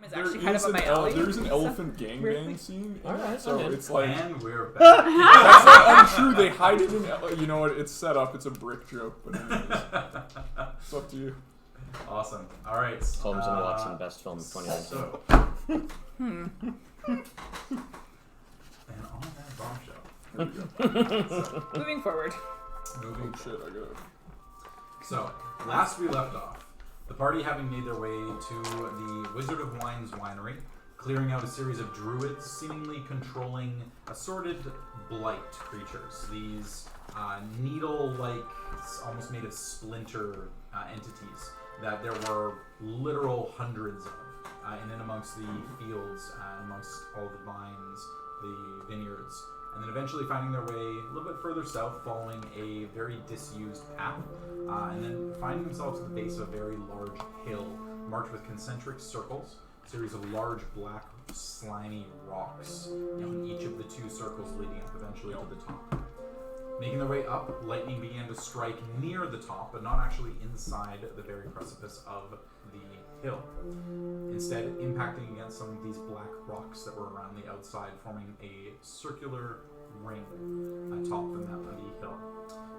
Is actually kind of up my alley. There's an elephant gangbang scene. Alright, so it's like. And we're back. That's not untrue. They hide it in. You know what? It's set up. It's a brick joke. But anyways, it's up to you. Awesome. All right. Holmes and Watson, best film of 2019. So. And on that bombshell. Moving forward. Moving Oh shit! I got it. So, last we left off, the party having made their way to the Wizard of Wine's winery, clearing out a series of druids seemingly controlling assorted blight creatures. These needle-like, almost made of splinter entities that there were literal hundreds of in and amongst the fields, amongst all the vines, the vineyards. And then eventually finding their way a little bit further south, following a very disused path, and then finding themselves at the base of a very large hill, marked with concentric circles, a series of large black slimy rocks, in each of the two circles leading up eventually to the top. Making their way up, lightning began to strike near the top, but not actually inside the very precipice of the hill. Instead, impacting against some of these black rocks that were around the outside, forming a circular ring atop the hill.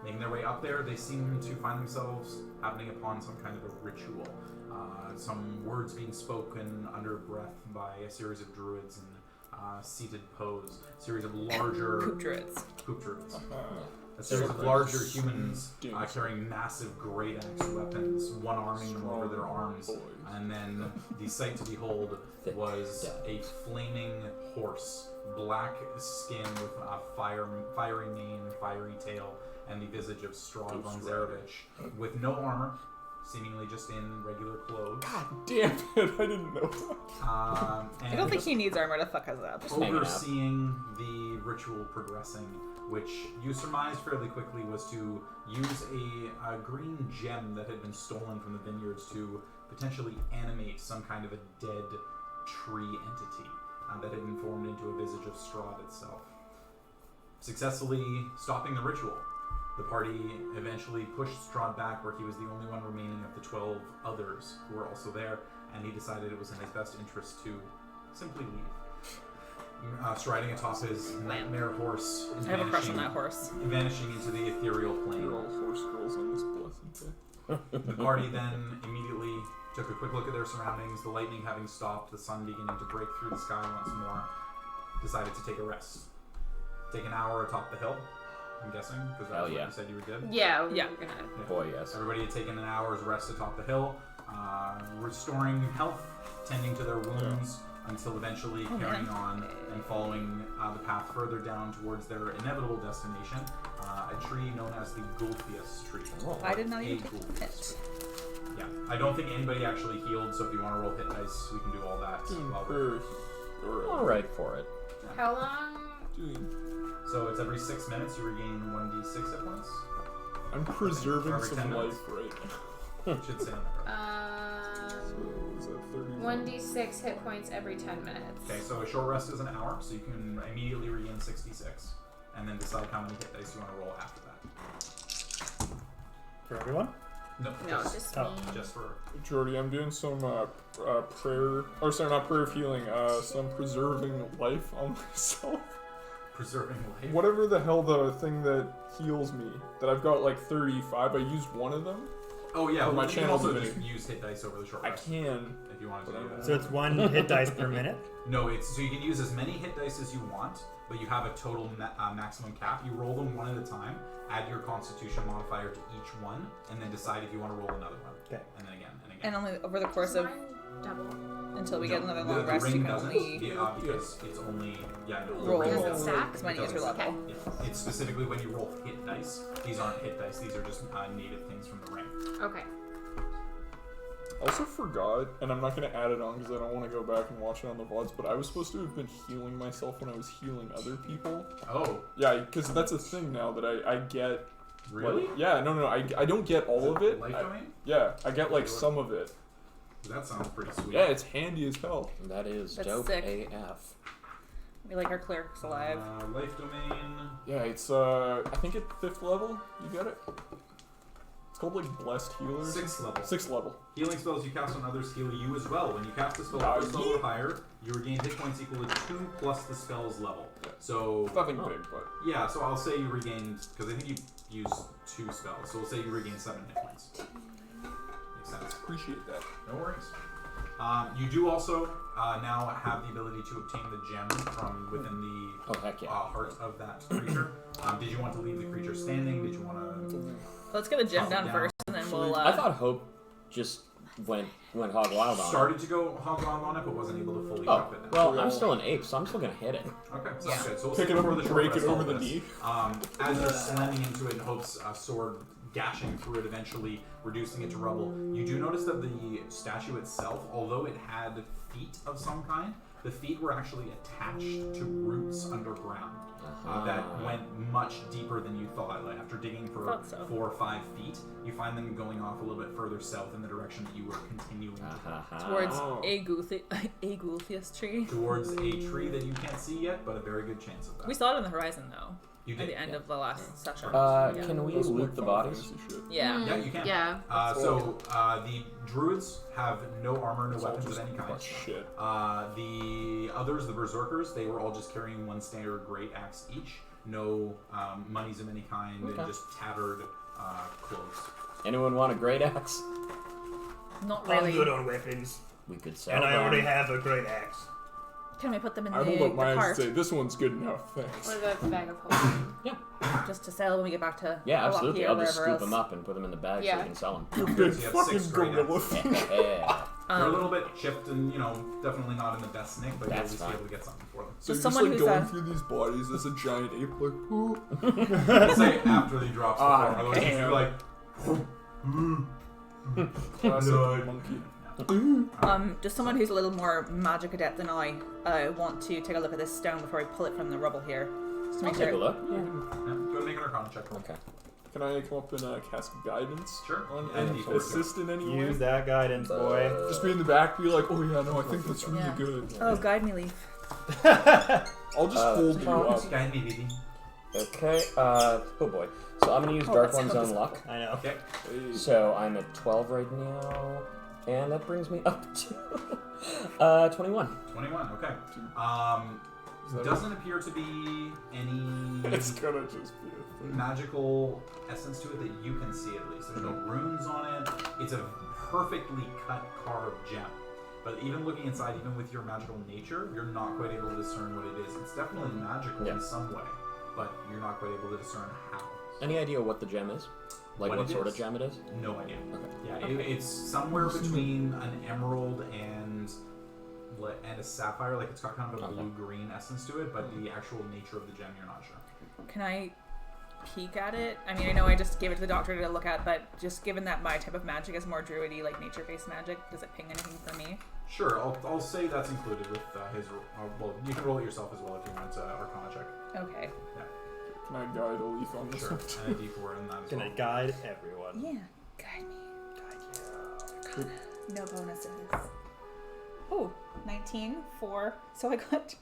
Making their way up there, they seem to find themselves happening upon some kind of a ritual. Some words being spoken under breath by a series of druids in seated pose. A series of larger... Poop druids. Poop druids. A series of larger humans carrying massive great axe weapons, one arming them over their arms. And then the sight to behold was a flaming horse, black skin with a fiery mane, fiery tail, and the visage of Strahd von Zarevich, with no armor, seemingly just in regular clothes. God damn it! I didn't know that. I don't think he needs armor to fuck us up. Overseeing the ritual progressing, which you surmised fairly quickly was to use a green gem that had been stolen from the vineyards to potentially animate some kind of a dead tree entity that had been formed into a visage of Strahd itself. Successfully stopping the ritual, the party eventually pushed Strahd back where he was the only one remaining of the 12 others who were also there, and he decided it was in his best interest to simply leave. Striding atop his nightmare horse, and I have a crush on that horse. Vanishing into the ethereal plane. You're all horse girls on this blessed day. The party then immediately took a quick look at their surroundings, the lightning having stopped, the sun beginning to break through the sky once more, decided to take a rest. Take an hour atop the hill, I'm guessing, because that's what you said you did. Yeah. Boy, yes. Everybody had taken an hour's rest atop the hill, restoring health, tending to their wounds, until eventually carrying on and following the path further down towards their inevitable destination, a tree known as the Gulfius tree. I did not even take it. Yeah, I don't think anybody actually healed, so if you want to roll hit dice, we can do all that. All right for it. How long? So it's every 6 minutes you regain 1d6 hit points. I'm preserving some life right now. It should say on the card. 1d6 hit points every 10 minutes. Okay, so a short rest is an hour, so you can immediately regain 66, and then decide how many hit dice you want to roll after that. For everyone? No, just me. Just for Jordy, I'm doing some prayer, or sorry, not prayer of healing, some preserving life on myself. Preserving life? Whatever the hell the thing that heals me, that I've got like 35, I used one of them. Oh yeah, for my you can channel also divinity. just use hit dice over the short I rest. can. If you wanted to do that. So it's 1 hit dice per minute? No, so you can use as many hit dice as you want, but you have a total maximum cap. You roll them one at a time, add your constitution modifier to each one, and then decide if you want to roll another one. Okay. And then again, and again. And only over the course of Double. until we get another the long rest, ring you can doesn't, only because it's only roll Does it stack? as many as your level. Yeah. It's specifically when you roll hit dice. These aren't hit dice; these are just native things from the ring. Okay. I also forgot, and I'm not going to add it on because I don't want to go back and watch it on the VODs, but I was supposed to have been healing myself when I was healing other people. Oh. Yeah, because that's a thing now that I get. Really? Like, yeah, no, I don't get all of it. Life domain? Yeah, I get like some of it. That sounds pretty sweet. Yeah, it's handy as hell. That is That's dope sick. AF. We like our clerics alive. Life domain. Yeah, it's I think at 5th level you get it. It's called like Blessed Healers. 6th level. 6th level. Healing spells you cast on others heal you as well. When you cast a spell at first level or higher, you regain hit points equal to 2 plus the spell's level. So Nothing big, but yeah, so I'll say you regained, because I think you used 2 spells, so we'll say you regain 7 hit points. Makes sense. appreciate that. No worries. You do also now have the ability to obtain the gem from within the Oh, heck yeah. heart of that creature. Did you want to leave the creature standing? Did you want to... Let's get the gem Hop down down. first, and then we'll. I thought Hope just went hog wild on it. Started to go hog wild on it, but wasn't able to fully Oh, cup it. well, I'm still an ape, so I'm still gonna hit it. Okay, sounds Yeah. good. So we'll Pick see it up before and the short break it rest over all the this. knee. As you're slamming into it, Hope's sword gashing through it, eventually reducing it to rubble, you do notice that the statue itself, although it had feet of some kind, the feet were actually attached to roots underground that went much deeper than you thought. Like after digging for Thought so. 4 or 5 feet, you find them going off a little bit further south in the direction that you were continuing towards Oh. Agulthius tree. towards a tree that you can't see yet, but a very good chance of that. We saw it on the horizon though. You At did. the end of the last session. Can we That's loot like the Final bodies? Fantasy shit. Yeah. Yeah, you can. Yeah. The druids have no armor, no It's all weapons just of any kind. shit. The others, the berserkers, they were all just carrying one standard great axe each. No monies of any kind, Okay. and just tattered clothes. Anyone want a great axe? Not I'm really. good on weapons, We could sell and I them. already have a great axe. Can we put them in I the hold up my eyes cart and say, this one's good enough, thanks. What about the bag of holding? just to sell when we get back to Yeah, Milwaukee absolutely. or I'll just wherever scoop them else. up and put them in the bag so Yeah. we can sell them. You Okay, big so you have fucking 6 great gorilla. axes. Yeah. They're a little bit chipped and, definitely not in the best nick, but you'll at That's least be fine. able to get something for them. So Just you're just someone like who's, going through these bodies as a giant ape, like, ooh. I'll say after he drops the Ah, form, otherwise damn. you're like... Classic Lord. monkey. Just someone who's a little more magic adept than I want to take a look at this stone before I pull it from the rubble here. Just to I'll make take sure. a look. Yeah, go and make an Arcana check. Okay. Can I come up and cast guidance? Sure. On, And and D4 assist in any way? Use that guidance, boy. Just be in the back, be like, oh yeah, no, I think that's really Yeah. good. Oh, guide me, Leaf. I'll just hold you up. Guide me, baby. Okay, oh boy. So I'm gonna use Dark let's One's hope Own it's- Luck. I know. Okay. Hey. So I'm at 12 right now, and that brings me up to 21. 21, okay. Is that Doesn't appear to be any It's gonna just be a thing. magical essence to it that you can see at least. There's no runes on it. It's a perfectly cut, carved gem. But even looking inside, even with your magical nature, you're not quite able to discern what it is. It's definitely magical in Yeah. some way, but you're not quite able to discern how. Any idea what the gem is? Like What what it sort is? of gem it is? No idea. Okay. Yeah, it's somewhere between an emerald and a sapphire. Like it's got kind of a Okay. blue-green essence to it, but the actual nature of the gem, you're not sure. Can I peek at it? I mean, I know I just gave it to the doctor to look at, but just given that my type of magic is more druidy, like nature-based magic, does it ping anything for me? Sure, I'll say that's included with his. Well, you can roll it yourself as well if you want Arcana check. Okay. Can I guide a leaf on this Sure, one? and a D4 in that as Gonna well. guide everyone. Yeah. Guide me. No bonuses. Oh, 19, 4. So I got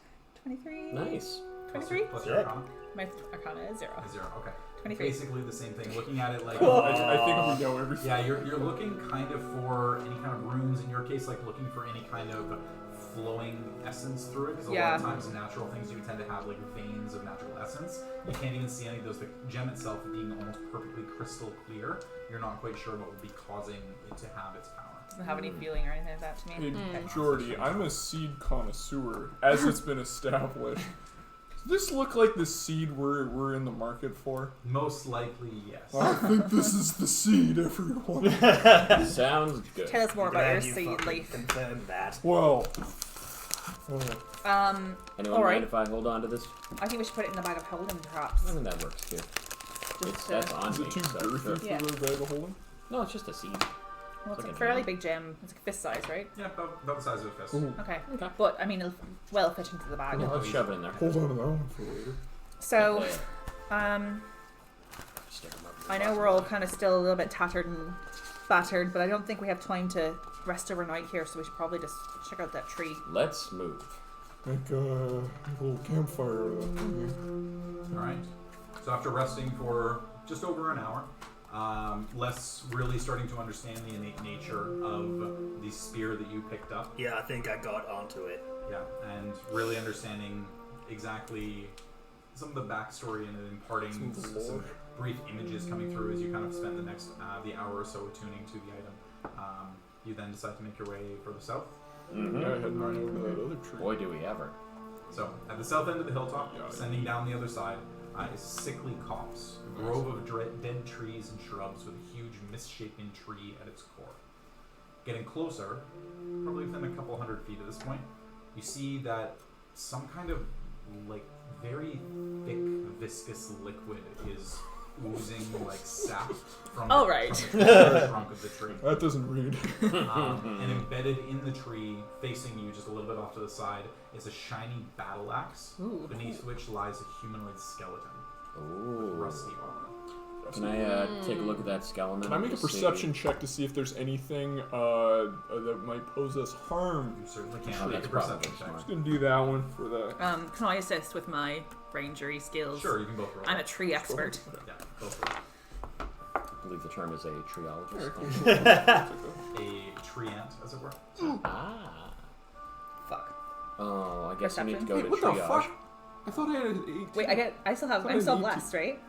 23. Nice. 23? Plus your Sick. Arcana? My Arcana is 0. A 0, okay. 23. Basically the same thing. Looking at it like... I think we know everything. Yeah, you're looking kind of for any kind of runes. In your case, like looking for any kind of flowing essence through it. Because a lot of times in natural things, you tend to have like veins of natural essence. You can't even see any of those. The gem itself being almost perfectly crystal clear, you're not quite sure what would be causing it to have its power. Doesn't have any feeling or anything like that to me. Hey, Jordy, I'm a seed connoisseur, as it's been established. Does this look like the seed we're in the market for? Most likely, yes. I think this is the seed, everyone. Sounds good. Tell us more about your Glad you seed, fucking Leaf. confirmed that. Well, Anyone alright. mind if I hold on to this? I think we should put it in the bag of holding, perhaps. I mean, that works too. Just That's on is me. it too so girthy sure. for Yeah. the bag of holding? No, it's just a seed. well, it's like a a fairly gem. big gem. It's like fist size, right? Yeah, about the size of a fist. Ooh. Okay. Okay. But, I mean, it'll well fit into the bag. Yeah, let's shove it in there. Hold on to that one for later. So, Yeah. Stick 'em up in the I know box. we're all kind of still a little bit tattered and battered, but I don't think we have time to rest overnight here, so we should probably just check out that tree. Let's move. Make a little campfire. Alright. So after resting for just over an hour, less really starting to understand the innate nature of the spear that you picked up. Yeah, I think I got onto it. Yeah, and really understanding exactly some of the backstory and imparting some brief images coming through as you kind of spent the next the hour or so attuning to the item. You then decide to make your way further south. Mm-hmm. Yeah, I head right over to that other tree. Boy, do we ever. So, at the south end of the hilltop, Yeah. descending down the other side, is a sickly copse, a grove of dead trees and shrubs with a huge misshapen tree at its core. Getting closer, probably within a couple hundred feet at this point, you see that some kind of like very thick, viscous liquid is oozing like sap from, Oh, right. from the trunk of the tree. That doesn't read. And embedded in the tree, facing you just a little bit off to the side, is a shiny battle axe, Ooh. beneath which lies a humanoid skeleton with Ooh. rusty armor. Can I take a look at that skeleton? Can I make a to see- perception check to see if there's anything that might pose us harm? You certainly Oh, can make that's a perception probably check. smart. Just gonna do that one for that. Can I assist with my rangery skills? Sure, you can both roll. I'm a tree expert. Yeah, both roll. I believe the term is a triologist. Alright, cool. A tree ant, as it were. Ah. Fuck. Oh, I guess I need to Perception? go Hey, to what the triage. fuck? I thought I had an 18. Wait, I'm still I I'm still need to- blessed, right?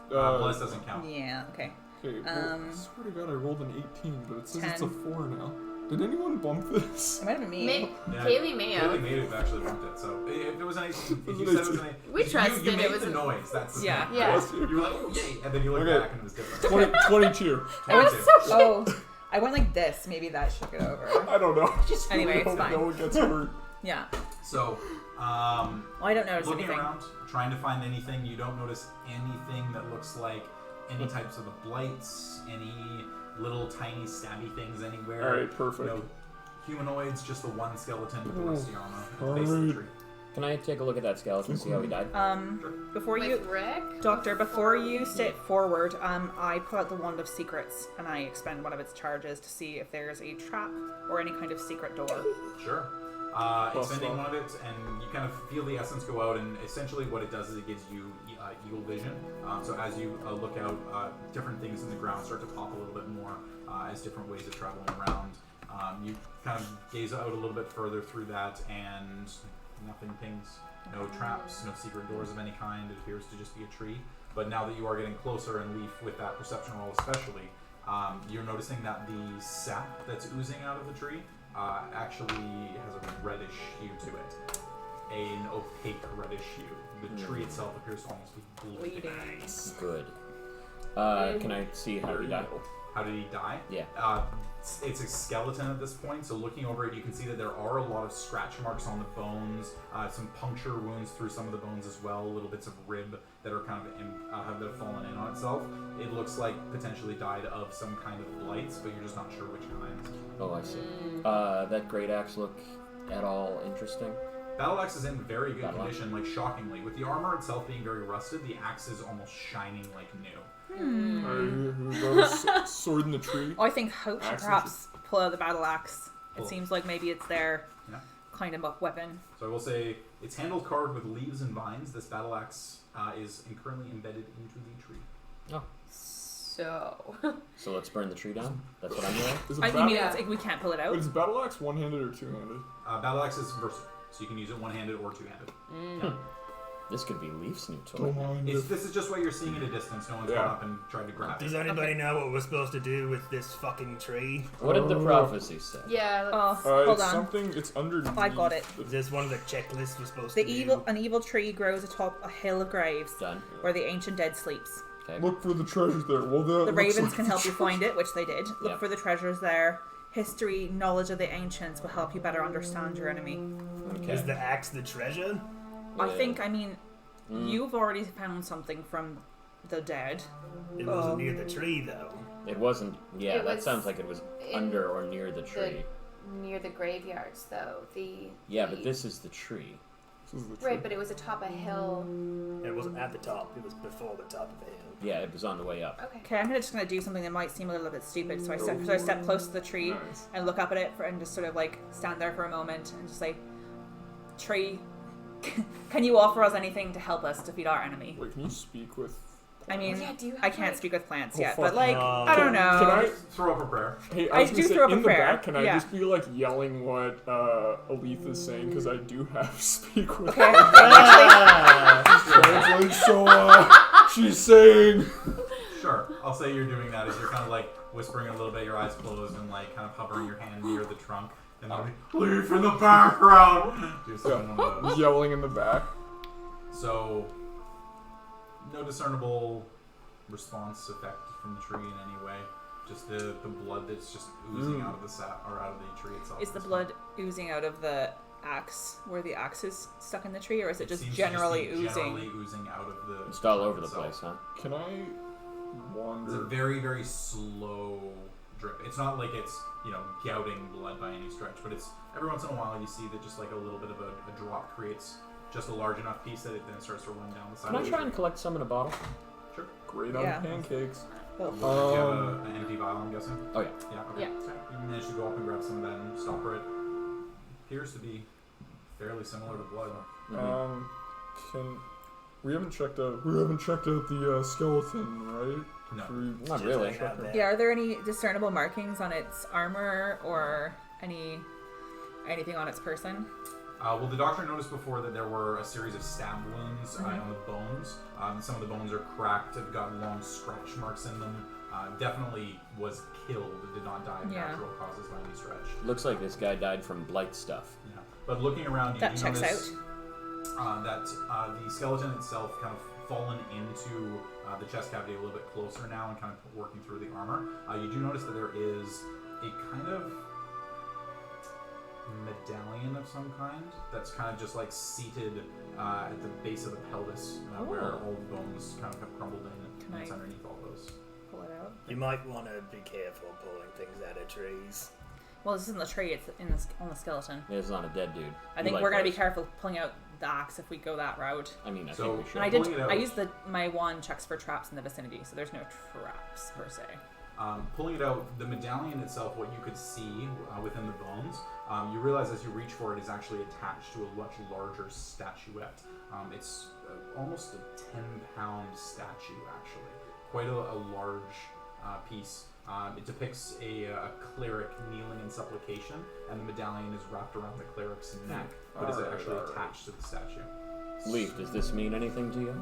Bless doesn't count. Yeah. Okay. Okay, well, I swear to God, I rolled an 18, but it says it's a 10. 4 now. Did anyone bump this? It might have been me. Yeah, Kaylee may have. Kaylee may have actually bumped it. So if it was an 18, if you It was said it was an an 18, We you trusted made it was the an- noise. That's the Yeah. thing. Yeah. You were like, oh, yay, and then you look Okay. back and it was different. 22. I went 22. Oh, I went like this. Maybe that shook it over. I don't know. Just Anyway, really it's hope fine. no one gets hurt. Yeah. So, Well, I don't notice looking anything. around, trying to find anything, you don't notice anything that looks like any types of the blights, any little tiny stabby things anywhere. Alright, perfect. No humanoids, just the one skeleton with the rusty armor at the base of the Alright. tree. Can I take a look at that skeleton and see how he died? Before With you, Rick? Doctor, before you step forward, I pull out the Wand of Secrets and I expend one of its charges to see if there's a trap or any kind of secret door. Sure. Expending one of it, and you kind of feel the essence go out, and essentially what it does is it gives you eagle vision. So as you look out, different things in the ground start to pop a little bit more as different ways of traveling around. You kind of gaze out a little bit further through that, and nothing pings. No traps, no secret doors of any kind. It appears to just be a tree. But now that you are getting closer, and Leaf with that perception roll especially, you're noticing that the sap that's oozing out of the tree actually has a reddish hue to it. An opaque reddish hue. The tree itself appears to almost be bleeding. Good. Can I see how he died? How did he die? Yeah. It's a skeleton at this point, so looking over it, you can see that there are a lot of scratch marks on the bones, some puncture wounds through some of the bones as well, little bits of rib that are kind of that have fallen in on itself. It looks like potentially died of some kind of blights, but you're just not sure which kind. Oh, I see. That great axe look at all interesting? Battle axe is in very good Battle axe. condition, like shockingly. With the armor itself being very rusted, the axe is almost shining like new. Alright, we got a sword in the tree. Oh, I think Hope should Axes. perhaps pull out the battle axe. It Cool. seems like maybe it's their Yeah. kind of a weapon. So I will say it's handled carved with leaves and vines. This battle axe is currently embedded into the tree. Oh. So. So let's burn the tree down? That's what I'm doing? Is a I battle, mean, Yeah. it's like we can't pull it wait, out. is battle axe one-handed or two-handed? Battle axe is versatile, so you can use it one-handed or two-handed. Yeah. This could be Leaf's new toy. Don't mind It's, if... this is just what you're seeing at a distance. No one's Yeah. gone up and tried to grab Does it. anybody know what we're supposed to do with this fucking tree? What did the prophecy say? Yeah. Oh, hold it's on. something, it's underneath. I got it. Is this one of the checklists we're supposed The to do? an evil tree grows atop a hill of graves Done. where the ancient dead sleeps. Okay. Look for the treasures there. Well, The ravens can help you find it, which they did. Look Yeah. for the treasures there. History, knowledge of the ancients will help you better understand your enemy. Okay. Is the axe the treasure? I Yeah. think, you've already found something from the dead. It wasn't near the tree, though. It wasn't. Yeah, It that was sounds like it was in under or near the tree. Near the graveyards, though. Yeah, but this is the tree. This is the Right, tree. but it was atop a hill. It wasn't at the top. It was before the top of the hill. Yeah, it was on the way up. Okay. Okay, I'm just gonna do something that might seem a little bit stupid. So I step close to the tree Nice. and look up at it and just sort of like stand there for a moment and just say, "Tree, can you offer us anything to help us defeat our enemy?" Wait, can you speak with I mean, Yeah, do you have, I can't like- speak with plants Oh, yet, fuck. but like, I don't know. Can I? Throw up a prayer. Hey, I was gonna do say, throw up a in the prayer. back, can I Yeah. just be like yelling what Aleth is saying? Because I do have speak with Okay. her. Ah. Translate, so she's saying. Sure. I'll say you're doing that as you're kind of like whispering a little bit, your eyes closed, and like kind of hovering your hand near the trunk. And then leave in the background. Do something one of those. Yelling in the back. So, no discernible response effect from the tree in any way. Just the blood that's just oozing out of the or out of the tree itself. Is the blood oozing out of the axe where the axe is stuck in the tree, or is it just seems to generally be oozing? Generally oozing out of the. It's all trunk over the itself. place, huh? Can I It's a wander? very, very slow drip. It's not like it's, gouting blood by any stretch, but it's every once in a while you see that just like a little bit of a drop creates just a large enough piece that it then starts to run down the side Can of I the try tree. and collect some in a bottle? Sure. Great Yeah. on pancakes. Well, Do you have an empty vial, I'm guessing? Oh, yeah. Yeah, okay. Yeah. So you manage to go up and grab some of that and stopper it. Appears to be fairly similar to blood. Can we haven't checked out the skeleton, right? No. Should we Not Just really. hang out there. yeah. Are there any discernible markings on its armor or anything on its person? Well, the doctor noticed before that there were a series of stab wounds on the bones. Some of the bones are cracked, have got long scratch marks in them. Definitely was killed, did not die of Yeah. natural causes by any stretch. Looks like this guy died from blight stuff. Yeah. But looking around, you That do checks notice that the skeleton itself kind of fallen into the chest cavity a little bit closer now and kind of working through the armor. You do notice that there is a kind of medallion of some kind that's kind of just like seated at the base of the pelvis where all the bones kind of have crumbled in Can and it's I- underneath all those. Pull it out. You might want to be careful pulling things out of trees. Well, this isn't the tree; it's on the skeleton. Yeah, it's not a dead dude. I You think like we're gonna be those. careful pulling out the axe if we go that route. I mean, I So- think we should. And I did. Pulling it out. I used my wand checks for traps in the vicinity, so there's no traps per se. Pulling it out, the medallion itself, what you could see within the bones, you realize as you reach for it is actually attached to a much larger statuette. It's almost a 10-pound statue, actually. Quite a large piece. It depicts a cleric kneeling in supplication, and the medallion is wrapped around the cleric's neck, but is actually attached to the statue. Leaf, does this mean anything to you?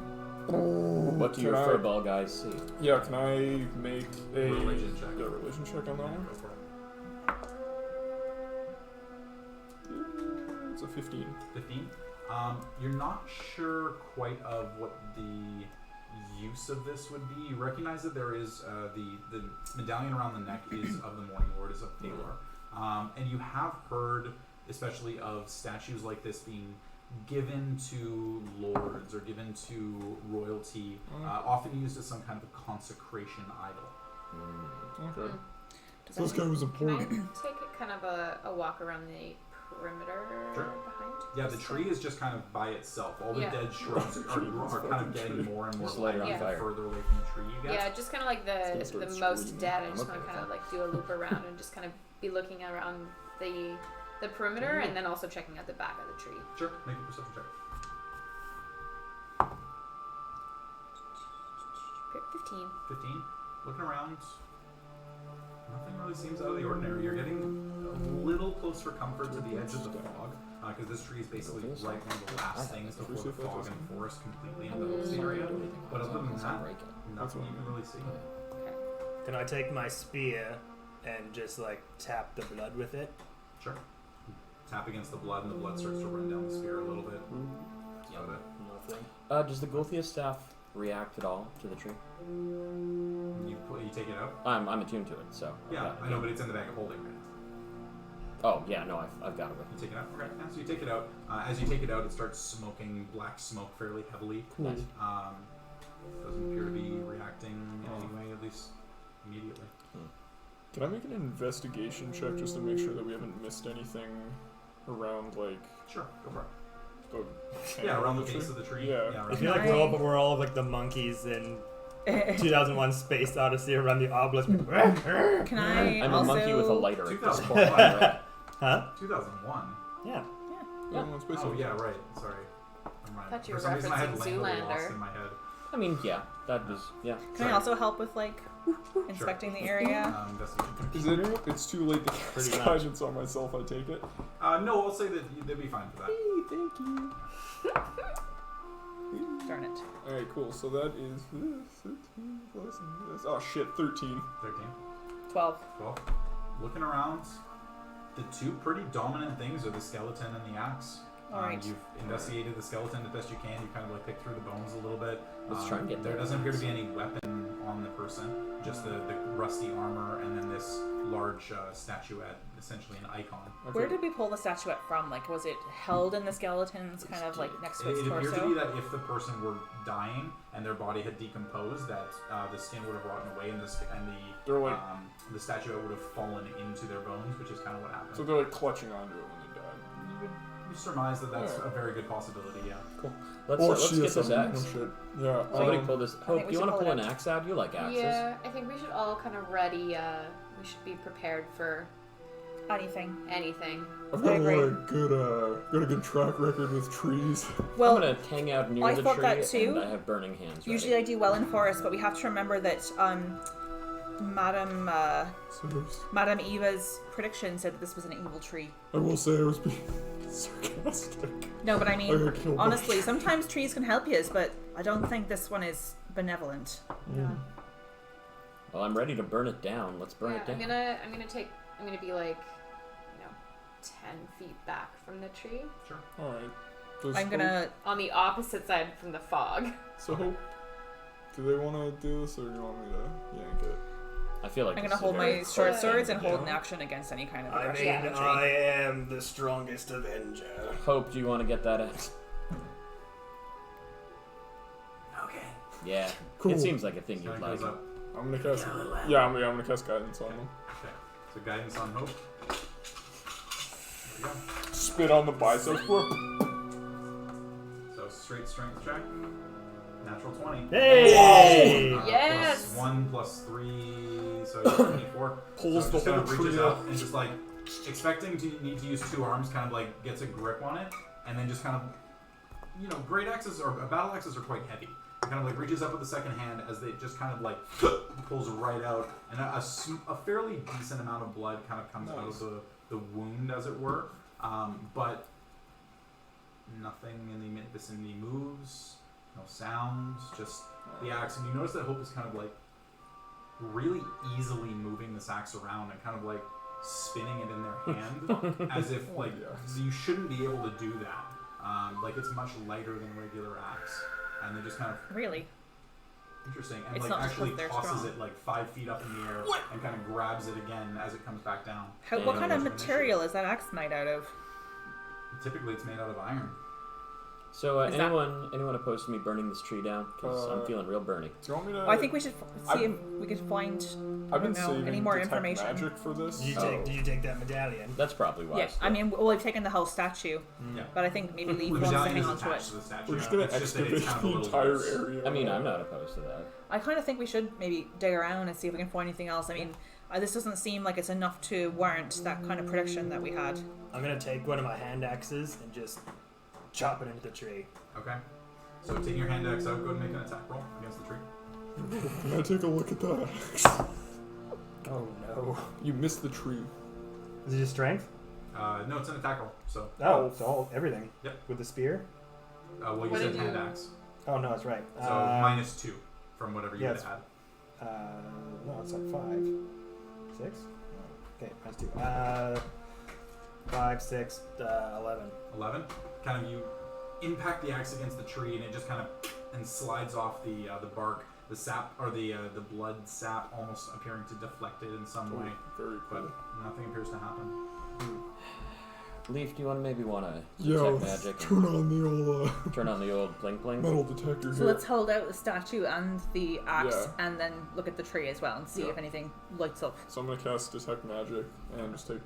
What do Can your I- furball guys see? Yeah, can I make a Religion check. religion check on that Yeah, one? go for it. It's a 15. 15. You're not sure quite of what the use of this would be. You recognize that there is the medallion around the neck is of the Morning Lord, is of Thalor. And you have heard, especially of statues like this being given to lords or given to royalty, often used as some kind of a consecration idol. Okay. Does This anyone- guy was Can I important. take kind of a walk around the perimeter Sure. behind? Yeah, the tree is just kind of by itself. All the Yeah. dead shrubs are kind of getting more and more Just light it light on the fire. further away from the tree you get. Yeah, just kind of like gonna the start most screaming. dead. I I'm just okay want to with kind of like do a loop around and just kind of be looking around the perimeter and then also checking out the back of the tree. Sure, make a perception check. 15. 15. Looking around, nothing really seems out of the ordinary. You're getting a little close for comfort to the edge of the fog, because this tree is basically right one of the last things before the fog and forest completely envelops the area. But other than that, nothing you can really see. Can I take my spear and just like tap the blood with it? Sure. Tap against the blood, and the blood starts to run down the spear a little bit. So that Nothing. Does the Gulthia staff react at all to the tree? you take it out. I'm attuned to it, so. Yeah, I know, but it's in the bag of holding right now. Oh, yeah, no, I've got it with You take it out. Okay. Yeah, so you take it out. As you take it out, it starts smoking black smoke fairly heavily. me. Nice. Doesn't appear to be reacting in any way, at least immediately. Can I make an investigation check just to make sure that we haven't missed anything around, like, Sure, go for it. the Yeah, around the tree? base of the tree. Yeah. I around feel like we're all like the monkeys in 2001 Space Odyssey around the obelisk. Can I I'm a also? monkey with a lighter at this 2001, point. right? Huh? 2001. Yeah. Yeah, let's Oh yeah, right. Sorry. Never mind. Thought you For were some reason I had referencing Langley lost Zoolander. in my head. I mean, yeah, that was Can I also help with like inspecting the area? Investigation. Is it? It's too late to Pretty cast much. guidance on myself. I take it. No, I'll say that they'd be fine for that. Hey, thank you. Darn it. All right, cool. So that is 13 plus this. Oh shit, 13. 13, 12. 12. Looking around, the two pretty dominant things are the skeleton and the axe. Alright. You've investigated the skeleton the best you can. You kind of like pick through the bones a little bit. Let's try and get There that doesn't appear to axe. be any weapon on the person, just the rusty armor and then this large statuette, essentially an icon. Okay. Where did we pull the statuette from? Like, was it held in the skeleton's kind of like next to It its appears to torso? be that if the person were dying and their body had decomposed, that the skin would have rotten away and They're like, the statuette would have fallen into their bones, which is kind of what happened. so they're like clutching onto it when they died. You surmise that that's Yeah. a very good possibility, yeah. Let's get this axe. No shit. Yeah. Somebody pull this. think Hope, we do you should want to pull pull it an out. axe out? You like axes. Yeah, I think we should all kind of ready. We should be prepared for Anything. anything. I've I got agree. got a good track record with trees. Well, I'm gonna hang out near I the thought tree, that too. and I have burning hands. usually I do well in forest, but we have to remember that Madame Eva's prediction said that this was an evil tree. I will say I was being sarcastic. No, but I I mean, got killed by honestly, sometimes trees can help you, but I don't think this one is benevolent. Well, I'm ready to burn it down. Let's burn Yeah, it down. I'm gonna be like, 10 feet back from the tree, All right. Does I'm gonna. on the opposite side from the fog. So Hope, do they want to do this, or do you want me to yank it? I feel like I'm this gonna is a hold very my short quick swords thing and to hold do. an action against any kind of I aggression mean, from the tree. I am the strongest avenger. Hope, do you want to get that axe? Okay. Yeah. Cool. It seems like a thing So you'd it like. goes up. I'm gonna cast. Yeah, I'm gonna cast guidance on them. Okay. So guidance on hope. There we go. Spit on the biceps, bro. So straight strength check. Natural 20. Hey! Yes! Plus 1 plus 3, so it's 24. Pulls so the just kind whole of reaches tree up up. and just like expecting to need to use two arms, kind of like gets a grip on it, and then just kind of, great axes or battle axes are quite heavy. It kind of like reaches up with the second hand as they just kind of like pulls right out, and a fairly decent amount of blood kind of comes out of the wound, as it were, but nothing in the vicinity moves. No sounds, just the axe. And you notice that Hope is kind of like really easily moving this axe around and kind of like spinning it in their hand as if like you shouldn't be able to do that. Like it's much lighter than a regular axe. And they just kind of Really? interesting and It's like not actually because they're tosses strong. it like 5 feet up in the air and kind of grabs it again as it comes back down. What Yeah. kind of material is that axe made out of? Typically it's made out of iron. So, Is that- anyone opposed to me burning this tree down? Because I'm feeling real burny. Do you want me to? Well, I think we should see if we could find. I've been I don't know, saving any more detect information. magic for this. Do you take that medallion? That's probably wise. Yeah, I mean, well, we've taken the whole statue, Yeah. but I think maybe leave The one medallion thing is onto attached it. to the statue. We're just gonna It's just that excavate it's kind of a the little entire loose. area. I mean, I'm not opposed to that. I kind of think we should maybe dig around and see if we can find anything else. I mean, this doesn't seem like it's enough to warrant that kind of prediction that we had. I'm gonna take one of my hand axes and just chop it into the tree. Okay. So taking your hand axe out, go ahead and make an attack roll against the tree. Can I take a look at that axe? Oh no. You missed the tree. Is it just strength? No, it's an attack roll. So, Oh, so everything. Yep. With the spear? well, you What said did hand you- axe. Oh no, that's right. So -2 from whatever you yeah, had it's- had. No, it's like 5. 6? Okay, -2. 5, 6, 11. 11. Kind of you impact the axe against the tree, and it just kind of and slides off the bark. The sap or the blood sap almost appearing to deflect it in some way, Very but cool. nothing appears to happen. Leaf, do you maybe want to Yo, detect magic? turn on the old Turn on the old bling bling. metal detector So here. let's hold out the statue and the axe, Yeah. and then look at the tree as well and see Yeah. if anything lights up. So I'm gonna cast detect magic and just take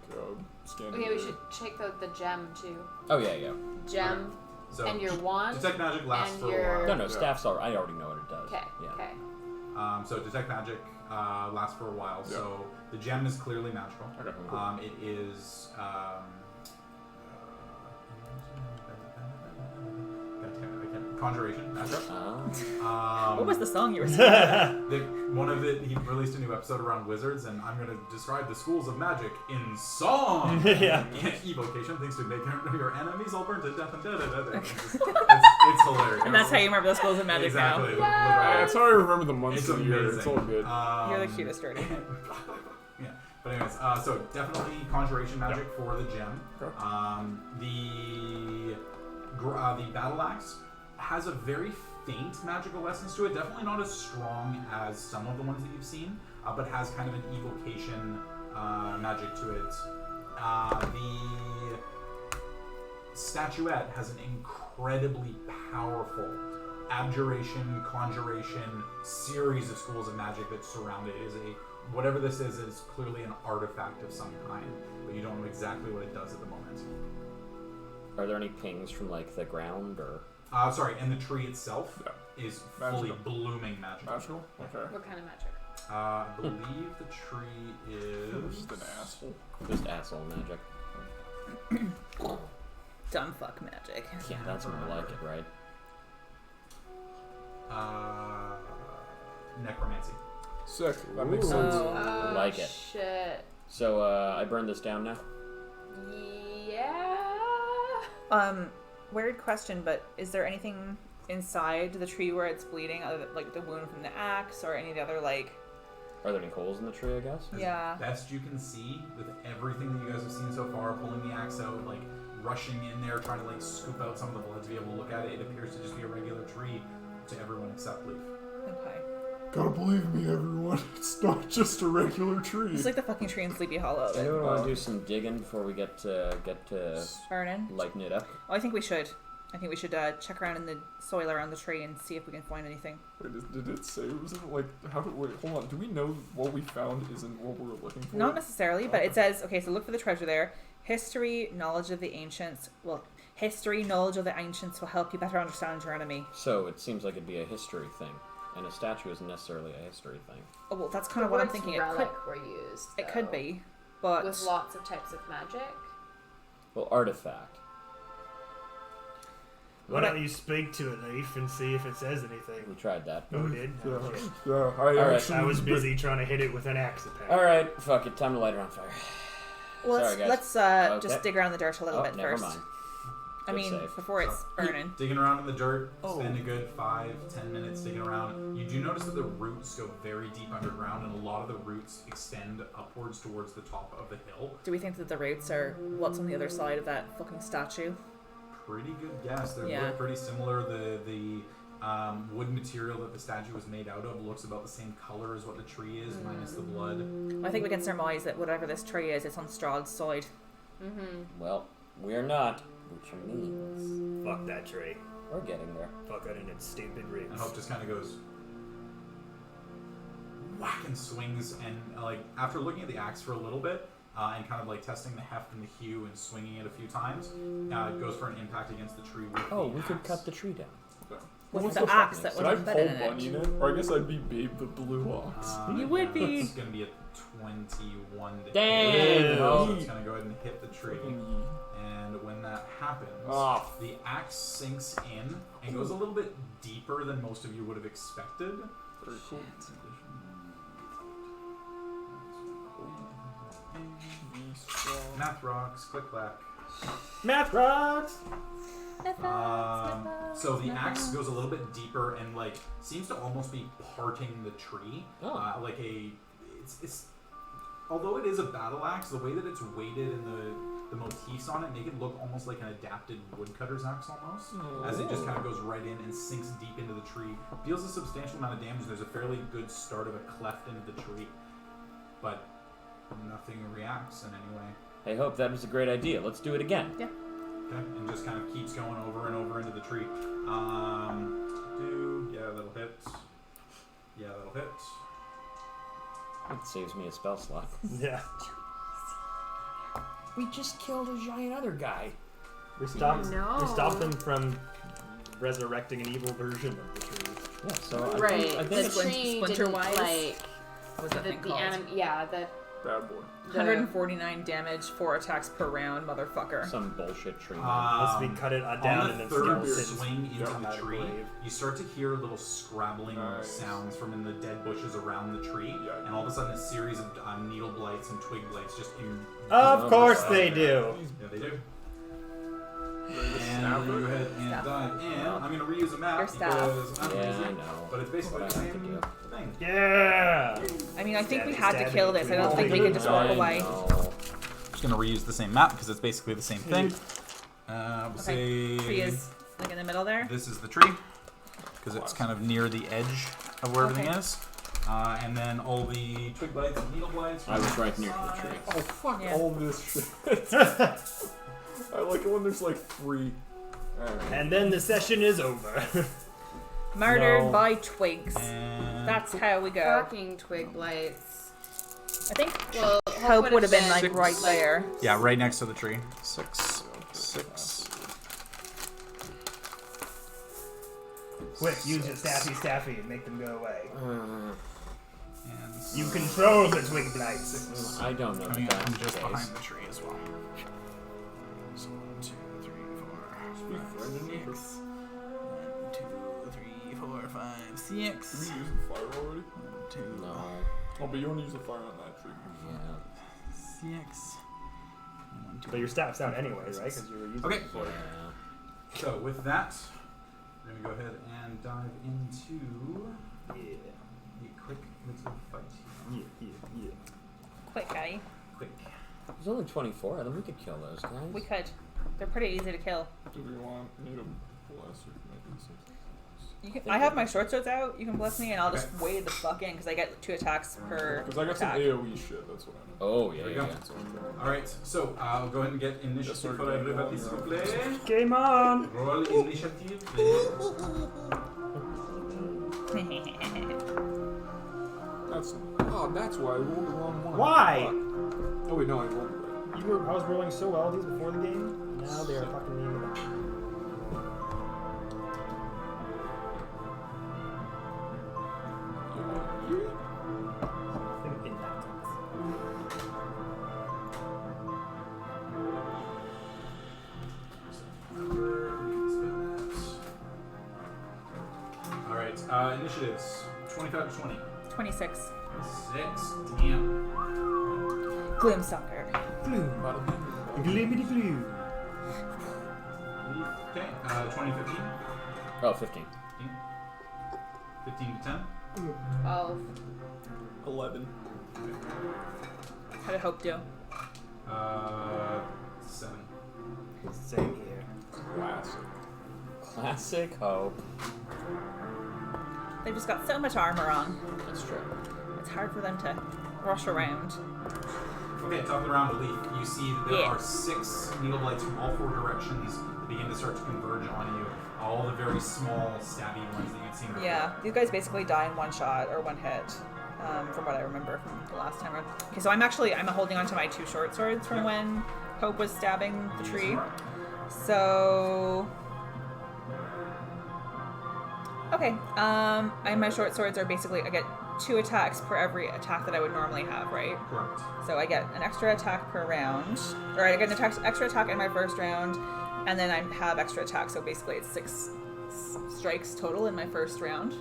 scan. Okay, we should check out the gem too. Oh yeah, yeah. Gem So and your wand. detect magic lasts and for a your- while. No, staff's all. I already know what it does. Okay. Yeah. Okay. So detect magic lasts for a while. Yeah. So the gem is clearly magical. Okay, cool. It is. God damn it! I can't conjuration magic. What was the song you were singing? One of it, he released a new episode around wizards, and I'm going to describe the schools of magic in song. Yeah. Evocation, things to make your enemies all burn to death and da-da-da-da. It's hilarious. And that's how you remember the schools of magic exactly. now. That's how I remember the months It's of the year. amazing. It's all good. You're the cutest, Jordan. Yeah, but anyways, so definitely conjuration magic for the gem. Okay. The battle axe has a very faint magical essence to it. Definitely not as strong as some of the ones that you've seen, but has kind of an evocation magic to it. The statuette has an incredibly powerful abjuration, conjuration series of schools of magic that surround it. It is whatever this is clearly an artifact of some kind, but you don't know exactly what it does at the moment. Are there any pings from like the ground or? And the tree itself is fully Magical. blooming magical. Magical? Okay. What kind of magic? I believe the tree is Just an asshole. Just asshole magic. Dumb fuck magic. Yeah, that's more like it, right? necromancy. Sick. That makes Ooh. sense. Oh, Like it. shit. So I burned this down now. Yeah. Weird question, but is there anything inside the tree where it's bleeding, other than, like the wound from the axe, or any of the other like? Are there any holes in the tree? I guess. Yeah. Best you can see with everything that you guys have seen so far, pulling the axe out, like rushing in there, trying to like scoop out some of the blood to be able to look at it. It appears to just be a regular tree to everyone except Leaf. Okay. Gotta believe me, everyone. It's not just a regular tree. It's like the fucking tree in Sleepy Hollow. Does anyone want to do some digging before we get to Vernon? lighten it up? Oh, I think we should. I think we should check around in the soil around the tree and see if we can find anything. Wait, did it say? Was it like how? Wait, hold on. Do we know what we found isn't what we were looking for? Not necessarily, but Okay. it says, okay, so look for the treasure there. History, knowledge of the ancients. Well, history, knowledge of the ancients will help you better understand your enemy. So it seems like it'd be a history thing, and a statue isn't necessarily a history thing. Oh, well, that's kind of what I'm Words thinking. relic were used. It could though, be, but with lots of types of magic. Well, artifact. Why don't you speak to it, Leaf, and see if it says anything? We tried that. Oh, it did? Yeah, Oh, shit. yeah. right, Actually, I was busy trying to hit it with an axe, apparently. All right, fuck it. Time to light it on fire. well, Sorry, guys. let's Okay. just dig around the dirt a little Oh, bit never first. mind. I Good mean, save. before it's burning. Digging around in the dirt, Oh. spend a good 5-10 minutes digging around. You do notice that the roots go very deep underground, and a lot of the roots extend upwards towards the top of the hill. Do we think that the roots are what's on the other side of that fucking statue? Pretty good guess. They Yeah. look pretty similar. The wood material that the statue was made out of looks about the same color as what the tree is, minus the blood. I think we can surmise that whatever this tree is, it's on Strahd's side. Mm-hmm. Well, we're not, which means Fuck that tree. we're getting there. Fuck it in its stupid roots. And Hope just kind of goes whack and swings, and like after looking at the axe for a little bit and kind of like testing the heft and the hue and swinging it a few times, it goes for an impact against the tree. With Oh, the we could axe. cut the tree down. With What's the the axe fucking that next? was Should I embedded Paul in Bunny it. in it? Or I guess I'd be Babe the Blue Ox. You would Yeah, be. It's going to be a 21 to Dang! hit. Oh. So it's going to go ahead and hit the tree. Fucking And when that happens, Oh. the axe sinks in and goes a little bit deeper than most of you would have expected. very cool. Math rocks, click clack. Math rocks! So the axe goes a little bit deeper and like seems to almost be parting the tree, Oh. like it's although it is a battle axe, the way that it's weighted and the motifs on it make it look almost like an adapted woodcutter's axe almost, as it just kind of goes right in and sinks deep into the tree, deals a substantial amount of damage. There's a fairly good start of a cleft into the tree, but nothing reacts in any way. Hey, Hope, that was a great idea. Let's do it again. Yeah. Okay, and just kind of keeps going over and over into the tree. Yeah, that'll hit. Yeah, that'll hit. It saves me a spell slot. Yeah. We just killed a giant other guy. We stopped No. them from resurrecting an evil version of the tree. Yeah, so Right. I think The it's Splin- tree splinter didn't wise? like What was that thing the called? Bad boy. 149 damage, 4 attacks per round, motherfucker. Some bullshit tree. Unless we cut it down on and the then third skeletons swing into come the out of tree, grave. you start to hear little scrabbling Nice. sounds from in the dead bushes around the tree, Yeah. and all of a sudden a series of needle blights and twig blights just Of course they do. Yeah, they do. Ready to And snap we're gonna go it? ahead and Staff. dive in. I'm gonna reuse a map Your staff. because I'm Yeah, lazy, I know. but it's basically What the I have to same do. thing. Yeah. I mean, I think we Stabby, had to kill stabby, this. I don't twig. think we could just walk I away. know. I'm just gonna reuse the same map because it's basically the same thing. We'll Okay. say Tree is like in the middle there. this is the tree because it's kind of near the edge of where everything Okay. is. And then all the twig blights and needle blights. I was right near the tree. Oh, fuck Yeah. all this shit. I like it when there's like 3. Alright. And then the session is over. Murdered No. by twigs. And That's how we go. Fucking twig blights. I think Well, Hope would have been like right Six. there. yeah, right next to the tree. 6, 6. Quick, use your staffy and make them go away. And You control the twig blights. I don't know. coming if out that's from just the case. behind the tree as well. So 1, 2, 3, 4, Speak 5, French in here. 6. 1, 2, 3, 4, 5, Did 6. you use the fire already? 1, 2, No. Oh, but you want to use the fire on that tree. Yeah. 6. 1, 2, But your staff's out anyway, right? Because you were using Okay. it before. Yeah. So with that, we're gonna go ahead and dive into Yeah. a quick little fight. Yeah. Quick, Caddy. Quick. There's only 24 of them. We could kill those guys. We could. They're pretty easy to kill. Do we need a blaster? You can, I have my short swords out. You can bless me, and I'll just wade the fuck in because I get 2 attacks per Because I got some attack. AoE shit, that's what I mean. Oh, yeah, There we yeah, go. yeah. Alright, so I'll go ahead and get initiative sir, for go everybody, on, s'il vous you're plaît. Game on! Roll initiative, please. That's why I rolled the wrong one. Why? Fuck. Oh wait, no, I rolled it right. I was rolling so well these before the game. Now they are fucking me in the back. Think in that sense. Alright, initiatives 25 to 20. 26. 6, damn. Gloomstalker. Bada bing. Glibbity glue. Okay, 20, 15. Oh, 15. 15 to 10. 12. 11. How did Hope do? 7. Same here. Classic. Classic hope. They've just got so much armor on. That's true. It's hard for them to rush around. Okay, top of the round, Leaf. You see that there Yeah. are 6 needle blights from all 4 directions that begin to start to converge on you. All the very small, stabby ones that you'd seen before. Yeah, these guys basically die in one shot or one hit, from what I remember from the last time around. Okay, so I'm holding on to my 2 short swords from when Hope was stabbing the tree. So, okay, and my short swords are basically, I get 2 attacks per every attack that I would normally have, right? Correct. So I get an extra attack per round, or I get an extra attack in my first round, and then I have extra attacks. So basically, it's 6 strikes total in my first round.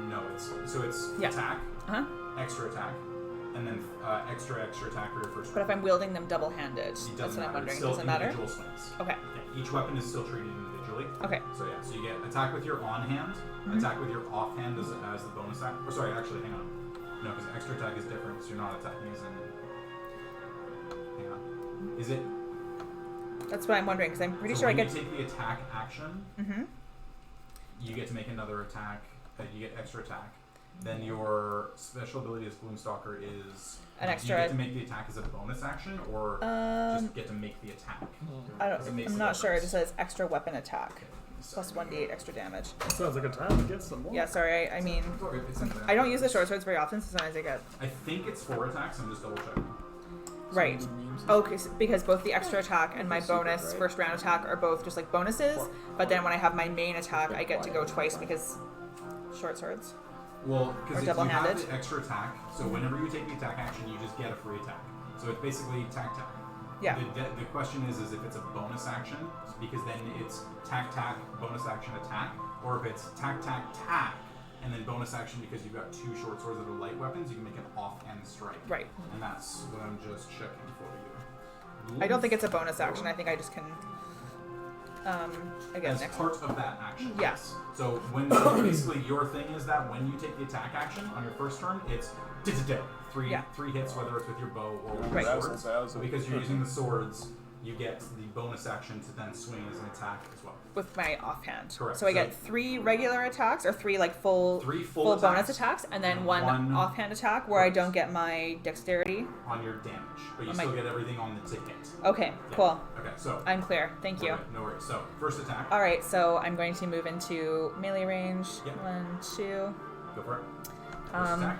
No, it's Yeah. attack, Uh huh. extra attack, and then extra attack for your first But round. if I'm wielding them double-handed, It that's doesn't what I'm matter. wondering. It's still Does it matter? individual swings. Okay. Yeah, each weapon is still treated individually. Okay. So yeah, so you get attack with your on hand, attack with your off hand as the bonus act. Or sorry, actually, hang on. No, because extra attack is different. So you're not attacking as in. Hang on. Is it? That's what I'm wondering because I'm pretty so sure I when get. you take the attack action, Mm-hmm. you get to make another attack. You get extra attack. Then your special ability as Gloomstalker is An Do extra. you get to make the attack as a bonus action, or just get to make the attack? I don't. Because it makes I'm a not sure. It difference. just says extra weapon attack Okay, plus 1d8 extra damage. Sounds like a time to get some more. Yeah. Sorry. I mean, It's okay, it's in there. I don't use the short swords very often, so sometimes I get. I think it's 4 attacks. I'm just double checking. Right. Okay, so because both the extra attack and my Secret, bonus right? first round attack are both just like bonuses, but then when I have my main attack, I get to go twice because short swords. Well, Or because if you have double-handed? the extra attack, so whenever you take the attack action, you just get a free attack. So it's basically tack. Yeah. The question is if it's a bonus action, because then it's tack, bonus action, attack, or if it's tack, and then bonus action because you've got 2 short swords that are light weapons, you can make an offhand strike. Right. And that's what I'm just checking for you. I don't think it's a bonus action. I think I just can. Again, As next. part of that action. Yes. So so basically your thing is that when you take the attack action on your first turn, it's three hits, whether it's with your bow or with Right. your swords. Razzle-dazzle. Because you're using the swords, you get the bonus action to then swing as an attack as well. With my offhand. Correct. So I So- get 3 regular attacks, or 3 like full 3 full bonus attacks attacks, and then and one one offhand attack where I don't get my dexterity. on your damage, but you On my- still get everything on the to hit. Okay, Yeah. cool. Okay, so I'm clear. Thank you. okay, no worries. So first attack, All right, so I'm going to move into melee range. Yep. 1, 2, go for it. First Um, attack.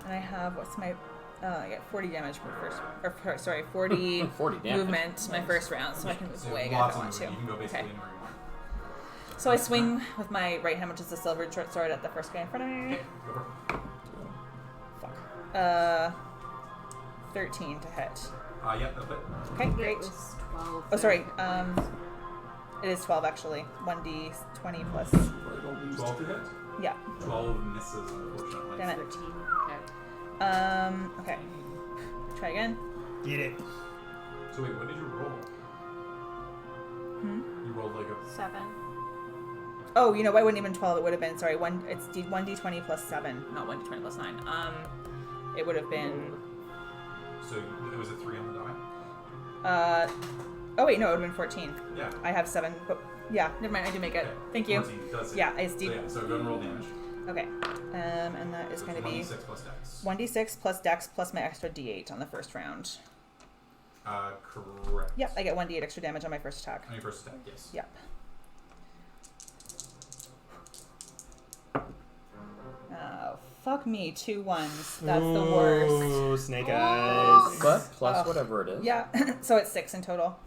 and I have what's my? I get 40 damage for first, or sorry, 40 40 damage. movement my first round, so I can move So away if lots I of want to. movement. You can go basically Okay. anywhere you want. So I swing with my right hand, which is the silver short sword, at the first guy in front of me. Okay, go for it. Fuck. 13 to hit. Yeah, that's it. Okay, It great. was 12. Oh, sorry. It is 12 actually. 1d20 plus. 12 to hit. Yeah. 12 misses, unfortunately. Damn it. 13. Okay. Okay. Try again. Eat it. So wait, what did you roll? You rolled like a 7. Oh, you know, I wouldn't even 12. It would have been, sorry, it's 1d20 plus 7, not 1d20 plus 9. It would have been, so it was a 3 on the die. oh wait, no, it would have been 14. Yeah. I have 7, but yeah, never mind, I did make it. Okay. Thank you. 14 does it. Yeah, it's So, d. yeah, so go and roll damage. Okay. And that is So going to it's be 1d6 plus dex. 1d6 plus dex plus my extra d8 on the first round. Correct. Yep, I get 1d8 extra damage on my first attack. On your first attack, yes. Yep. Oh, fuck me, 2 1s. That's the worst. Ooh, snake eyes. But plus Ugh. whatever it is. Yeah, so it's 6 in total.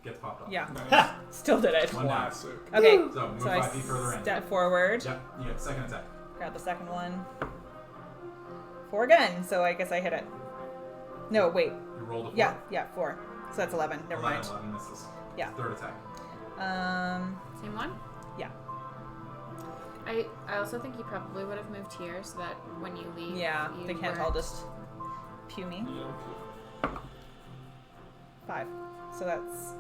Get popped off. Yeah, Nice. still did it. One down. Classic. Okay, So move so 5 I feet further in. step forward, Yep, you get second attack. grab the second one. 4 again, so I guess I hit it. No, wait. You rolled a 4. Yeah, 4. So that's 11. Never 11, mind. 11 misses. Yeah. Third attack. Same one? Yeah. I also think you probably would have moved here so that when you leave, Yeah, you they can't weren't- all just pew me. Yeah. 5. So that's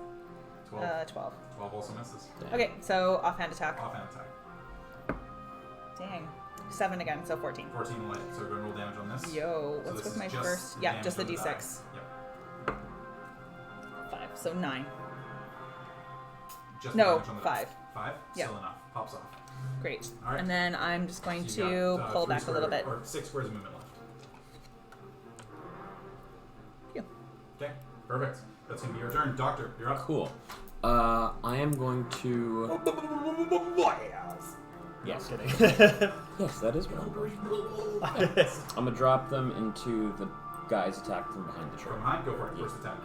12. 12. 12 also misses. Okay, so offhand attack. Offhand attack. Dang. 7 again, so 14. 14 lit, so go and roll damage on this. Yo, So what's this with is my just first? the Yeah, damage just the on die. d6. Yep. 5, so 9. Just No, the damage on the 5. 5? Yeah. Still enough. Pops off. Great. All right. And then I'm just going So you to got, pull 3 back a little bit. Or 6 squares of movement left. Phew. Okay, perfect. That's going to be your turn. Doctor, you're up. Cool. I am going to. Yes. Kidding. Yes, that is what I'm doing. I'm gonna drop them into the guy's attack from behind the tree. From behind, go for it. First attack.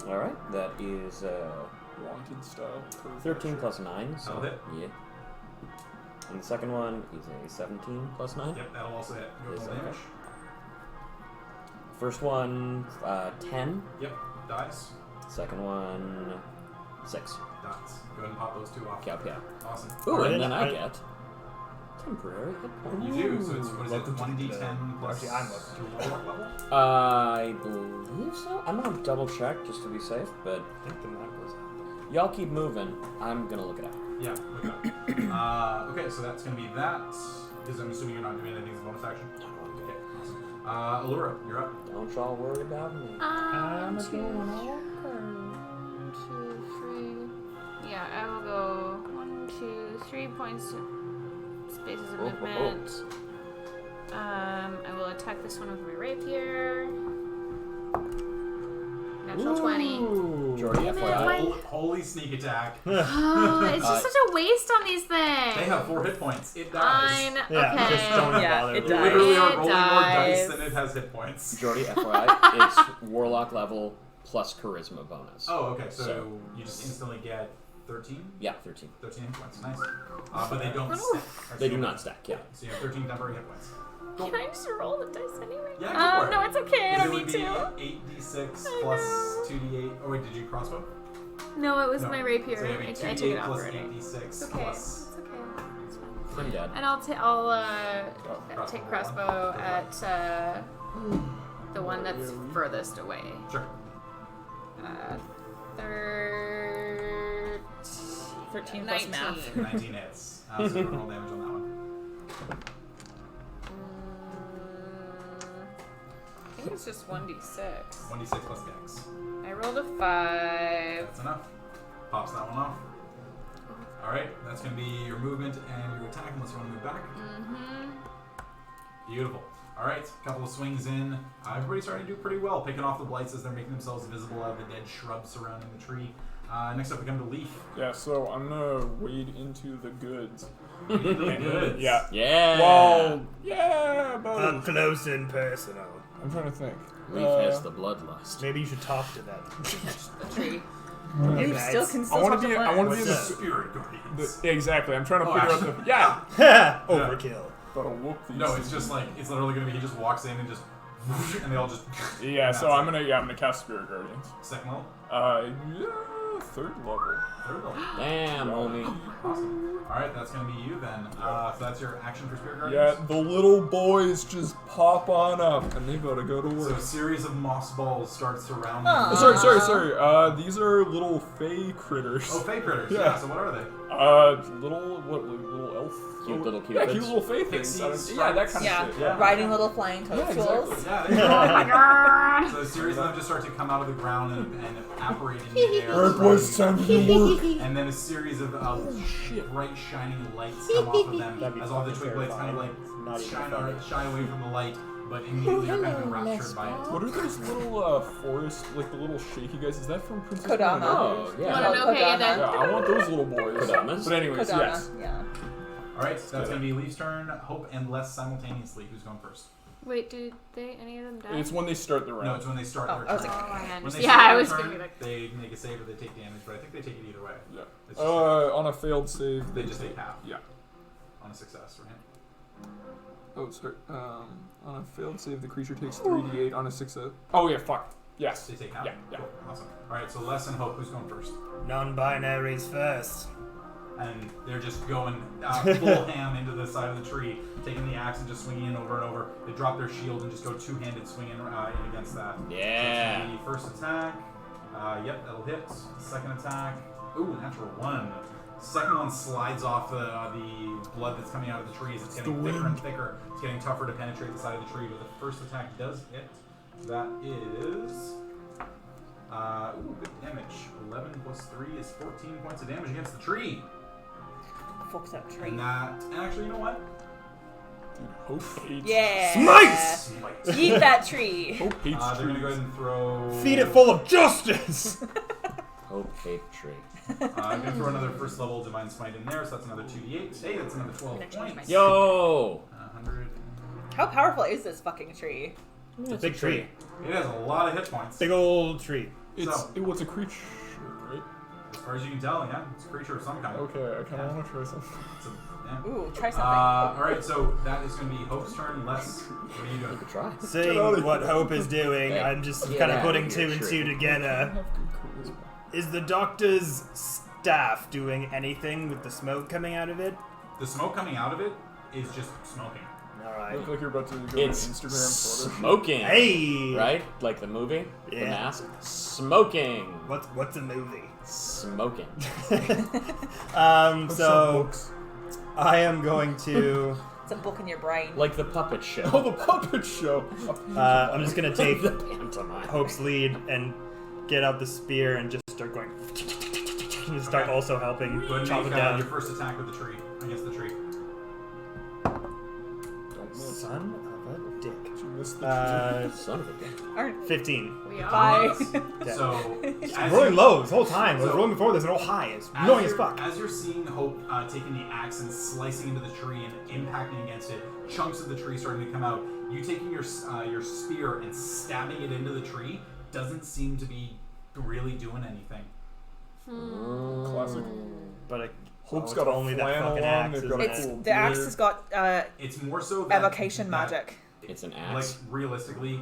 All right, that is Wanted style. curve 13 action. plus 9. So That'll hit. yeah. And the second one is a 17 plus 9. Yep, that'll also hit. Go Is roll that damage. First one 10. Yep, dies. Second one 6. Dies. Go ahead and pop those 2 off. Yep, yeah. Awesome. Ooh, Alright, and then I I- get temporary hit points. You do, so it's, what is it, Welcome to 1d10 plus Actually, I'm welcome. to warlock level? I believe so. I'm gonna double check just to be safe, but I think the map goes out. y'all keep moving. I'm gonna look it up. Yeah, look it up. Okay, so that's going to be that. Because I'm assuming you're not doing anything as a bonus action. Okay, awesome. Allura, you're up. Don't y'all worry about me. One, I'm two, doing all one, 2, 3. Yeah, I will go 1, 2, 3 points. Spaces of Oh, oh, oh. movement. I will attack this one with my rapier. Natural 20. Jordy, Damn it, FYI. why- Holy sneak attack. Oh, it's just such a waste on these things. They have 4 hit points. It dies. Fine. Yeah, Okay. just don't Yeah, bother. it with You dies. literally are It rolling more dice dies. than it has hit points. Jordy, FYI, it's warlock level plus charisma bonus. Oh, okay. So, So- you just instantly get 13? Yeah, 13. 13 hit points. Nice. But they don't Oof. stack. They do not stack. Yeah. So you have 13 temporary hit points. Cool. Can I just roll the dice anyway? Yeah, go for it. No, it's okay. I Because don't it need would to. be 8d6 I plus know. 2d8. Oh wait, did you crossbow? No, it was No. my rapier. So you have I a took 2d8 it off plus already. 8d6 It's okay. plus. It's okay. It's fine. From dad. And I'll take crossbow at the one that's furthest away. Sure. 13 plus 19. math. 19 hits. So roll damage on that one. I think it's just 1d6. 1d6 plus dex. I rolled a 5. That's enough. Pops that one off. Alright, that's going to be your movement and your attack unless you want to move back. Beautiful. Alright, a couple of swings in. Everybody's starting to do pretty well, picking off the blights as they're making themselves visible out of the dead shrubs surrounding the tree. Next up, we come to Leaf. Yeah, so I'm gonna wade into the goods. Good. Yeah. Yeah. Well, yeah, Up buddy. close and personal. I'm trying to think. Leaf has the bloodlust. Maybe you should talk to them. The tree. You Nice. still can I still want talk to be. to I want to be What's in the, that? Spirit Guardians. exactly. I'm trying to Oh, figure out actually. the. Yeah. Overkill. Gotta whoop these. No, it's things. just like, it's literally going to be, he just walks in and just, and they all just, Yeah. So I'm gonna cast Spirit Guardians. second level, Yeah, third level. third level. Damn, homie. Awesome. Alright, that's going to be you then. So that's your action for Spirit Yeah, Guardians? the little boys just pop on up, and they gotta go to So work. a series of moss balls start surrounding Aw. you. Sorry. These are little fey critters. Oh, fey critters. Yeah. Yeah, so what are they? Little elf. Cute little Yeah, cupids. cute little fey things. Pixies, Yeah, that kind Yeah. of shit. Yeah. Riding little flying toadstools. exactly. Yeah, there you go. Oh my god! So a series of them just start to come out of the ground and apparate in the air. Alright, boys, time to do work. And then a series of bright shining lights come off of them That'd be as all the fucking twig blades kind of terrifying. Not even funny. shy away from the light, but immediately you're kind of enraptured by it. What are those little forest, like the little shaky guys? Is that from Princess Kodama. Mononoke? Oh, yeah. Mononoke, Kodama. then. Yeah, I want those little boys. Kodamas? But anyways, Kodama, yes. yeah. Alright, so that's going to be Leaf's turn. Hope and Les simultaneously. Who's going first? Wait, did any of them die? It's when they start the round. No, it's when they start Oh, their I was turn. like, Oh, I When understand. they Yeah, start I their was turn, gonna be like, they make a save or they take damage, but I think they take it either way. Yeah. It's just, On a failed save, they just take half. Yeah. On a success, right? Oh, sorry. On a failed save, the creature takes 3d8. On a success. Oh yeah, fuck. Yes. They take half? Yeah, yeah. Cool. Awesome. Alright, so Les and Hope, who's going first? Non-binaries first. And they're just going full ham into the side of the tree, taking the axe and just swinging in over and over. They drop their shield and just go two-handed swinging in against that. Yeah. So the first attack, yep, that'll hit. Second attack, ooh, natural 1. Second one slides off the blood that's coming out of the tree as it's getting thicker and thicker. It's getting tougher to penetrate the side of the tree, but the first attack does hit. That is... good damage. 11 plus 3 is 14 points of damage against the tree. Fuck that tree. And actually, you know what? Dude, Hope hates. Yeah. Smite. Eat that tree. Hope hates They're going to go trees. ahead and throw... Feed it full of justice! Hope fake tree. I'm going to throw another first level Divine Smite in there, so that's another 2d8. Hey, that's another 12 points. Yo! 100. How powerful is this fucking tree? It's a big tree. It has a lot of hit points. Big old tree. It's a creature, right? As far as you can tell, yeah. It's a creature of some kind. Okay, I kind of want to try something. It's a, yeah. Ooh, try something. Alright, so that is going to be Hope's turn. Les, what are you You doing? could try. Seeing what Hope is doing, Hey, I'm just get kind of outta putting here, two and tree. two together. Have good charisma. Is the doctor's staff doing anything with the smoke coming out of it? The smoke coming out of it is just smoking. Alright. Look like you're about to go It's to Instagram photo. smoking. Hey! Right? Like the movie? The Yeah. Mask? Smoking. What's a movie? Smoking. What's up, So books? I am going to. It's a book in your brain. Like the puppet show. Oh, the puppet show. I'm just gonna take the pantomime. Hope's lead and get out the spear and just start going. And start Okay. also helping Go ahead and chop make it down. your first attack with the tree, against the tree. Don't miss. Son of a dick. You missed the Son of a bitch. Aren't 15. we are. bye. Yeah. So, I'm as rolling you- low this whole time. I was So- rolling before this and all high. It's annoying as you're, fuck. as you're seeing Hope taking the axe and slicing into the tree and impacting against it, chunks of the tree starting to come out. You taking your spear and stabbing it into the tree doesn't seem to be really doing anything. Classic. But Hope's it's got a only that flannel fucking on, axe. they've Isn't got a it? It's cool the axe gear. has got It's more so that evocation that, magic. It's an Like axe. realistically,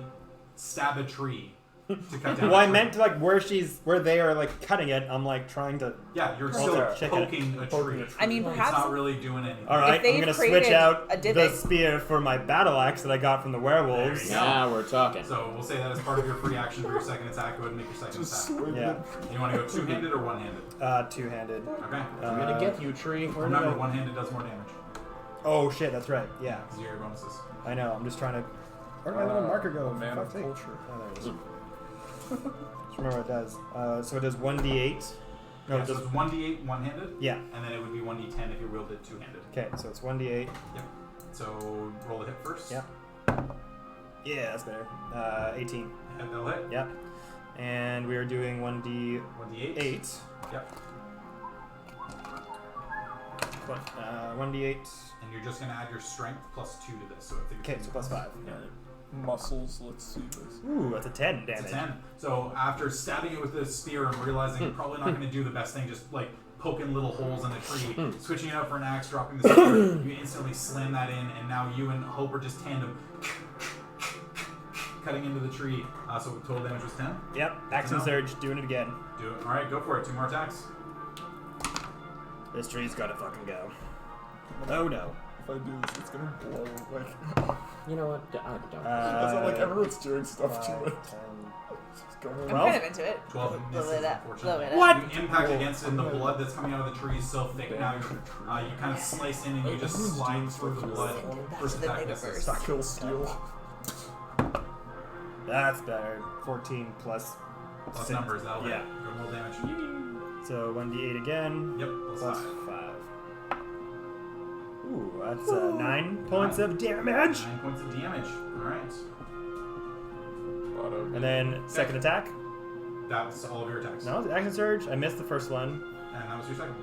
stab a tree to cut down. Well, a I tree. meant like where they are like cutting it. I'm like trying to. Yeah, you're Also, still check it. poking a tree. I mean, It's perhaps not really doing anything. All right, they've I'm gonna created switch out a the divot- spear for my battle axe that I got from the werewolves. There you go. Now we're talking. So we'll say that as part of your free action for your second attack. Go ahead and make your second Just attack. swing Yeah. it. You want to go two-handed or one-handed? Two-handed. Okay. I'm gonna get you, tree. Where did Remember, I- one-handed does more damage. Oh shit, that's right. Yeah, Because of your bonuses. I know. I'm just trying to. Where did my little marker go? A man For of fuck's sake. culture. Oh, there it is. Just remember what it does. So it does 1d8. No, Yeah, it so does. it's 1d8 one-handed, Yeah. and then it would be 1d10 if you rolled it two-handed. Okay, so it's 1d8. So roll the hit first. Yeah. Yeah, that's better. 18. And that'll hit. Yep. And we are doing 1d8. 1d8. Yep. 1d8. And you're just going to add your strength plus 2 to this. So if Okay, so plus 5. Muscles, let's see this. Ooh, that's a 10 damage. It's a 10. So after stabbing it with this spear and realizing you're probably not going to do the best thing, just like poking little holes in the tree, switching it out for an axe, dropping the spear, you instantly slam that in, and now you and Hope are just tandem cutting into the tree. So total damage was 10. Yep, action No. surge, doing it again. Do it. All right, go for it. 2 more attacks. This tree's gotta fucking go. Oh no. If I do this, it's gonna blow. Like, You know what? I don't. it's not like everyone's doing stuff to 5, it. 10. It's going I'm Well, kind of into it. 12 Blow misses, it up. unfortunately. Blow it up. What? You impact against it, and the blood that's coming out of the tree is so thick now. You kind of slice in and you just slide through the blood. First the attack bigger misses. burst. Kill steel. That's better. 14 plus. Plus 6. numbers, that'll Yeah. hit. Go roll damage. So 1d8 again. Yep, plus Plus 5. 5. Ooh, that's 9 points of damage. 9 points of damage. Alright. And then second attack. That's all of your attacks. No, the action surge. I missed the first one. And that was your second.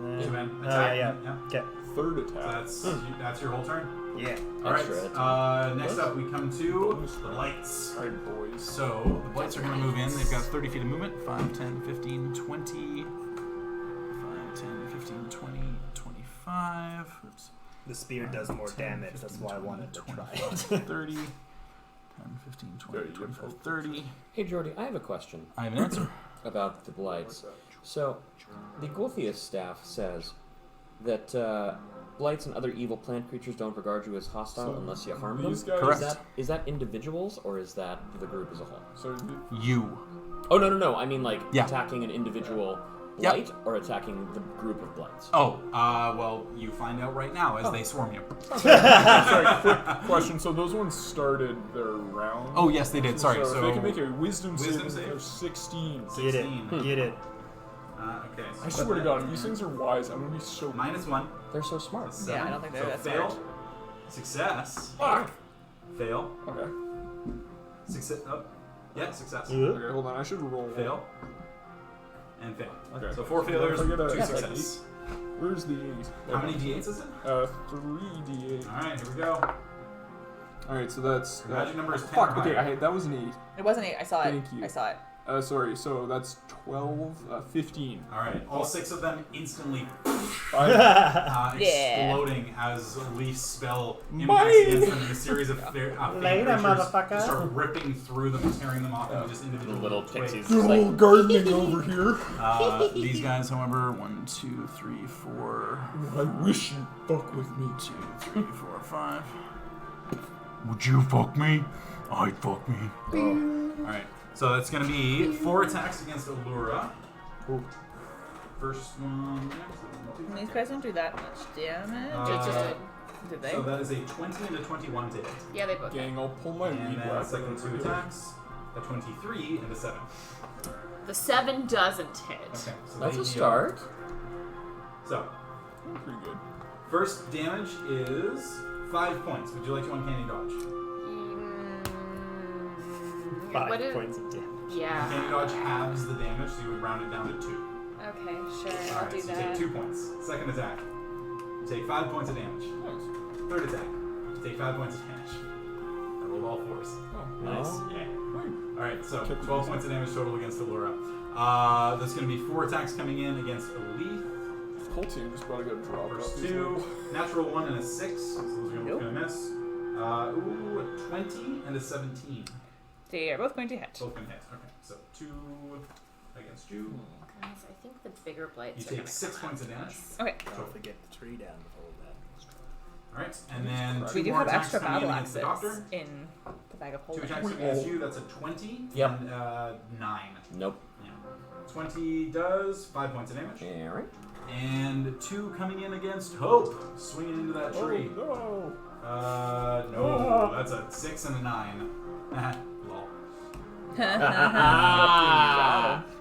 And So then, then oh attack. yeah. Okay. Third So attack. that's your whole turn. Yeah. Alright. Extra Next up we come to the lights. Alright, boys. So the blights are going to move in. They've got 30 feet of movement. 5, 10, 15, 20. 5, 10, 15, 20, 25. Oops. The spear does more 10, damage. 15, That's why I wanted to 20, try 25, it. 30. 10, 15, 20, 25, 30. Hey, Jordy, I have a question I have an answer. about the blights. So, the Golthius staff says that blights and other evil plant creatures don't regard you as hostile So unless you harm them. these guys- Correct. Is that individuals or is that the group as a whole? So You. Oh no! I mean like Yeah. attacking an individual Yep. blight or attacking the group of blights. Oh, well, you find out right now as they swarm you. sorry, quick question. So those ones started their round? Oh, yes, they did. Sorry, So, if they so- can make a wisdom Wisdom save, save. they're 16. Get it. 16. Get it. Okay. I swear to God, if these things are wise, I'm gonna be so. -1. They're so smart. So Yeah, I don't think they're so that fail. smart. Success. Fuck. Fail. Okay. Success. Oh. Yeah, success. Okay, hold on. I should roll. Fail. And fail. Okay. So 4 So failures, if I get a- 2 yeah, successes. Where's the 8? How many d8s is it? 3d8. Alright, here we go. Alright, so that's. Your magic number is 10 Fuck, or okay, higher. that was an 8. It wasn't 8. I saw it. Thank you. I saw it. Sorry, so that's 12, 15. Alright, all 6 of them instantly I, exploding as Leaf's spell impacts Mine! against them in a series of Later, creatures motherfucker. just start ripping through them and tearing them off into just The individual little twigs. pixies Good just like old gardening over here. These guys, however, 1, 2, 3, 4, I wish you'd fuck with me. 2, 3, 4, 5. Would you fuck me? I'd fuck me. Alright, so that's gonna be 4 attacks against Allura. First one. These guys don't do that much damage. It's just a, Did they? So that is a 20 and a 21 to hit. yeah, they both. Gang, I'll pull my And weed then whacker second over 2 here. attacks. A 23 and a 7. The 7 doesn't hit. Okay, so that's they a heal. start. So, Pretty good. first damage is 5 points. Would you like to uncanny dodge? Mm, 5 what is- points of damage. Yeah. Uncanny dodge halves the damage, so you would round it down to 2. Okay, sure. I'll Alright, do so you that. take 2 points. Second attack. You take 5 points of damage. Nice. Third attack. You take 5 points of damage. I rolled all 4s. Oh, Nice. Yeah. Alright, Alright, so Kept it 12 easy. points of damage total against Allura. That's going to be 4 attacks coming in against Elite. The whole team just probably got dropped First off. 2, natural 1 and a 6. So those are Nope. going to miss. 20 and a 17. They are both going to hit. Both going to hit. Okay, so 2 against you. Guys, I think the bigger blights You are take gonna 6 come points of after damage. us. Okay. Don't forget the tree down to hold that. Alright, and then We 2 do more have attacks extra coming in battle against the axes Doctor. in the bag of 2 holding. attacks against you, that's a 20. Yep. And 9. Nope. Yeah. 20 does 5 points of damage. Alright. And 2 coming in against Hope, swinging into that tree. Oh, No, that's a 6 and a 9. Lol.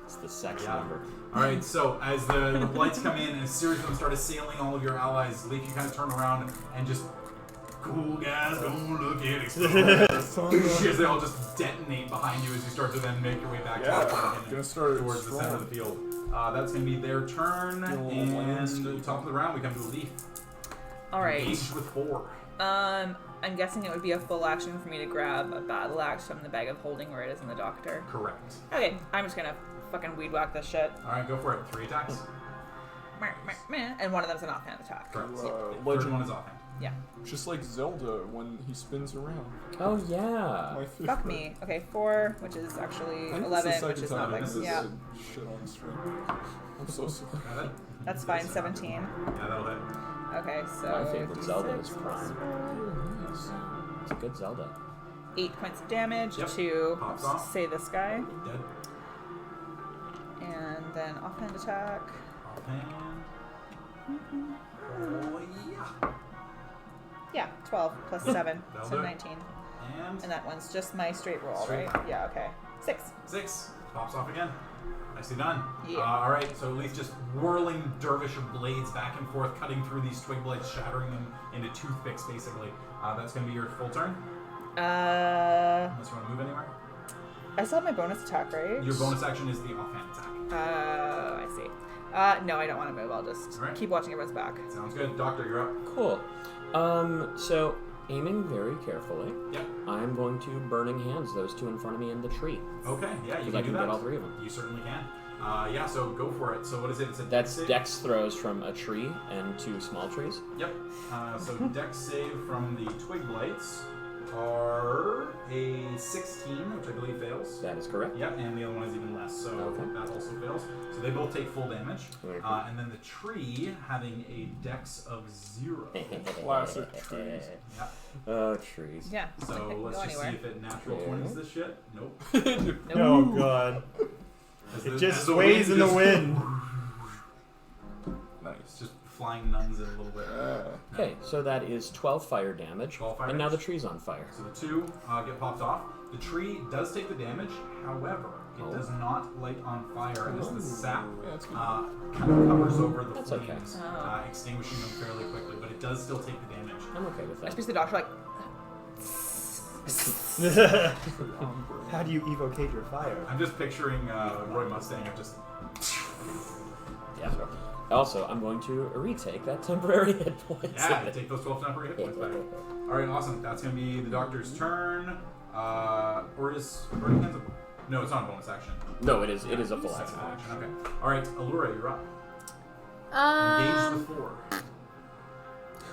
It's the sex Yeah. number. Alright, so as the blights come in and a series of them start assailing all of your allies, Leaf, you kind of turn around and just, cool guys, don't look at it. As they all just detonate behind you as you start to then make your way back gonna start towards the center of the field. That's going to be their turn, and top of the round we come to Leaf. Alright. Engaged with 4. I'm guessing it would be a full action for me to grab a battle axe from the bag of holding where it is in the doctor. Correct. Okay, I'm just gonna fucking weed whack this shit. Alright, go for it. 3 attacks. Meh, meh, meh, and one of them's an offhand attack. Correct. Third Legend. one is offhand. Yeah. Just like Zelda when he spins around. Oh, yeah. My favorite. Fuck me. Okay, 4, which is actually I think 11, it's the which second is time nothing. I've ever Yeah. said shit on stream. I'm so sorry. Got it? That's fine, 17. Yeah, that'll hit. Okay, so. My favorite Zelda is 56 Prime. plus It's a good Zelda. 8 points of damage Yep. to Pops off. say this guy. Dead. And then offhand attack. Offhand. Oh, yeah. Yeah, 12 plus 7, That'll so do it. 19. And And that one's just my straight roll, Straight. right? Yeah, okay. 6. 6. Pops off again. Nicely done. Yeah. Alright, so at least just whirling dervish of blades back and forth, cutting through these twig blades, shattering them into toothpicks, basically. That's going to be your full turn, unless you want to move anywhere. I still have my bonus attack, right? Your bonus action is the offhand attack. I see. No, I don't want to move. I'll just Alright. keep watching everyone's back. Sounds good. Doctor, you're up. Cool. So, aiming very carefully, Yep. I'm going to Burning Hands those 2 in front of me in the tree. Okay, yeah, you Because I can do can that. get all 3 of them. You certainly can. Yeah, so go for it. So what is it? It's a That's save? Dex throws from a tree and 2 small trees. Yep. So Dex save from the twig blights are a 16, which I believe fails. That is correct. Yep, and the other one is even less, so Okay. that also fails. So they both take full damage. Okay. And then the tree having a Dex of 0. Classic trees. Yep. Oh, trees. Yeah. So I can let's go just anywhere. see if it natural Okay. 20s this shit. Nope. Nope. Oh god. As It the- just as the sways in the just- wind. Nice. Just flying nuns in a little bit. Okay, so that is 12 fire damage. 12 fire and now the damage. tree's on fire. So the 2 get popped off. The tree does take the damage, however, it does not light on fire as the sap Yeah, that's good. kind of covers over the That's okay. flames, Oh. extinguishing them fairly quickly, but it does still take the damage. I'm okay with I that. suppose the doctor like. How do you evocate your fire? I'm just picturing Roy Mustang of just... Yeah. Also, I'm going to retake that temporary hit points. Yeah, take those 12 temporary hit points back. Alright, awesome. That's going to be the doctor's turn. Or is Burning Hands a... No, it's not a bonus action. No, it is a full It's a action. full action. Okay. Alright, Allura, you're up. Engage the 4.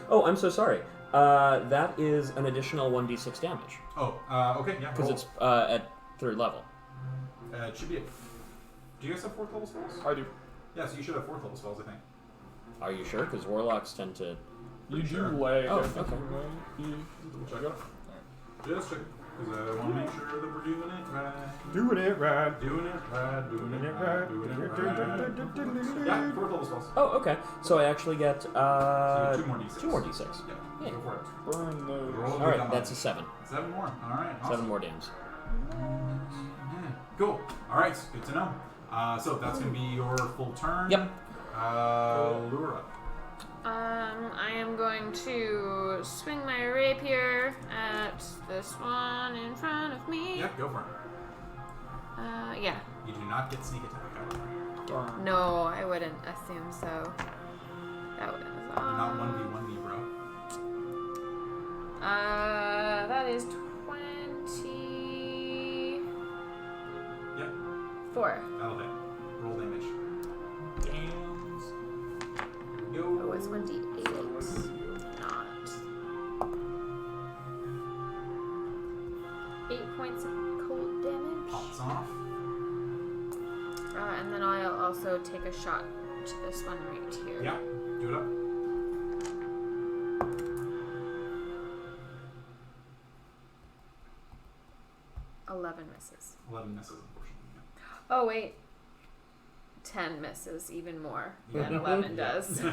Oh, I'm so sorry. That is an additional 1d6 damage. Oh, okay, yeah. Because roll. it's at 3rd level. It should be at... Do you guys have 4th level spells? I do. Yeah, so you should have 4th level spells, I think. Are you sure? Because warlocks tend to... You Pretty do sure. lag. Oh, I think okay. you might be- Check it out. Just check it. Because I want to make sure that we're doing it right. Doing it right. Doing it right, doing it right, doing it right. Yeah, 4th level spells. Oh, okay. So I actually get So you get 2 more d6. 2 more d6. Yeah, go for it. Burn those. Roll the Alright, gun. that's a 7. 7 more. Alright, awesome. 7 more dams. Yeah, cool. Alright, good to know. So that's going to be your full turn. Yep. Lura. I am going to swing my rapier at this one in front of me. Yeah, go for it. Yeah. You do not get sneak attack, however. Darn. No, I wouldn't assume so. That was You're not 1v1v, bro. That is 20. 4. That'll hit. Roll damage. Damn. Yo. Oh, it's 1d8. Not. 8 points of cold damage. Pops off. And then I'll also take a shot to this one right here. Yeah. Do it up. $11 misses. 11 misses, unfortunately. Oh, wait. 10 misses, even more than 11 does.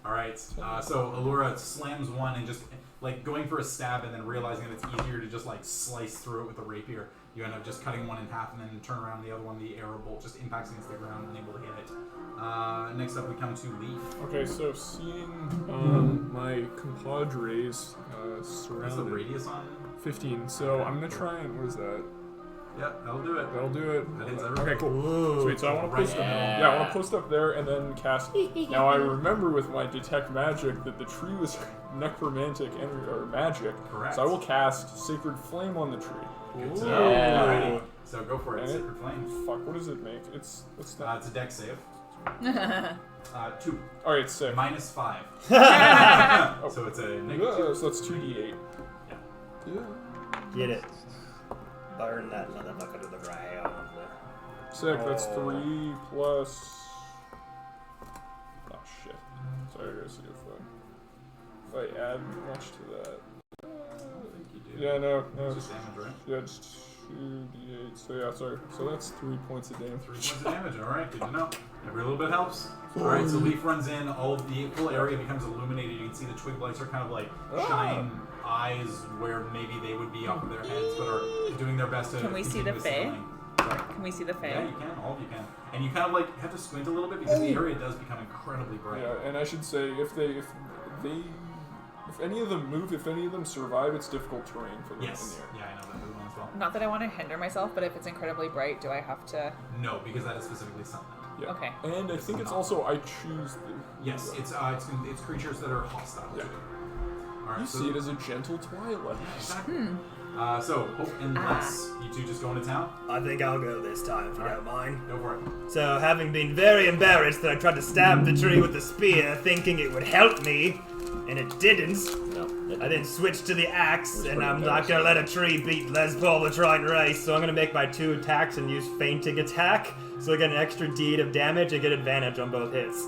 Alright, so Allura slams one and just, like, going for a stab and then realizing that it's easier to just, like, slice through it with a rapier. You end up just cutting one in half and then turn around the other one, the arrow bolt just impacts against the ground, unable to hit it. Next up we come to Leaf. Okay, so seeing my compadres What's the surrounded. radius on? 15. So I'm gonna try and what is that? Yeah, that'll do it. That'll do it. That hits Okay, everybody. cool. Ooh. Sweet. So I want to post up. Yeah. Yeah, I want to post up there and then cast. Now I remember with my detect magic that the tree was necromantic or magic. Correct. So I will cast Sacred Flame on the tree. Good to Ooh. know. Yeah. Alrighty. So go for it, And Sacred Flame. Fuck. What does it make? It's not. It's a dex save. 2. All right, sick. Minus 5. So it's a Yeah, -2. so that's 2d8. Yeah. Yeah. Get it. Burn that motherfucker to the ground. Sick. That's Oh. 3 plus. Oh shit. Sorry, I gotta see if I add much to that. I think you do. Yeah, no. It's just damage, right? Yeah, just 2d8. So yeah, sorry. So that's 3 points of damage. 3 points of damage. Alright, good to know. Every little bit helps. Alright, so Leaf runs in, all of the full area becomes illuminated. You can see the twig blights are kind of like shine eyes where maybe they would be off of their heads, but are doing their best to Can we see the continuously Fae? going. Sorry? Can we see the Fae? Yeah, you can. All of you can. And you kind of like have to squint a little bit because the area does become incredibly bright. Yeah, and I should say if any of them move, if any of them survive, it's difficult terrain for them Yes. in the air. Yeah, I know that blue one as well. Not that I want to hinder myself, but if it's incredibly bright, do I have to? No, because that is specifically summoned. Yeah. Okay. And I think it's also I choose the. Yes, it's creatures that are hostile to Yeah. it. All right, You so, see it as a gentle twilight. Exactly. So Hope and Les, you two just go into town. I think I'll go this time, if you Alright. don't mind. Go for it. So, having been very embarrassed that I tried to stab the tree with the spear, thinking it would help me, and it didn't, No. I then switched to the axe, Was and pretty I'm not gonna embarrassing. let a tree beat Les Paul the Trident Race, so I'm gonna make my 2 attacks and use fainting attack, so I get an extra D8 of damage and get advantage on both hits.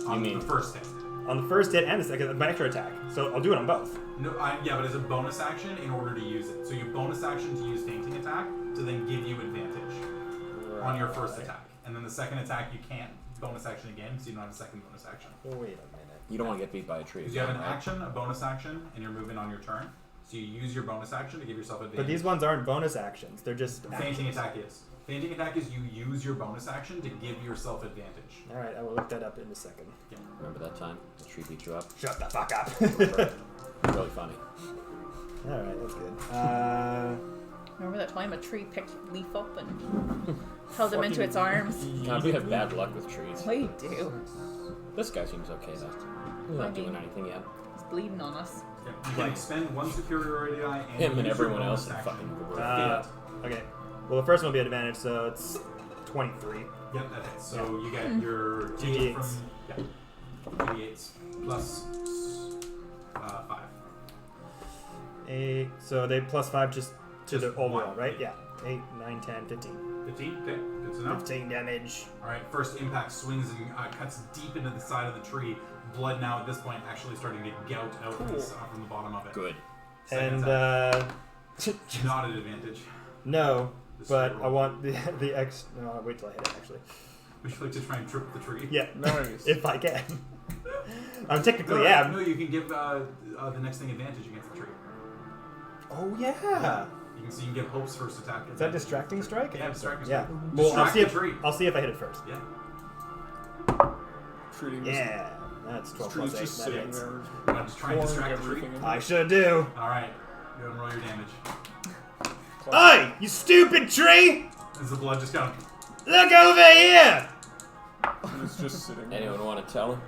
On mean- the first hit. On the first hit and the second, my extra attack. So I'll do it on both. No, yeah, but as a bonus action in order to use it. So you bonus action to use fainting attack to then give you advantage on your first attack. And then the second attack you can't bonus action again because you don't have a second bonus action. Wait a minute. You don't want to get beat by a tree. Because you have an right? action, a bonus action, and you're moving on your turn. So you use your bonus action to give yourself advantage. But these ones aren't bonus actions, they're just Fainting actions. attack is. Fainting attack is you use your bonus action to give yourself advantage. Alright, I will look that up in a second. Yeah. Remember that time the tree beat you up? Shut the fuck up. Really funny. Alright, that's good. Remember that time a tree picked Leaf up and held him into its arms? God, we have bad luck with trees. We do. This guy seems okay though. He's not doing anything yet. He's bleeding on us. Yeah. You can expend 1 superiority die and Him and use your everyone bonus else in action. fucking world. Okay. Well, the first one will be advantage, so it's 23. Yep, that hits. So you get your Two D8 D8s. from 2d8s plus 5. 8. So they plus 5 just to Just the overall, one. right? Yeah. 8, 9, 10, 15. 15. Okay, good to know. 15 damage. All right, first impact swings and cuts deep into the side of the tree. Blood now at this point actually starting to gout out from the bottom of it. Good. Second And, attack, not at advantage. no, This but straight I roll. want the X. No, I'll wait till I hit it, actually. Would you like to try and trip the tree? Yeah. Nice. If I can. I'm No, technically am. no, you can give the next thing advantage against the tree. Oh, yeah. You can see you can give Hope's first attack. Is that distracting strike? Yeah, distracting Yeah. strike. Well, Distract the tree. I'll see if I hit it first. Yeah. Treating this Yeah. That's 12 tree's plus 8. just That sitting hits. there. You want to just try and pouring distract the tree? everything in. I sure do. All right. Go ahead and roll your damage. Oi, you stupid tree! As the blood just kind of Look over here! It's just sitting there. Anyone want to tell him?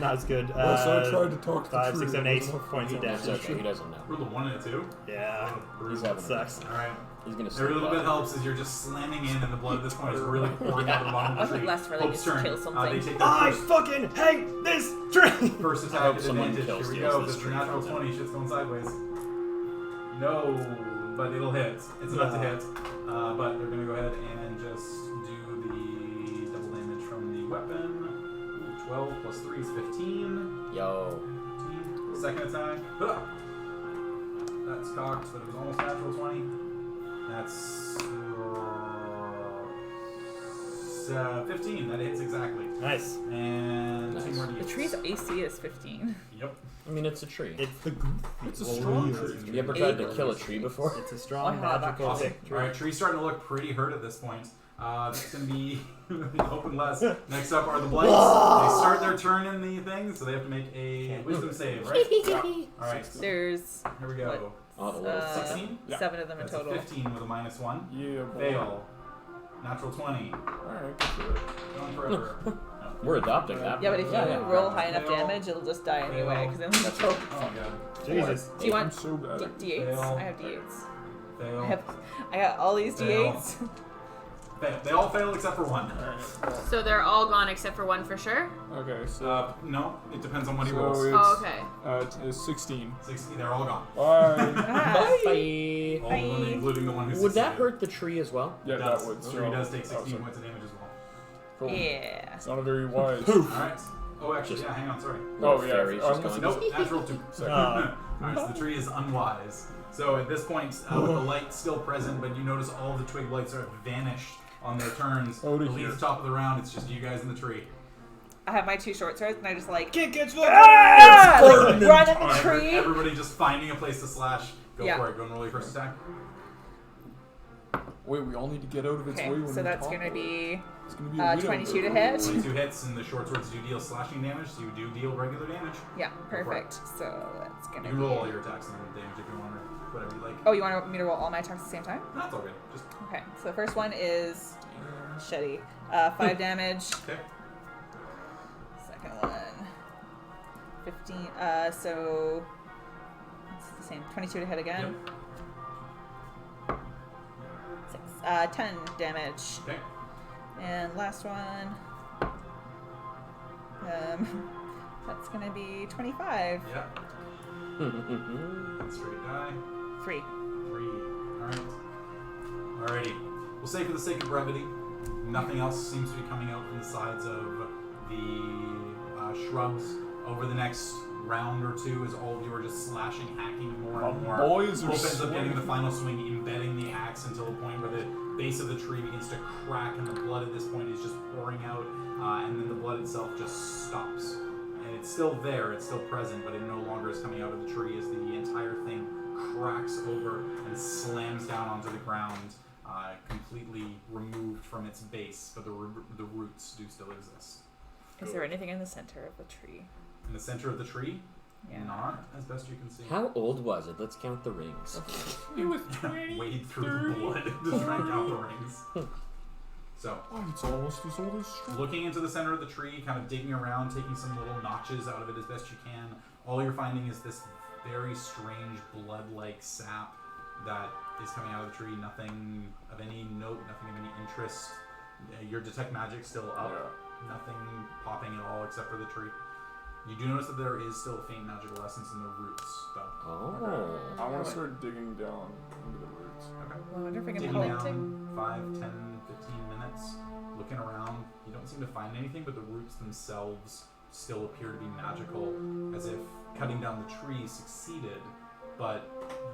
Not as good. So I tried to talk to 5, the 6, tree. 7, 8 There's no points of fucking It's damage. okay. He doesn't know. roll a 1 and a 2. Yeah. He's having Sucks. All right. He's gonna Every little slip bit up. helps as you're just slamming in, and the blood at this point is really pouring out of the bottom I of was the like, tree. less for like Hope's just to turn. kill something. They take their I first, fucking hate this tree! first attack hope at someone advantage. kill Here we steals go. this This is a tree natural from them. 20. Shit's going sideways. No, but it'll hit. It's enough to hit. But they're going to go ahead and just do the double damage from the weapon. Ooh, 12 plus 3 is 15. Yo. 15. Second attack. That's cocked, but it was almost natural 20. That's 15. That hits exactly. Nice. And Nice. 2 more The d8s. tree's AC is 15. Yep. I mean, it's a tree. It's the goofy. It's a strong Well, tree. You ever tried to kill a tree before? It's a strong I have, magical Awesome. sick tree. Alright, tree's starting to look pretty hurt at this point. That's going to be open less. Next up are the blights. They start their turn in the thing, so they have to make a wisdom save, right? Alright, There's here we go. Oh, the little 16? Yeah. 7 of them in That's a total. 15 with a -1. Yeah, boy. Fail. Natural 20. Alright, good for it. Gone forever. No. We're adopting that. Yeah, but if you yeah. roll high enough Fail. damage, it'll just die anyway. Because then That's so, Oh my god. Jesus. do you I'm want so bad. D8s? Fail. I have D8s. Fail. I got all these Fail. D8s. Fail. They all fail except for one. Alright. So they're all gone except for one for sure? Okay, so. No, it depends on what he So rolls. it's, Oh, okay. it's 16. 16, they're all gone. Bye. Ah, Bye. All of them, including the one who Would that succeeded. hurt the tree as well? Yeah, It that does. would. The So, tree does take 16 awesome. points of damage as well. Cool. yeah. It's not a very wise. Alright. Oh, actually, Just- yeah, hang on, sorry. Oh, Little yeah. fairies I just almost going. Nope, natural 2. Second. Alright, so the tree is unwise. So at this point, with the light still present, but you notice all the twig lights are vanished on their turns. Oh, to the here. leaves top of the round, it's just you guys in the tree. I have my 2 short swords, and I just like Kick its ah, like, burning run at the Alright, tree. everybody just finding a place to slash. Go Yeah. for it. Go and roll your first attack. Wait, we all need to get out of its Okay, way when so we that's talk gonna about it. be It's gonna be a widow 22 to burn. hit. 22 hits, and the short swords do deal slashing damage, so you do deal regular damage. Yeah, perfect. So that's You gonna can be. roll all your attacks and damage if you want, or whatever you like. Oh, you want me to roll all my attacks at the same time? That's all good. Just Okay. So the first one is shitty. 5 damage. okay. Second one, 15. So it's the same. 22 to hit again. 6. 10 damage. Okay. And last one. That's gonna be 25. Yeah. Straight die. 3. 3. Alright. Alrighty. We'll say for the sake of brevity, nothing else seems to be coming out from the sides of the shrubs over the next round or two as all of you are just slashing, hacking more and more. Boys are Hope ends up getting the swinging. final swing, embedding the axe until the point where the base of the tree begins to crack and the blood at this point is just pouring out, and then the blood itself just stops. And it's still there, it's still present, but it no longer is coming out of the tree as the entire thing cracks over and slams down onto the ground, completely removed from its base, but the roots do still exist. Is there anything in the center of the tree? In the center of the tree, Yeah. not as best you can see. How old was it? Let's count the rings. It was 20, Wade through 30. the blood to try and count the rings. So, Oh, it's almost as old as Strahd. looking into the center of the tree, kind of digging around, taking some little notches out of it as best you can, all you're finding is this very strange blood-like sap that is coming out of the tree. Nothing of any note, nothing of any interest. Your detect magic still up. Yeah. Nothing popping at all except for the tree. You do notice that there is still a faint magical essence in the roots, though. Oh. I want to start digging down into the roots. Okay. Well, I wonder if I can Digging hold down 5, 10, 15 minutes, looking around. You don't seem to find anything, but the roots themselves still appear to be magical, as if cutting down the tree succeeded, but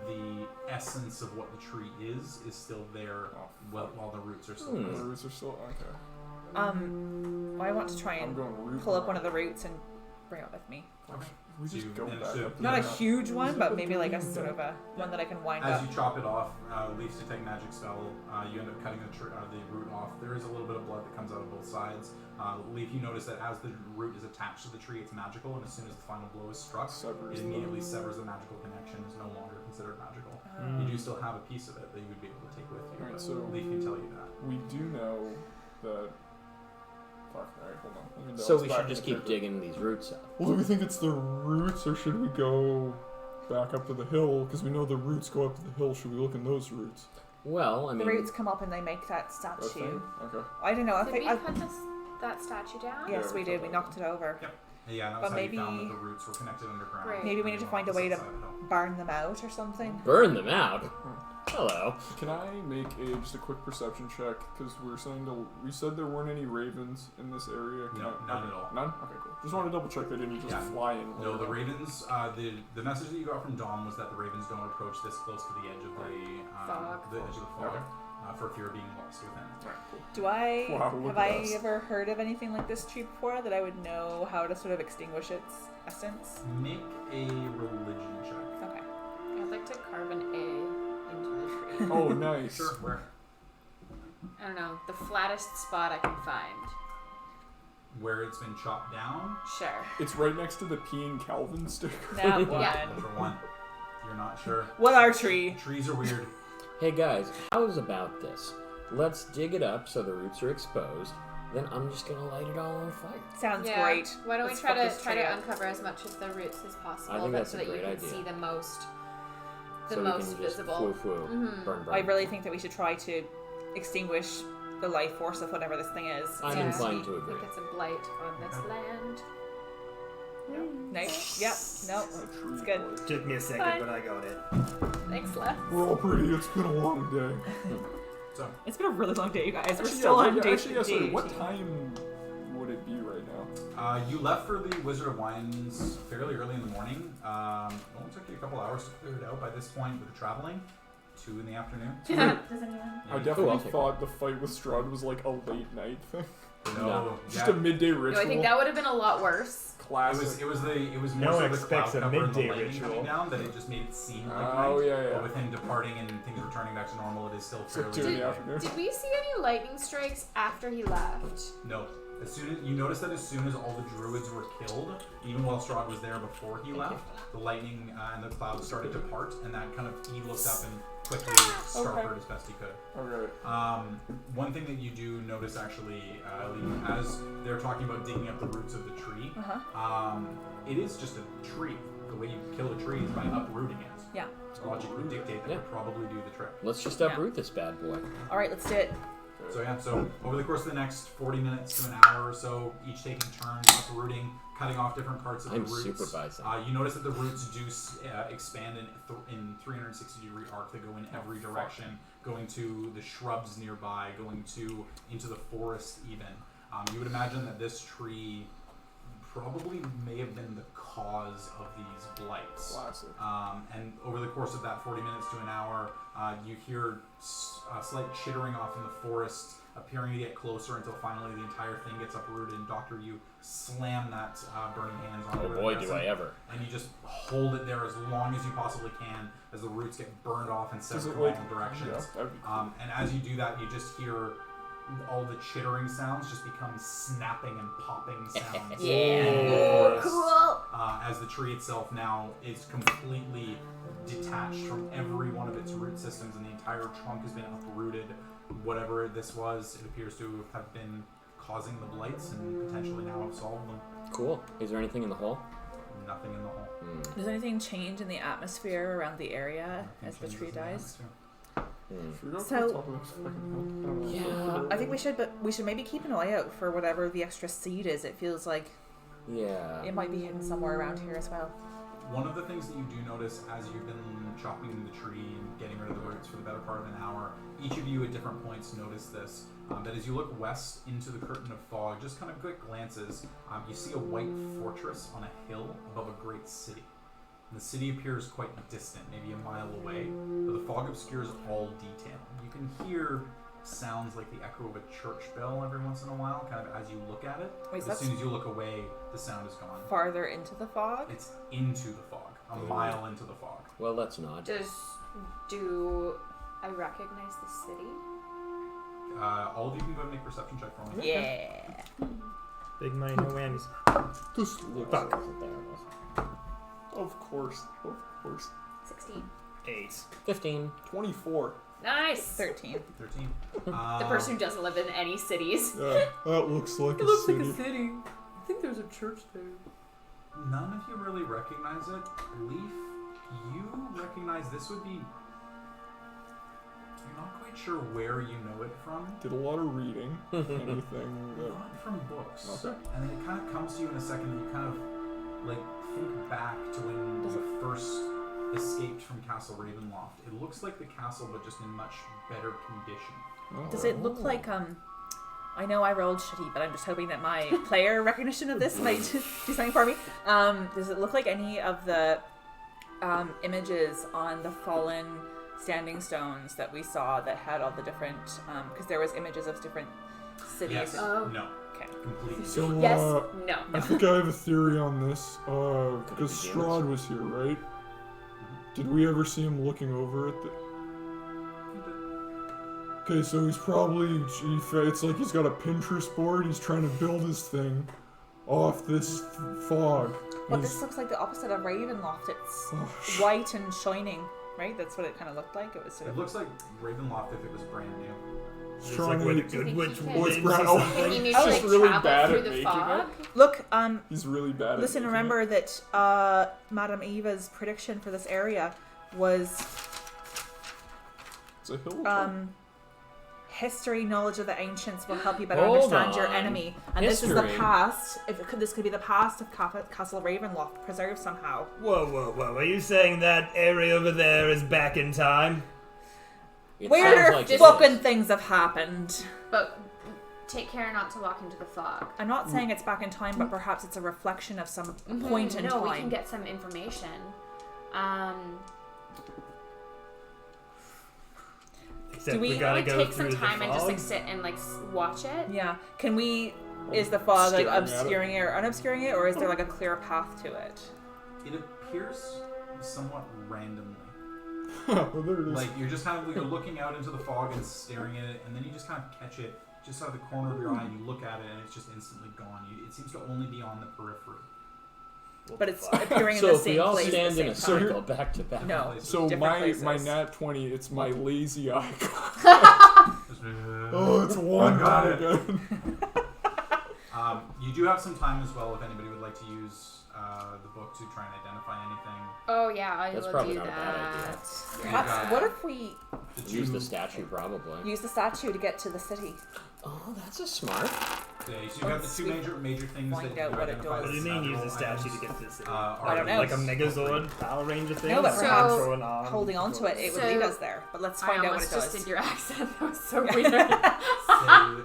the essence of what the tree is still there while the roots are still The present. roots are still okay. Well, I want to try I'm and going root. pull up one of the roots and bring it with me. Okay. We So just you go managed back to- up. Not a there. huge one, but maybe like a sort of a one that I can wind As up. you chop it off, Leaf's detect magic spell, you end up cutting the root off. There is a little bit of blood that comes out of both sides. Leaf, you notice that as the root is attached to the tree, it's magical, and as soon as the final blow is struck, Severs it the- immediately severs the magical connection. Is no longer considered magical. You do still have a piece of it that you would be able to take with you. Alright, but so- Leaf can tell you that. We do know that. Fuck, alright, hold on. Let me So delve we back should just into keep the- digging these roots up. Well, do we think it's the roots, or should we go back up to the hill? Because we know the roots go up to the hill. Should we look in those roots? Well, I The mean, roots come up and they make that That statue. thing? Okay. I don't know. I Did think. we cut that statue down? Yes, Yeah, we we did. cut We that knocked it over. Yep. Yeah, and that But was how you found maybe- that the roots were connected underground. Right. Maybe we need to find a way to Opposite side of the hill. burn them out or something. burn them out. Hello. Can I make just a quick perception check? Because we said there weren't any ravens in this area. Can No, I- none okay. at all. None? Okay, cool. Just want to double check they didn't just Yeah. fly in. No, the ravens. The message that you got from Dom was that the ravens don't approach this close to the edge of Fog. the edge of the fog, Okay. for fear of being lost within. Alright, cool. Do I Wow, look have at I us. ever heard of anything like this tree before that I would know how to sort of extinguish its essence? Make a religion check. Okay. I'd like to carve an A into the tree. Oh, nice. Sure. Where? I don't know, the flattest spot I can find. Where it's been chopped down. Sure. It's right next to the peeing Calvin sticker. That one. For one, you're not sure. What our tree? Trees are weird. Hey guys, how's about this? Let's dig it up so the roots are exposed. Then I'm just gonna light it all on fire. Sounds Yeah. great. Why don't Let's we try fuck to this tree up. uncover as much of the roots as possible, I think that's so a that you great can idea. see the most So we can just visible. foo-foo, Mhm. burn, burn. I really think that we should try to extinguish the life force of whatever this thing is. I'm Yeah. inclined to I agree. think it's a blight on this land. Nice. Yep. Nope. A tree It's good. boy. Took me a second, Fine. but I got it. Thanks, Les. We're all pretty. It's been a long day. So It's been a really long day, you guys. We're Actually, still yeah, on day. actually, yeah, sorry, day what 18. time would it be right now? you left for the Wizard of Wines fairly early in the morning. It only took you a couple hours to clear it out by this point with the traveling. 2 in the afternoon. Does anyone? I I'll definitely take thought the fight with Strahd was like a late night thing. No, Just yeah. a midday No, ritual. I think that would have been a lot worse. Classic. It was No more one so the expects cloud a cover and the midday lightning ritual. coming down that it just made it seem like Oh, night. yeah, yeah. But with him departing and things returning back to normal, it is still So fairly 2 in the late. afternoon. Did we see any lightning strikes after he left? No. As soon as you notice that, as soon as all the druids were killed, even while Strahd was there before he left, the lightning and the clouds started to part, and that kind of he looked up and quickly starboard as best he could. Okay. One thing that you do notice actually, Lee, as they're talking about digging up the roots of the tree, it is just a tree. The way you kill a tree is by uprooting it. Yeah. Logic would dictate that Yeah. would probably do the trick. Let's just Yeah. uproot this bad boy. All right, let's do it. So yeah, so over the course of the next 40 minutes to an hour or so, each taking turns uprooting, cutting off different parts of I'm the roots. supervising. You notice that the roots do expand in 360-degree arc. They go in every direction, going to the shrubs nearby, going into the forest even. You would imagine that this tree probably may have been the cause of these blights. Classic. And over the course of that 40 minutes to an hour, you hear a slight chittering off in the forest, appearing to get closer until finally the entire thing gets uprooted. And Doctor, you slam that burning hands on Oh it. boy, do I ever. And you just hold it there as long as you possibly can as the roots get burned off in Does several it like directions. Yeah, that'd be cool. And as you do that, you just hear all the chittering sounds just become snapping and popping sounds. Yeah. in the forest. Cool. As the tree itself now is completely detached from every one of its root systems, and the entire trunk has been uprooted. Whatever this was, it appears to have been causing the blights and potentially now have solved them. Cool. Is there anything in the hole? Nothing in the hole. Does anything change in the atmosphere around the area as the Changes tree in the dies? atmosphere. Should we go So- to the top of this fucking hill? I think we should, but we should maybe keep an eye out for whatever the extra seed is. It feels like Yeah. it might be hidden somewhere around here as well. One of the things that you do notice as you've been chopping the tree and getting rid of the roots for the better part of an hour, each of you at different points notice this, that as you look west into the curtain of fog, just kind of quick glances, you see a white fortress on a hill above a great city. And the city appears quite distant, maybe a mile away, but the fog obscures all detail. You can hear sounds like the echo of a church bell every once in a while, kind of as you look at it. Wait, But so as soon as you look away, the sound is gone. Farther into the fog? It's into the fog, a mile into the fog. Well, let's not. Do I recognize the city? All of you can go and make a perception check for me. Yeah. Big money, no whammies. This looks Fuck. Of course. Of course. 16. 8. 15. 24. Nice. 13. 13. The person who doesn't live in any cities. Yeah, that looks like a city. city. I think there's a church there. None of you really recognize it. Leaf, you recognize this would be You're not quite sure where you know it from. Did a lot of reading. Anything that... Not from books. Okay. And then it kind of comes to you in a second, and you kind of like think back to when you first escaped from Castle Ravenloft. It looks like the castle, but just in much better condition. Does it look like I know I rolled shitty, but I'm just hoping that my player recognition of this might do something for me. Does it look like any of the images on the fallen standing stones that we saw that had all the different? Because there was images of different cities. Yes. Oh. No. Okay. Completely. So, Yes. I No. think I have a theory on this. Because be Strahd was here, right? Did we ever see him looking over at the... Okay, so he's probably... It's like he's got a Pinterest board. He's trying to build his thing off this fog. Well, He's- this looks like the opposite of Ravenloft. It's Oh, white and shining, right? That's what it kind of looked like. It was sort It of... looks like Ravenloft if it was brand new. he's It's trying like where the to... good think witch he can- lives or Brown. Can something. you maybe I was like really travel bad through at the making fog? Look, He's really bad at listen, making remember that Madame Eva's prediction for this area was It's a hill. history, knowledge of the ancients will help you better Hold understand your on. enemy. And this is the History? past. This could be the past of Castle Ravenloft preserved somehow. Whoa. Are you saying that area over there is back in time? It Weirder sounds like it fucking is. things have happened. But take care not to walk into the fog. I'm not saying it's back in time, but perhaps it's a reflection of some point in no, time. we can get some information. Except we we gotta like go take through some time the and just fog. like sit and like watch it. Yeah. Can we? Is the fog like Staring at it. obscuring it or unobscuring it, or is there like a clear path to it? It appears somewhat randomly. Well, there it is. Like you're just kind of you're looking out into the fog and staring at it, and then you just kind of catch it just out of the corner of your eye, and you look at it, and it's just instantly gone. It seems to only be on the periphery. But it's appearing in So the if same we all place stand at the in a same time. circle back to back. No. So different my places. nat 20, it's my lazy icon. Just, Oh, it's one got die it. again. You do have some time as well if anybody would like to use the book to try and identify anything. Oh yeah, I That's will probably do not a bad idea. that. Perhaps, what if we Use the statue, probably. use the statue to get to the city? Oh, that's a smart. Okay, so you got the two major things Find that out you what it identify does. What do you as mean use the natural statue items. to get to the city? I don't know. Like a Megazord Power Ranger thing? No, but Or perhaps throwing on holding on to it, it would So- lead us there. But let's find I out what almost it just does. did your accent. That was so weird. So,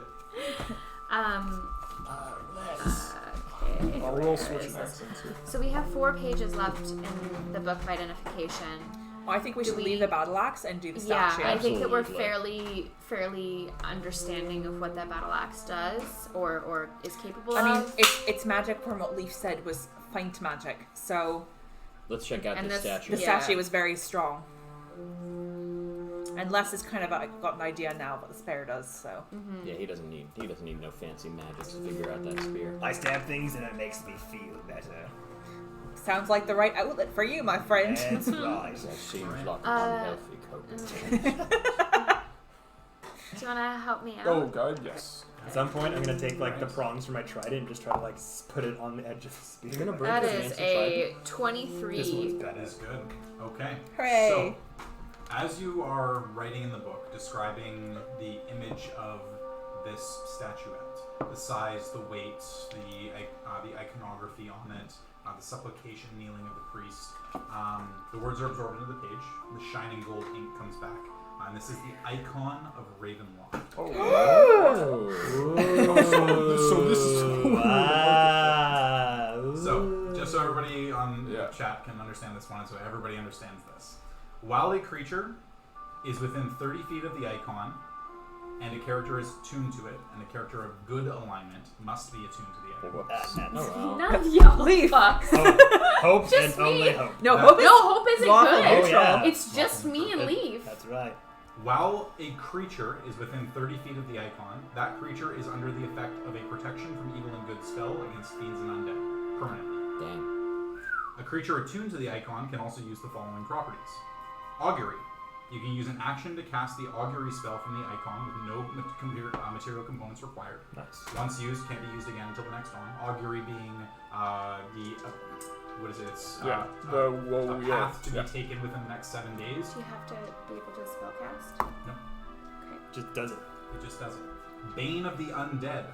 Okay. I'll roll where switch is this? accents here. So we have 4 pages left in the book of identification. Well, I think we Do should we- leave the battle axe and do the Yeah, statue. I think that we're Absolutely. fairly understanding of what that battle axe does or is capable I mean, of. its magic from what Leaf said was faint magic, so Let's check out And the this- statue. the Yeah. statue was very strong. And Les is kind of got an idea now what the spear does. So Yeah, he doesn't need no fancy magic to figure out that spear. I stab things and it makes me feel better. sounds like the right outlet for you, my friend. That's right. That seems like an Uh, unhealthy coping. Do you want to help me out? Oh, God, yes. At some point, I'm gonna take like the prongs from my trident and just try to like put it on the edge of the spear. You're gonna break That his is fancy a trident? 23. This one's that better. is good. Okay. Hooray. So, as you are writing in the book, describing the image of this statuette, the size, the weight, the iconography on it, the supplication kneeling of the priest, the words are absorbed into the page. The shining gold ink comes back, and this is the icon of Ravenloft. Oh. Oh, So this is... wow. So, just so everybody on Yeah. chat can understand this one, and so everybody understands this. While a creature is within 30 feet of the icon, and a character is tuned to it, and a character of good alignment must be attuned to the icon. Oh, wow. None of y'all Leave. fucks. Hope Just and only me. hope. No, That- hope is No, Hope isn't lawful good. Oh, yeah. It's just me and Leaf. That's right. While a creature is within 30 feet of the icon, that creature is under the effect of a protection from evil and good spell against fiends and undead, permanently. Dang. A creature attuned to the icon can also use the following properties. Augury. You can use an action to cast the augury spell from the icon with no material components required. Nice. Once used, can't be used again until the next dawn. Augury being what is it? It's Yeah, a well, path to yeah. be taken within the next 7 days. Do you have to be able to spellcast? Just does it. It just doesn't. Bane of the Undead.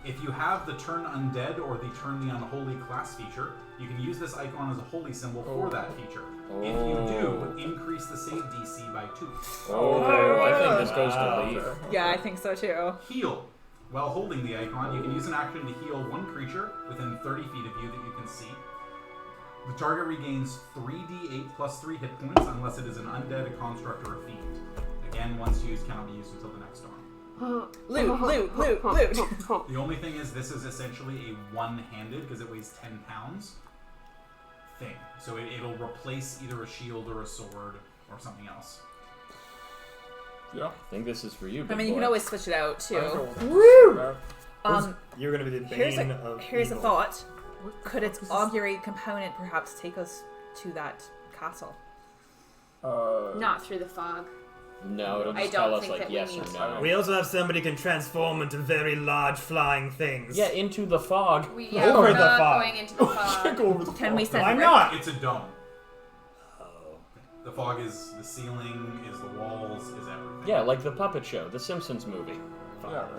If you have the Turn Undead or the Turn the Unholy class feature, you can use this icon as a holy symbol for that feature. If you do, increase the save DC by 2. Oh, I think this goes to Leaf. Yeah, I think so too. Heal. While holding the icon, you can use an action to heal one creature within 30 feet of you that you can see. The target regains 3d8 plus 3 hit points unless it is an undead, a construct, or a fiend. Again, once used, cannot be used until the next storm. Loot. The only thing is, this is essentially a one-handed, because it weighs 10 pounds, thing. So it'll replace either a shield or a sword or something else. Yeah. I think this is for you, I big mean, you boy. can always switch it out too. Woo! You're gonna be the bane of Here's a evil. thought. Could its augury component perhaps take us to that castle? Not through the fog. No, it'll I just don't tell us think like that we yes need or to. no. We also have somebody can transform into very large flying things. Yeah, into the fog. Over We're the not fog. going into the fog. Go over the Can we fog. send Why Rick? not? It's a dome. The fog is the ceiling, is the walls, is everything. Yeah, like the puppet show, the Simpsons movie. Yeah, right?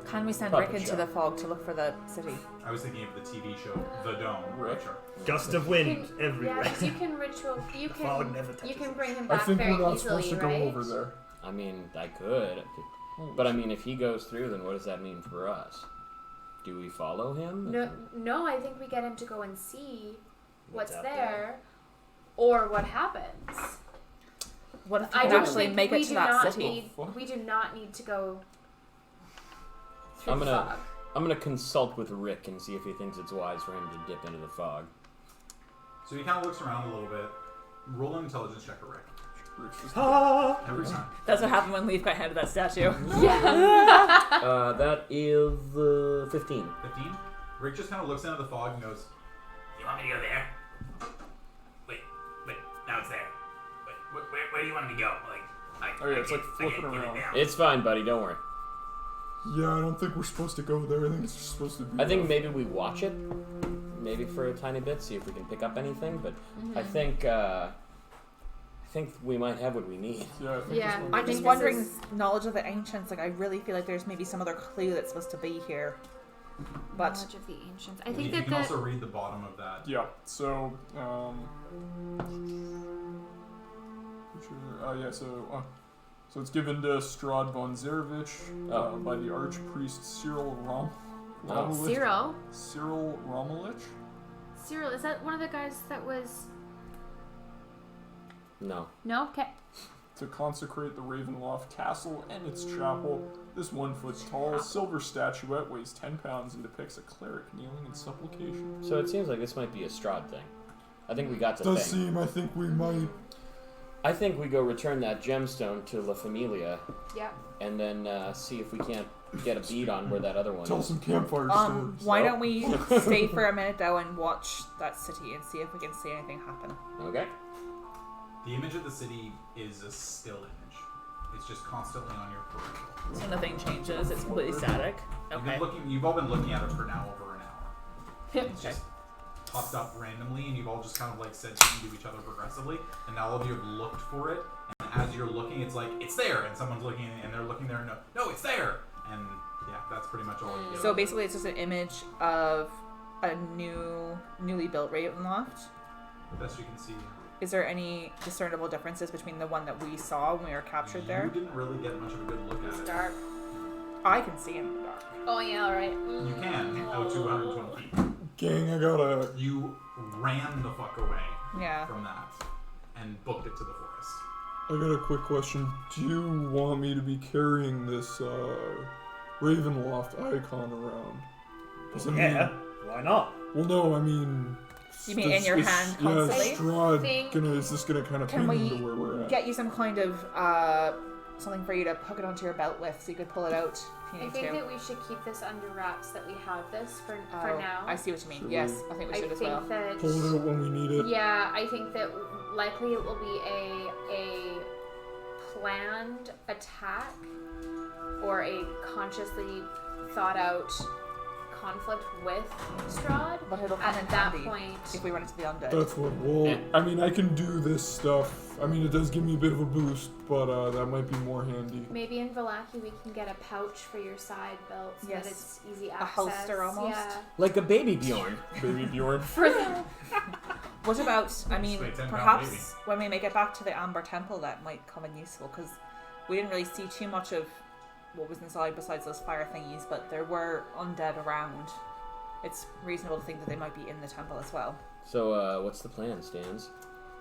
Can we send Puppet Rick into show. the fog to look for the city? I was thinking of the TV show, The Dome. Rick. Sure. Gust of wind Yeah, everywhere. because you can ritual. You fog never can. You touches can us. bring him I back think very we're not easily, supposed to right? go over there. I mean, I could. But I mean, if he goes through, then what does that mean for us? Do we follow him? No. I think we get him to go and see what's out there, or what happens. What if we I can don't actually think make we it to do that not city? need. We do not need to go through I'm the gonna- fog. I'm gonna consult with Rick and see if he thinks it's wise for him to dip into the fog. So he kind of looks around a little bit. Roll an intelligence check, Rick. Rick's just Ah! Every time. That's what happened when Leaf got handed that statue. That is 15. 15? Rick just kind of looks into the fog and goes, "You want me to go there? Wait, now it's there. Wait, where do you want me to go? Oh yeah, it's like flipping around. It's fine, buddy. Don't worry. Yeah, I don't think we're supposed to go there. I think it's just supposed to be. I think maybe we watch it, maybe for a tiny bit, see if we can pick up anything. But I think we might have what we need. Yeah, I think Yeah. that's what I'm think just this wondering, is- knowledge of the ancients, like I really feel like there's maybe some other clue that's supposed to be here. But Knowledge of the ancients. I You think can that also read the bottom of that. Yeah, so, so it's given to Strahd von Zerevich by the archpriest Cyril Romelich. Cyril. Cyril Romelich? Cyril, is that one of the guys that was? No. No. Okay. To consecrate the Ravenloft castle and its chapel. This 1 foot tall silver statuette weighs 10 pounds and depicts a cleric kneeling in supplication. So it seems like this might be a Strahd thing. I think we got the Does thing. seem, I think we might. I think we go return that gemstone to La Familia, Yep. and then see if we can't get a bead on where that other one Tell is. some campfire stories. why don't we stay for a minute though and watch that city and see if we can see anything happen? Okay. The image of the city is a still image. It's just constantly on your peripheral. So nothing changes. It's completely static. Okay. You've all been looking at it for now over an hour. It's just popped up randomly, and you've all just kind of like said something to each other progressively, and now all of you have looked for it, and as you're looking, it's like, it's there, and someone's looking, and they're looking there, and no, it's there! And yeah, that's pretty much all you get. So basically, it's just an image of a newly built Ravenloft. Best you can see. Is there any discernible differences between the one that we saw when we were captured there? You didn't really get much of a good look at it. Dark. I can see in the dark. Oh yeah. All right. You can, out to 120 feet. Gang, I gotta. You ran the fuck away Yeah. from that, and booked it to the forest. I got a quick question. Do you want me to be carrying this Ravenloft icon around? 'Cause I mean- Yeah. Why not? Well, no, I mean. You mean in your hand constantly? Yeah, Strahd Think- is this gonna kind of Can ping we into where we're at? get you some kind of something for you to hook it onto your belt with so you could pull it out if you I need think to? that we should keep this under wraps. That we have this for Oh, now. I see what you mean. Should Yes, we- I think we I should as think well. that. Pull it out when we need it. Yeah, I think that likely it will be a planned attack or a consciously thought out conflict with Strahd, But it'll come in at that handy point, if we run into the undead. That's what. Well, I mean, I can do this stuff. I mean, it does give me a bit of a boost, but that might be more handy. maybe in Vallaki we can get a pouch for your side belt so Yes. that it's easy A access. holster almost. Yeah. Like a baby Bjorn. Baby Bjorn. For the What about, I mean, Sweet, 10 pound perhaps baby. when we make it back to the Amber Temple that might come in useful, because we didn't really see too much of what was inside besides those fire thingies, but there were undead around. It's reasonable to think that they might be in the temple as well. So, what's the plan, Stans?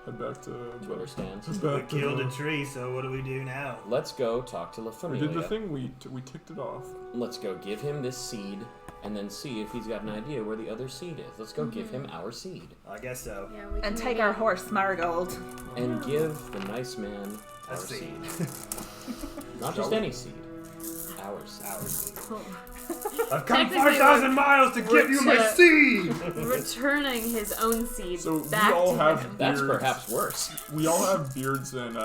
Head back to. Twitter Stans. Head We back to killed the- a tree, so what do we do now? Let's go talk to La We did the Familia. thing. We ticked it off. Let's go give him this seed, and then see if he's got an idea where the other seed is. Let's go give him our seed. I guess so. yeah, we And can take maybe- our horse, Marigold. And give the nice man our Let's see. seed. Not just any seed. Our seed. Our seed. I've come Technically, 5,000 miles to give you my to- seed! returning his own seed So back we all to have him. That's beards. perhaps worse. We all have beards and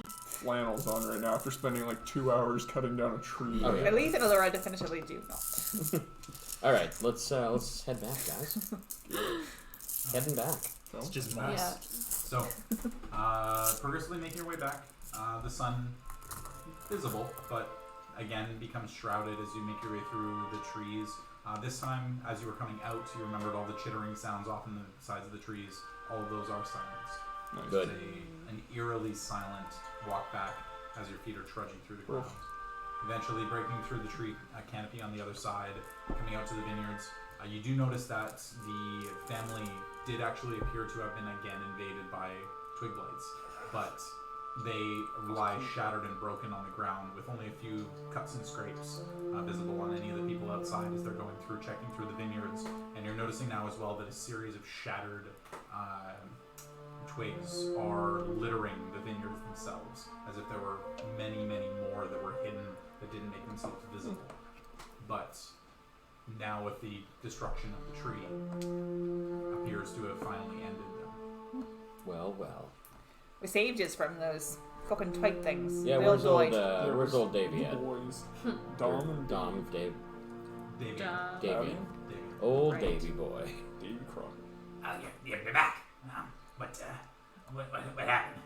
flannels on right now after spending like 2 hours cutting down a tree. Oh, yeah. At least another I definitively do not. All right, let's head back, guys. Heading back. It's just Yeah. nice. So, progressively making your way back. The sun, visible, but again becomes shrouded as you make your way through the trees. This time, as you were coming out, you remembered all the chittering sounds off in the sides of the trees. All of those are silenced. Nice. Good. An eerily silent walk back as your feet are trudging through the ground. Eventually breaking through the tree canopy on the other side, coming out to the vineyards. You do notice that the family did actually appear to have been again invaded by twig blights, but they lie shattered and broken on the ground with only a few cuts and scrapes visible on any of the people outside as they're going through, checking through the vineyards. And you're noticing now as well that a series of shattered twigs are littering the vineyards themselves, as if there were many, many more that were hidden that didn't make themselves visible. But now with the destruction of the tree, appears to have finally ended them. Well, well. We saved us from those fucking twig things. Yeah, We where's all old died. where's old Davy The at? boys. Dom and Dom, Dave, Davey. Duh. Davy, Davey. old Right. Davy boy. Davy Croc. You're back. What happened?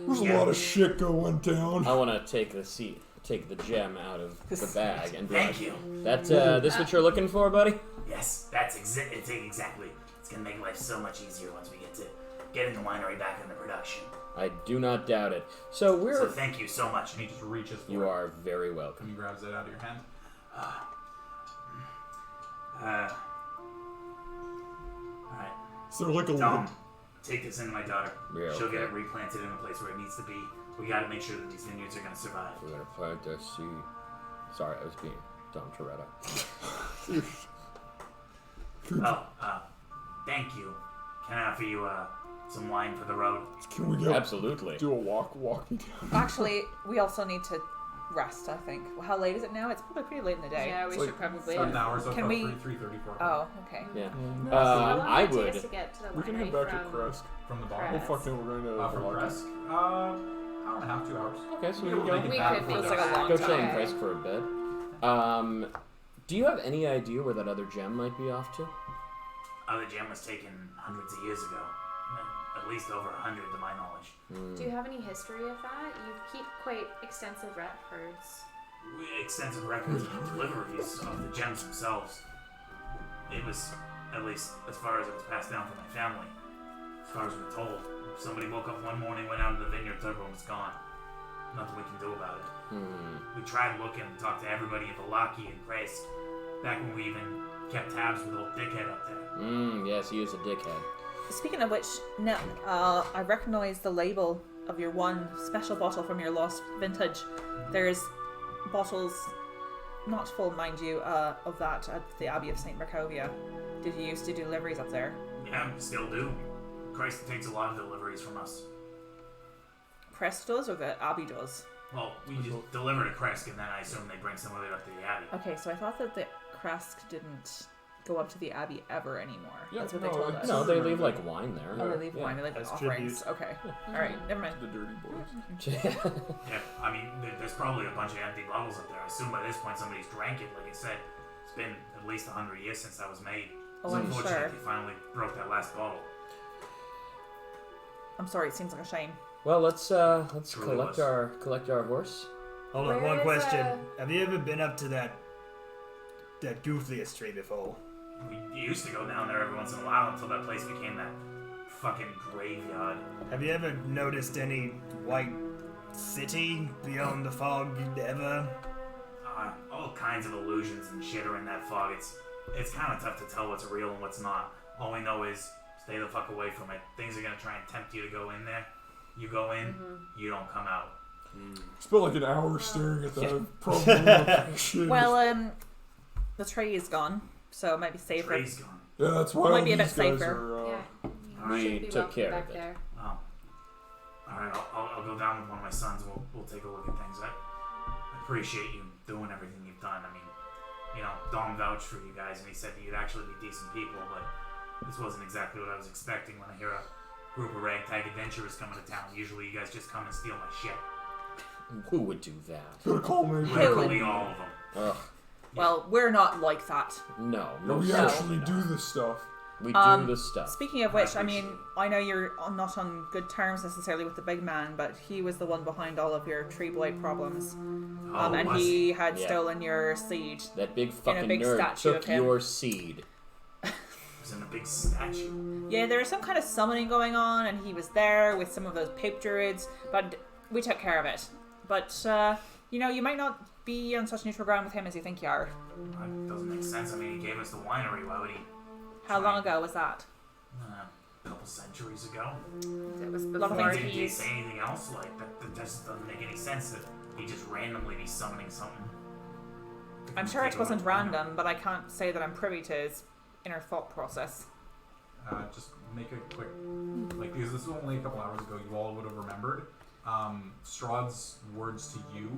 There's a lot of shit going down. I want to take the gem out of the bag and be Thank like, you. That this what you're looking for, buddy? Yes, that's exactly. It's gonna make life so much easier once we get to getting the winery back into production. I do not doubt it. So we're. So thank you so much. And he just reaches for You it, are very and welcome. he grabs it out of your hand. Alright. Is there like a Dom, take this into my daughter. Yeah, She'll get okay. it replanted in a place where it needs to be. We gotta make sure that these vineyards are gonna survive. We're gonna plant that seed. Sorry, I was being Dom Toretto. Well, thank you. Can I offer you some wine for the road? Can we go Absolutely. do a walk me down? Actually, we also need to rest, I think. Well, how late is it now? It's probably pretty late in the day. Yeah, we It's should probably. 7 hours, so Can about we- 3:30, 4 Oh, okay. Yeah. How long I would it take us would. to get to the We can head winery back to from Kresk. from the bar. Crest. Oh fuck no, we're going to From Vallaki. Kresk, hour and a half, 2 hours. Okay, so we We'll can make go. it We back could before make Feels like a dusk. long Go time. chill in Christ for a bit. Do you have any idea where that other gem might be off to? Other gem was taken hundreds of years ago. At least over 100 to my knowledge. Do you have any history of that? You keep quite extensive records. Extensive records of deliveries of the gems themselves. It was, at least as far as it was passed down from my family, as far as we're told. Somebody woke up one morning, went out in the vineyard, took one was gone. Nothing we can do about it. We tried looking and talked to everybody in Vallaki and Kresk, back when we even kept tabs with old Dickhead up there. Yes, he is a dickhead. Speaking of which, now I recognize the label of your one special bottle from your lost vintage. There's bottles, not full, mind you, of that at the Abbey of St. Markovia. Did you used to do deliveries up there? Yeah, still do. Christ takes a lot of deliveries from us. Crest does, or the Abbey does? Well, we just deliver to Kresk, and then I assume they bring some of it up to the Abbey. Okay, so I thought that the Kresk didn't go up to the Abbey ever anymore. Yeah, That's what no, they told it's- us. No, they leave like wine there. Oh, they leave Yeah. wine. They leave As offerings. tribute. Okay. All right. Never mind. The dirty boys. Yeah, I mean, there's probably a bunch of empty bottles up there. I assume by this point somebody's drank it, like I said. It's been at least 100 years since that was made. Oh, It's I'm unfortunate sure. they finally broke that last bottle. I'm sorry, it seems like a shame. Well, let's Truly collect was. our horse. Hold on, Where one is, question. Have you ever been up to that goofiest tree before? We used to go down there every once in a while until that place became that fucking graveyard. Have you ever noticed any white city beyond the fog ever? All kinds of illusions and shit are in that fog. It's kind of tough to tell what's real and what's not. All we know is stay the fuck away from it. Things are gonna try and tempt you to go in there. You go in, you don't come out. Spent like an hour staring at that problem. Shit. Well, the tree is gone, so it might be safer. Tree's gone. Yeah, that's why might all be a these bit guys safer. are. Yeah. We Should be took welcome care back of it. there. Oh. Alright, I'll go down with one of my sons. We'll take a look at things. I appreciate you doing everything you've done. I mean, you know, Dom vouched for you guys, and he said that you'd actually be decent people, but this wasn't exactly what I was expecting when I hear a group of ragtag adventurers coming to town. Usually you guys just come and steal my shit. Who would do that? Gonna call me. Literally all of them. Ugh, Well, we're not like that. no, No, we most actually certainly do not. this stuff. We do this stuff. Speaking of which, I mean, I know you're not on good terms necessarily with the big man, but he was the one behind all of your tree blight problems. Oh, And was he had Yeah. stolen your seed. That big fucking big nerd statue took of him. your seed. He was in a big statue. Yeah, there was some kind of summoning going on, and he was there with some of those pape druids, but we took care of it. But, you know, you might not be on such neutral ground with him as you think you are. That doesn't make sense. I mean, he gave us the winery. Why would he? How long ago was that? A couple centuries ago. It was lot of before things Did he he's. say anything else? Like, that just doesn't make any sense that he just randomly be summoning something. I'm sure it wasn't random, but I can't say that I'm privy to his inner thought process. Just make a quick, like, because this was only a couple hours ago, you all would have remembered. Strahd's words to you,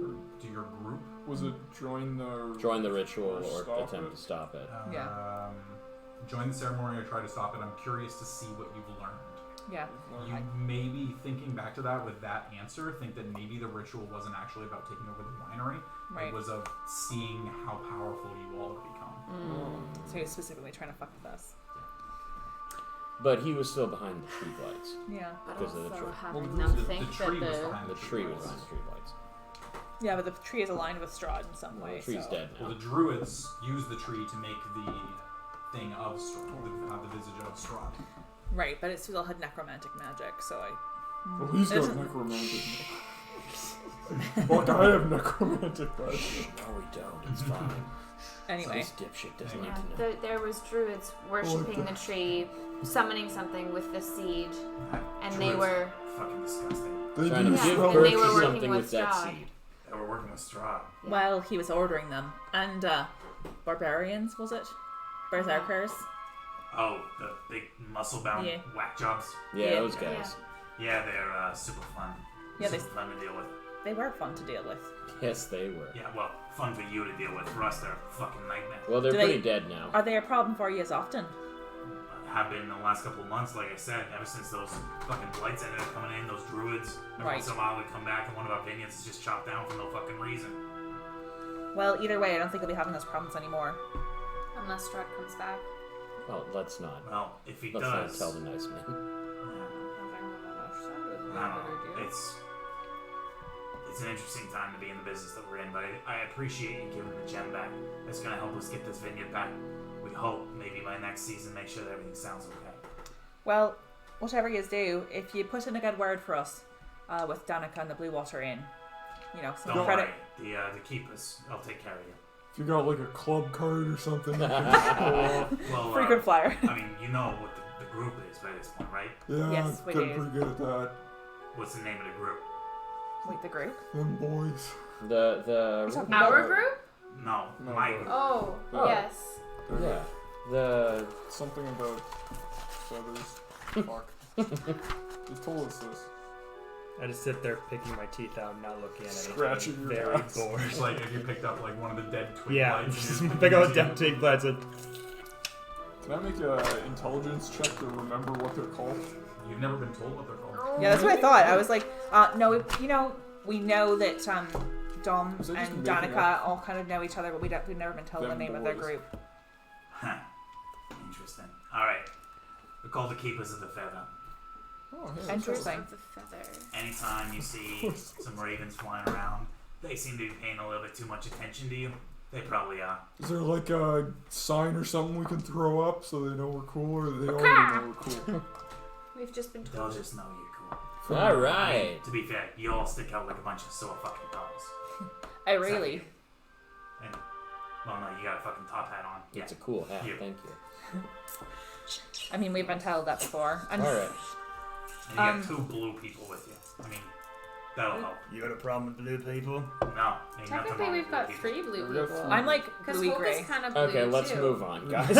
or to your group. Was it join the ritual or stop attempt it? to stop it. Yeah. Join the ceremony or try to stop it. I'm curious to see what you've learned. Yeah. You may be thinking back to that with that answer, think that maybe the ritual wasn't actually about taking over the winery. Right. It was of seeing how powerful you all have become. So he was specifically trying to fuck with us. But he was still behind the tree blights. Yeah. But Because of the also tree. having Well, them the think tree that was the behind The tree was behind the tree blights. Yeah, but the tree is aligned with Strahd in some way. The tree's so. dead Well, now. the druids used the tree to make the thing of Strahd, the visage of Strahd. Right, but it still had necromantic magic, so I. Well, he's got Isn't- necromantic. Look, I have necromantic magic. No, we don't. It's fine. Anyway. This dipshit doesn't yeah, need to know. there was druids worshipping the tree, summoning something with the seed, and they Druids were. fucking disgusting. They Trying do to Yeah, give spell and birth they were to working something with with that Strahd. seed. They were working with Strahd. Well, he was ordering them. And, barbarians, was it? Berserkers? Oh, the big muscle-bound Yeah. whack jobs. Yeah, Yeah. those guys. Yeah, they're super fun. Yeah, they- super fun to deal with. They were fun to deal with. Yes, they were. Yeah, well, fun for you to deal with. For us, they're a fucking nightmare. Well, they're Do they- pretty dead now. Are they a problem for you as often? Have been in the last couple of months, like I said, ever since those fucking blights ended up coming in, those druids. Every Right. once in a while, they come back and one of our vineyards is just chopped down for no fucking reason. Well, either way, I don't think we'll be having those problems anymore. Unless Strahd comes back. Well, let's not. Well, if he Let's does, not tell the nice man. I don't know. It's an interesting time to be in the business that we're in, but I appreciate you giving the gem back. It's going to help us get this vineyard back. We hope maybe by next season, make sure that everything sounds okay. Well, whatever you do, if you put in a good word for us with Danica and the Blue Water Inn, you know, some Don't credit. worry, the keepers, I'll take care of you. If you got like a club card or something, you can Well, Frequent flyer. I mean, you know what the group is by this point, right? yeah, Yes, we getting do. pretty good at that. What's the name of the group? Wait, the group? Them boys. You're talking Our about- group? No, No, my but- group. Oh, Oh. yes. Yeah. The Something about feathers. Fuck. They told us this. I just sit there picking my teeth out and not looking at anything. Scratching your Very ass. bored. It's like if you picked up like one of the dead twig Yeah, lights. just and you pick up a used dead it. twig blades and Can I make an intelligence check to remember what they're called? You've never been told what they're called. Yeah, that's what I thought. I was like, no, you know, we know that Dom Was I just and making Danica all kind of know each other, but we've never been told the Them name of their boys. group. Huh. Interesting. Alright. We're called the Keepers of the Feather. Oh, yeah, Interesting. The feather. Anytime you see some ravens flying around, they seem to be paying a little bit too much attention to you. They probably are. Is there like a sign or something we can throw up so they know we're cool, or they already know we're cool? We've just been They'll told. just know you're cool. All right. To be fair, you all stick out like a bunch of sore fucking thumbs. I really. And, well, no, you got a fucking top hat on. Yeah. It's a cool hat. Yeah. Thank you. I mean, we've been told that before. And All right. And you got 2 blue people with you. I mean, that'll help. You got a problem with blue people? No, ain't nothing Technically, wrong we've with got blue 3 blue We got people. three. I'm like Because bluey Hope gray. is kind of blue Okay, let's too. move on, guys.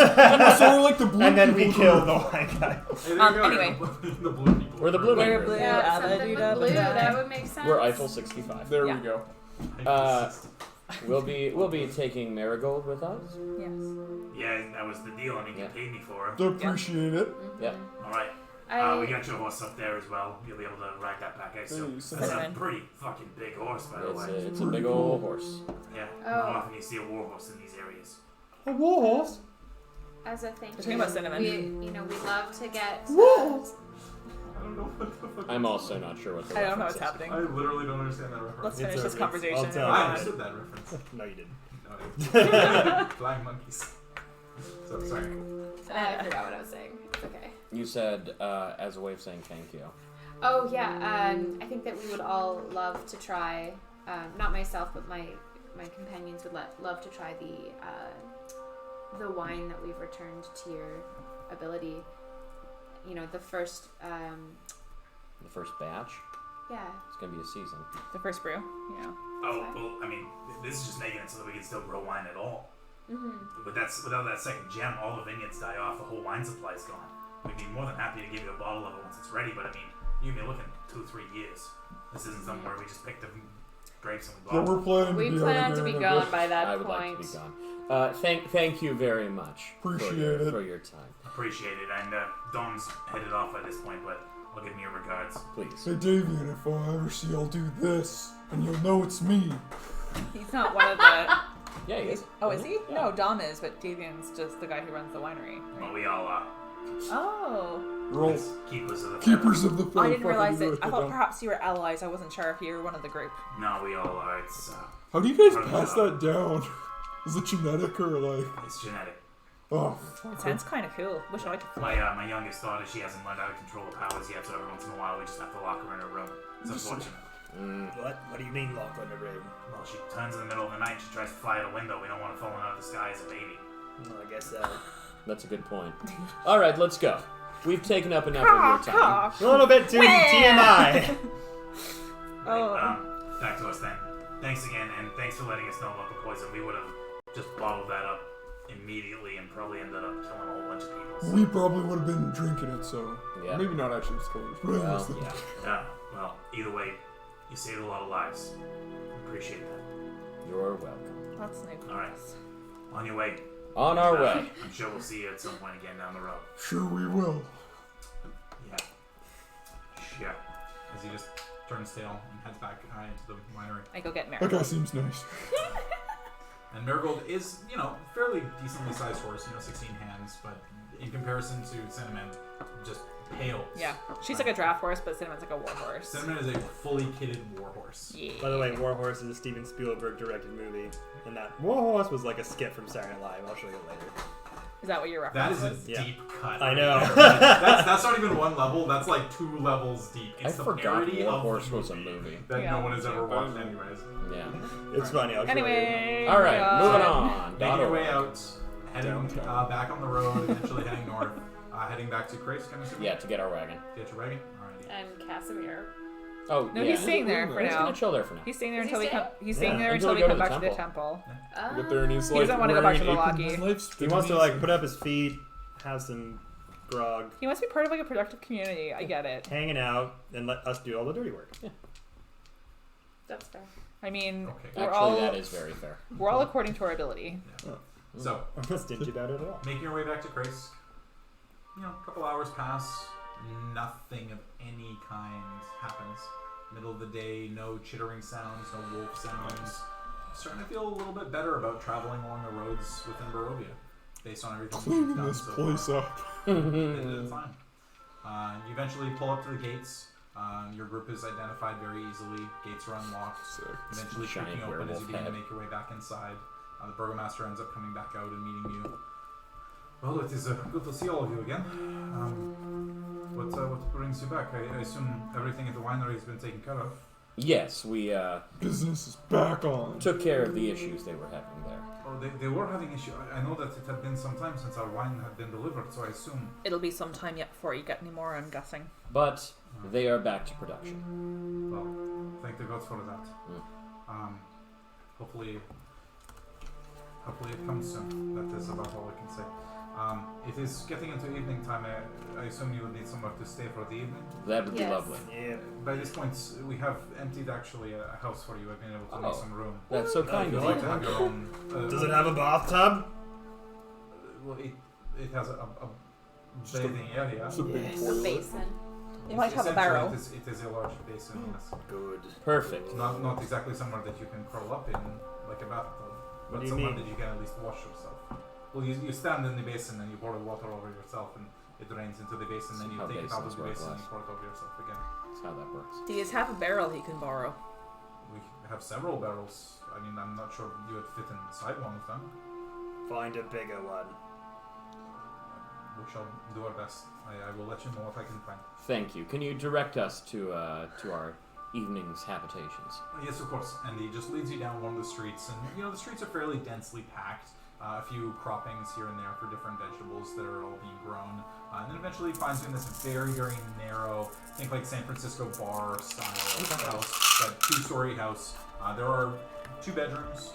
so we're like the blue And then we people killed group. the white guy. Hey, there you go, anyway. the blue people. We're the blue We're man. blue. Yeah, something with blue. That would make sense. We're Eiffel 65. There Yeah. we go. We'll be taking Marigold with us. Yes. Yeah, that was the deal. I mean, Yeah. you paid me for it. I appreciate it. Yeah. All right. I, We got your horse up there as well. You'll be able to ride that back. So Hey, that's a Cinnamon. pretty fucking big horse, by the It's way. a big old horse. Yeah. Oh. Not often you see a war horse in these areas. A war horse? as a thank Talking you, about cinnamon. we love to get. I don't know what the fuck. I'm also not sure what the I don't know reference what's is. happening. I literally don't understand that reference. Let's It's finish a- this it's- conversation. I'll tell I you. understood that reference. No, you didn't. No, flying monkeys. So sorry. I forgot what I was saying. It's okay. You said as a way of saying thank you. Oh yeah, I think that we would all love to try. Not myself, but my companions would love to try the wine that we've returned to your ability. You know, the first. The first batch. Yeah. It's gonna be a season. The first brew. Yeah. Oh, well, I mean, this is just making it so that we can still grow wine at all. Mm-hmm. But without that second gem, all the vineyards die off, the whole wine supply's gone. We'd be more than happy to give you a bottle of it once it's ready, but I mean, you'd be looking 2-3 years. This isn't somewhere we just picked the grapes and we Yeah, bought we're planning We to be plan out to of be there. gone by that I would point. like to be gone. Thank you very much Appreciate it. for your time. Appreciate it, and Dom's headed off by this point, but I'll give him your regards. Please. Hey Davian, if I ever see I'll do this, and you'll know it's me. He's not one of the. Yeah, he is. Oh, is he? Yeah. No, Dom is, but Davian's just the guy who runs the winery. But we all are. Oh. Roll. As keepers of the Keepers of the faith. I didn't realize Fucking it. I thought perhaps you were allies. I wasn't sure if you were one of the group. No, we all are. It's How do you guys pass that down? Is it genetic or like? it's genetic. Oh, It sounds kind of cool. Wish I could My fly. my youngest daughter, she hasn't learned how to control her powers yet, so every once in a while we just have to lock her in her room. It's unfortunate. What do you mean lock on the room? Well, she turns in the middle of the night and she tries to fly out a window. We don't want her falling out of the sky as a baby. Well, I guess That's a good point. All right, let's go. We've taken up enough of your time. a little bit too TMI. Oh. Right, back to us then. Thanks again, and thanks for letting us know about the poison. We would have just bottled that up immediately and probably ended up killing a whole bunch of people. So, we probably would have been drinking it, so Yeah. maybe not actually disclosed. But Well, anyways, yeah. yeah, well, either way, you saved a lot of lives. Appreciate that. You're welcome. That's nice. All right. On your way. On our way. I'm sure we'll see you at some point again down the road. sure we will. Yeah. Yeah. As he just turns tail and heads back into the winery. I go get That married. guy seems nice. And Marigold is, fairly decently sized horse, 16 hands, but in comparison to Cinnamon, just pale. Yeah. She's like a draft horse, but Cinnamon's like a war horse. Cinnamon is a fully kitted war horse. Yeah. By the way, War Horse is a Steven Spielberg directed movie, and that War Horse was like a skit from Saturday Night Live. I'll show you later. Is that what your That reference is was? a Yeah. deep cut. I know. that's not even one level. That's like 2 levels deep. I It's the forgot parody War of Horse the was a movie. that Yeah. no one has ever watched, anyways. Yeah. It's funny. I'll show you. Anyway. All right, moving God. on. Making your way Dotto. out, heading Downtown. back on the road, eventually heading north, heading back to Grace, I'm assuming? Yeah, to get our wagon. Get your wagon? Alrighty. And Casimir. Oh, No, yeah. he's staying there for He's now. gonna chill there for now. He's staying there Is he until we come. staying? He's staying Yeah, there until until we we go come to back the to the temple. You get there and he's He like, doesn't wanna go back to the wearing Locky. apron, life's He been wants to easy. like put up his feet, have some grog, He must be part of like a productive community. I get it. hanging out, and let us do all the dirty work. That's fair. I mean, Okay. we're Actually, all that is very fair. we're all according to our ability. So, I'm not stingy about it at all. making your way back to Grace, a couple hours pass, nothing of any kind happens. middle of the day, no chittering sounds, no wolf sounds. Starting to feel a little bit better about traveling along the roads within Barovia, based on everything Cleaning you've done this so place far. up. It's fine. You eventually pull up to the gates. Your group is identified very easily. Gates are unlocked. Sick. Eventually Giant creaking open as werewolf you begin to head. make your way back inside. The burgomaster ends up coming back out and meeting you. Well, it is good to see all of you again. What brings you back? I assume everything at the winery has been taken care of. Yes, we Business is back on. took care of the issues they were having there. Oh, they were having issues. I know that it had been some time since our wine had been delivered, so I assume. It'll be some time yet before you get any more, I'm guessing. But they are back to production. Well, thank the gods for that. Hopefully it comes soon. That is about all I can say. It is getting into evening time. I assume you would need somewhere to stay for the evening. That would be Yes. lovely. Yeah. By this point, we have emptied actually a house for you. I've been able to make Oh. some room. That's so kind You'd of like you. to have your own. Does it have a bathtub? Well, it has a Just a- bathing area. It's a big Yes. The toilet. basin. You might have a Essentially, barrel. It is a large basin, yes. Good. Perfect. Not exactly somewhere that you can curl up in like a bathtub, What but do you somewhere mean? that you can at least wash yourself. Well, you stand in the basin and you pour the water over yourself, and it drains into the basin. Then you How take it out of basins the work, basin and Les. you pour it over yourself again. That's how that works. Do you have a barrel he can borrow? We have several barrels. I mean, I'm not sure you would fit inside one of them. Find a bigger one. We shall do our best. I will let you know what I can find. Thank you. Can you direct us to our evening's habitations? Yes, of course. And he just leads you down one of the streets, and the streets are fairly densely packed. A few croppings here and there for different vegetables that are all being grown, and then eventually finds you in this very, very narrow, think like San Francisco bar style house, that two-story house. There are 2 bedrooms,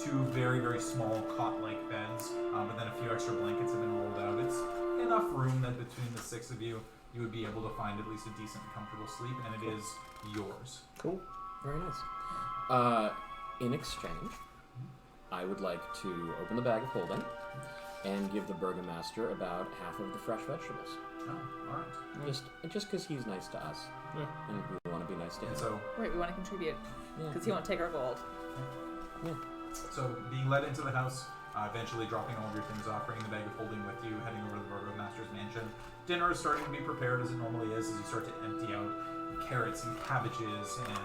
2 very, very small cot-like beds, but then a few extra blankets have been rolled out. It's enough room that between the 6 of you, you would be able to find at least a decent, comfortable sleep, and it is yours. Cool. Very nice. In exchange, I would like to open the bag of holding and give the burgomaster about half of the fresh vegetables. Oh, alright. Just because he's nice to us. Yeah. And we want to be nice to him. And so, Right, we want to contribute Yeah. because he won't take our gold. So being led into the house, eventually dropping all of your things off, bringing the bag of holding with you, heading over to the burgomaster's mansion. Dinner is starting to be prepared as it normally is, as you start to empty out carrots and cabbages and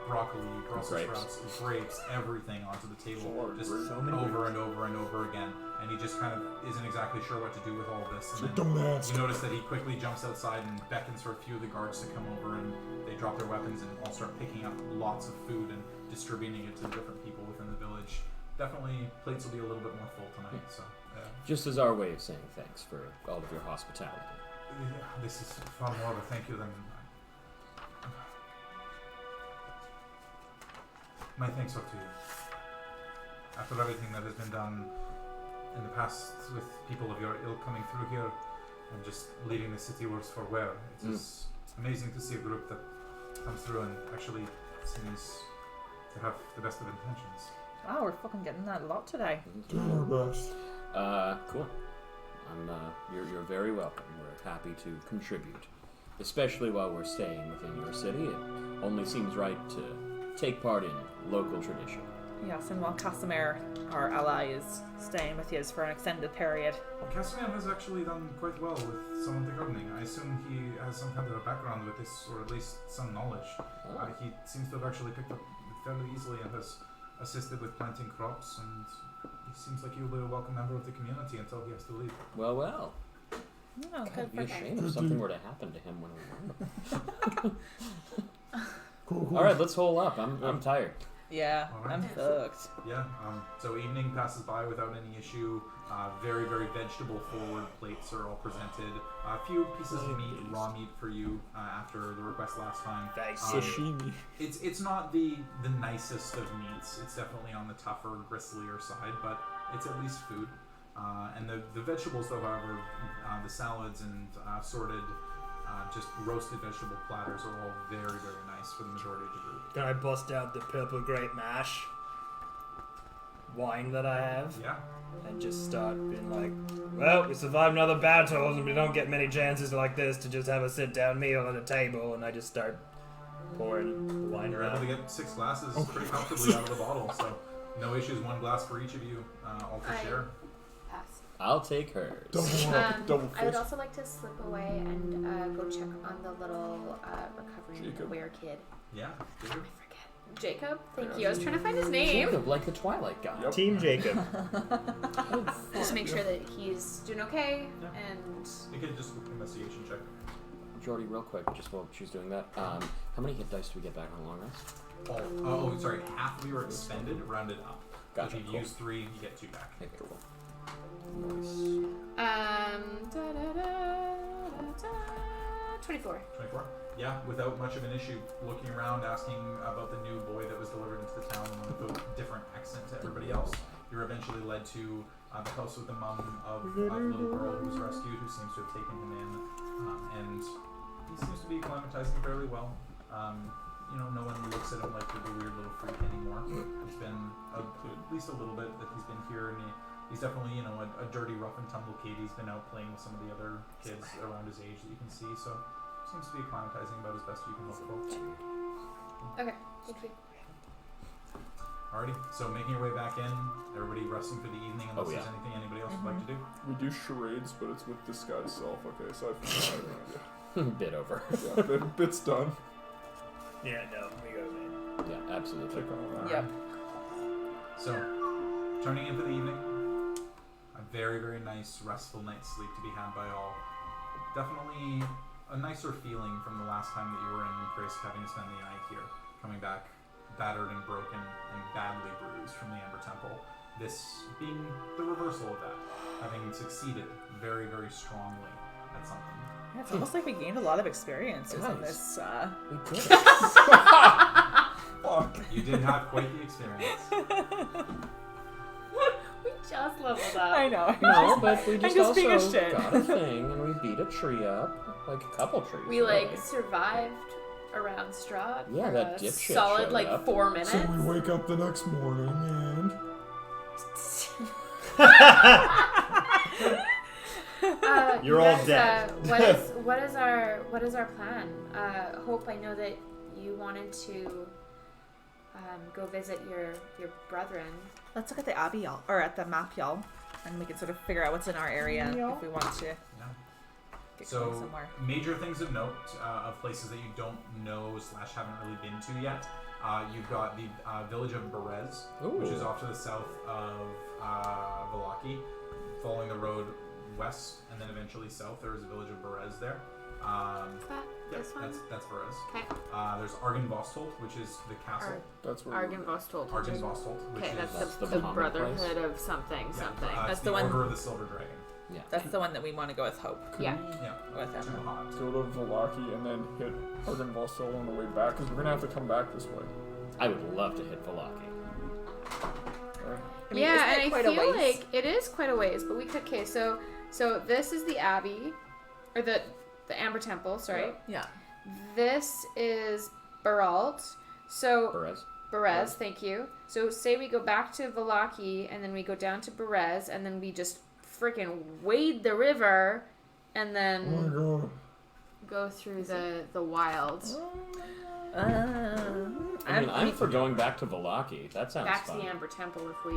broccoli, Brussels Grapes. sprouts, grapes, everything onto the table, just So many over and over and over again. And he just kind of isn't exactly sure what to do with all of this. So And don't then ask. you notice that he quickly jumps outside and beckons for a few of the guards to come over, and they drop their weapons and all start picking up lots of food and distributing it to the different people within the village. Definitely, plates will be a little bit more full tonight. So, Just as our way of saying thanks for all of your hospitality. this is far more of a thank you than my thanks are to you. After everything that has been done in the past with people of your ilk coming through here and just leaving the city worse for wear, it is amazing to see a group that comes through and actually seems to have the best of intentions. Wow, we're fucking getting that a lot today. Doing our best. Cool. You're very welcome. We're happy to contribute, especially while we're staying within your city. It only seems right to take part in local tradition. Yes, and while Casimir, our ally, is staying with you for an extended period. Well, Casimir has actually done quite well with some of the gardening. I assume he has some kind of a background with this, or at least some knowledge. He seems to have actually picked up it fairly easily and has assisted with planting crops, and he seems like he'll be a welcome member of the community until he has to leave. Well, well. Oh, God, good it'd be for a him. shame if something were to happen to him when we were. Cool. All right, let's hole up. I'm tired. Yeah, All right. I'm fucked. Yeah, so evening passes by without any issue. Very, very vegetable-forward plates are all presented. A few pieces of meat, raw meat for you after the request last time. Sashimi. It's not the nicest of meats. It's definitely on the tougher, gristlier side, but it's at least food. And the vegetables, though, however, the salads and assorted just roasted vegetable platters are all very, very nice for the majority of the group. Can I bust out the purple grape mash wine that I have? Yeah. And just start being like, well, we survived another battle and we don't get many chances like this to just have a sit-down meal at a table, and I just start pouring the wine You're able to around. get 6 glasses pretty comfortably out of the bottle, so no issues. 1 glass for each of you, all to share. Pass. I'll take hers. Double I would fist. also like to slip away and go check on the little recovering Jacob. aware kid. Yeah, I forget. Jacob? Thank you. I was trying to find his name. Jacob, like the Twilight guy. Yep. Team Jacob. Just make sure that he's doing okay and you can just investigation check. Jordy, real quick, just while she's doing that, how many hit dice do we get back on a long rest? Sorry, half of you are expended, rounded up. Gotcha, So if you cool. use 3, you get 2 back. Okay, cool. da, da, da, da, 24. 24? Yeah, without much of an issue. Looking around, asking about the new boy that was delivered into the town with a different accent to everybody else. You're eventually led to the house with the mum of a little girl who was rescued, who seems to have taken him in. And he seems to be acclimatizing fairly well. No one looks at him like the weird little freak anymore. It's been at least a little bit that he's been here, and he's definitely, a dirty, rough and tumble kid. He's been out playing with some of the other kids around his age that you can see, so seems to be acclimatizing about as best you can hope for. Okay, thank you. Alrighty, so making your way back in, everybody resting for the evening unless there's anything anybody else would like to do. We do charades, but it's with disguise self. Okay, so I have no idea. Bit over. Yeah, bit's done. Yeah, no, we go then. Yeah, absolutely. Take on that. Yep. So, turning in for the evening, a very, very nice, restful night's sleep to be had by all. Definitely a nicer feeling from the last time that you were in Chris, having to spend the night here, coming back battered and broken and badly bruised from the Amber Temple. This being the reversal of that, having succeeded very, very strongly at something. Yeah, it's almost like we gained a lot of experiences in Guys. this. We did it. Fuck. You did have quite the experience. We just leveled up. I know. No, but we just, just being a also shit. got a thing, and we beat a tree up. Like a couple trees. We really. survived around Strahd Yeah, for that a dipshit solid showed up. 4 minutes. So we wake up the next morning and You're you all guys, dead. What is our plan? Hope, I know that you wanted to go visit your brethren. Let's look at the abbey, y'all, or at the map, y'all, and we can sort of figure out what's in our area if we want to Yeah. get going So, somewhere. major things of note of places that you don't know / haven't really been to yet. You've got the village of Berez, which is Ooh. off to the south of Valaki. Following the road west and then eventually south, there is a village of Berez there. This one? That's Berez. Okay. There's Argenvostold, which is the castle. that's where Argenvostold. Argenvostold, which Okay, is that's the the common Brotherhood of something, something. It's That's the the one- Order of the Silver Dragon. Yeah. That's the one that we want to go with Hope. Yeah. Yeah. With Too him. hot. go to Valaki and then hit Argenvostold on the way back because we're gonna have to come back this way. I would love to hit Valaki. Right? I mean, yeah, isn't it and I quite a feel ways? like it is quite a ways, but we could. Okay, so this is the Abbey, or the Amber Temple. Sorry, Yeah. this is Baralt. So Perez. Berez, thank you. So say we go back to Valaki, and then we go down to Berez, and then we just freaking wade the river, and Oh then my god. go through the wild. I mean, I'm for going back to Valaki. That sounds Back to fun. the Amber Temple if we.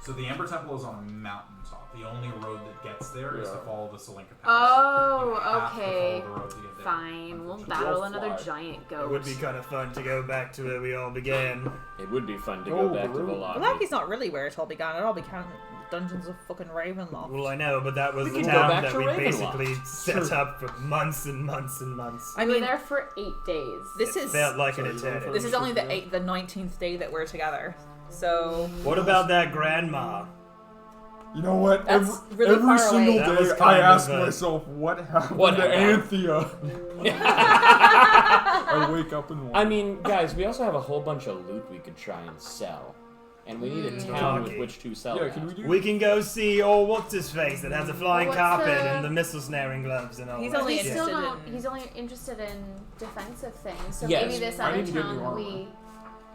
So the Amber Temple is on a mountaintop. The only road that gets there is to Yeah. follow the Salinka Pass. Oh, You have to okay. follow the road to get there. Fine, we'll Unfortunately. battle We'll another fly. giant goat. It would be kind of fun to go back to where we all began. It would be fun to Oh, go back to really? Valaki. Valaki's not really where it all began. It all began Dungeons of fucking Ravenloft. Well, I know, but that was We the can go town back that to we Ravenloft. basically set up for months and months and months. I We were mean, there for 8 days. this It is felt like an Sorry, eternity. this is only the 19th day that we're together. So What about that grandma? You know what? That's really every far single away. That was day I kind of ask a- myself what happened What to happened? Anthea. I wake up and wonder. I mean, guys, we also have a whole bunch of loot we could try and sell. And we need a town with Valaki. which to sell yeah, that. can we do? We can go see old what's-his-face that has a flying What's carpet the- and the missile snaring gloves and all He's that only He's shit. still interested not. in- He's only interested in defensive things. So Yes, maybe this I other need to get new town armor. we.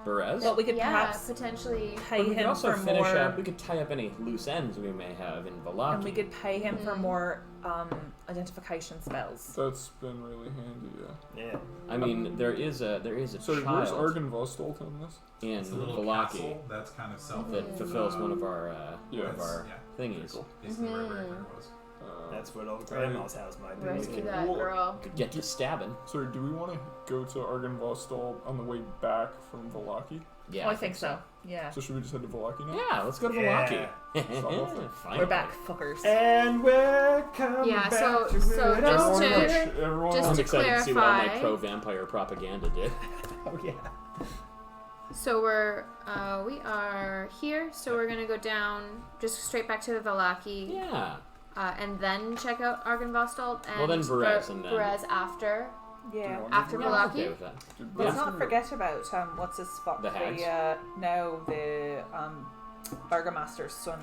Berez? But we could perhaps potentially. But pay we could him also for finish more, up. We could tie up any loose ends we may have in Valaki. and we could pay him for more identification spells. That's been really handy, yeah. Yeah. I mean, there is a Sorry, where's child Argon Vostolt in this? in It's a little Valaki castle that's kind of self. that fulfills one of our Yeah. thingies. Cool. Basically, wherever it was. That's what old grandma's house might be. Rescue that Well, girl. Could get to stabbing. Sorry, do we want to go to Argon Vostolt on the way back from Valaki? Yeah, Oh, I think so. Yeah. So should we just head to Valaki now? Yeah, let's go to Yeah. Valaki. We're back, fuckers. And we're coming Yeah, back so- to so it just all. to- Everyone, just I'm to excited to see what all my clarify- pro-vampire propaganda did. Oh, yeah. So we are here. So we're gonna go down, just straight back to the Valaki, Yeah. and then check out Argynvostolt and Well, then Berez, and then- Berez after Yeah. after Yeah, I'm Valaki. okay with that. Let's Yeah. not forget about what's his fuck The hags? the Burgomaster's son.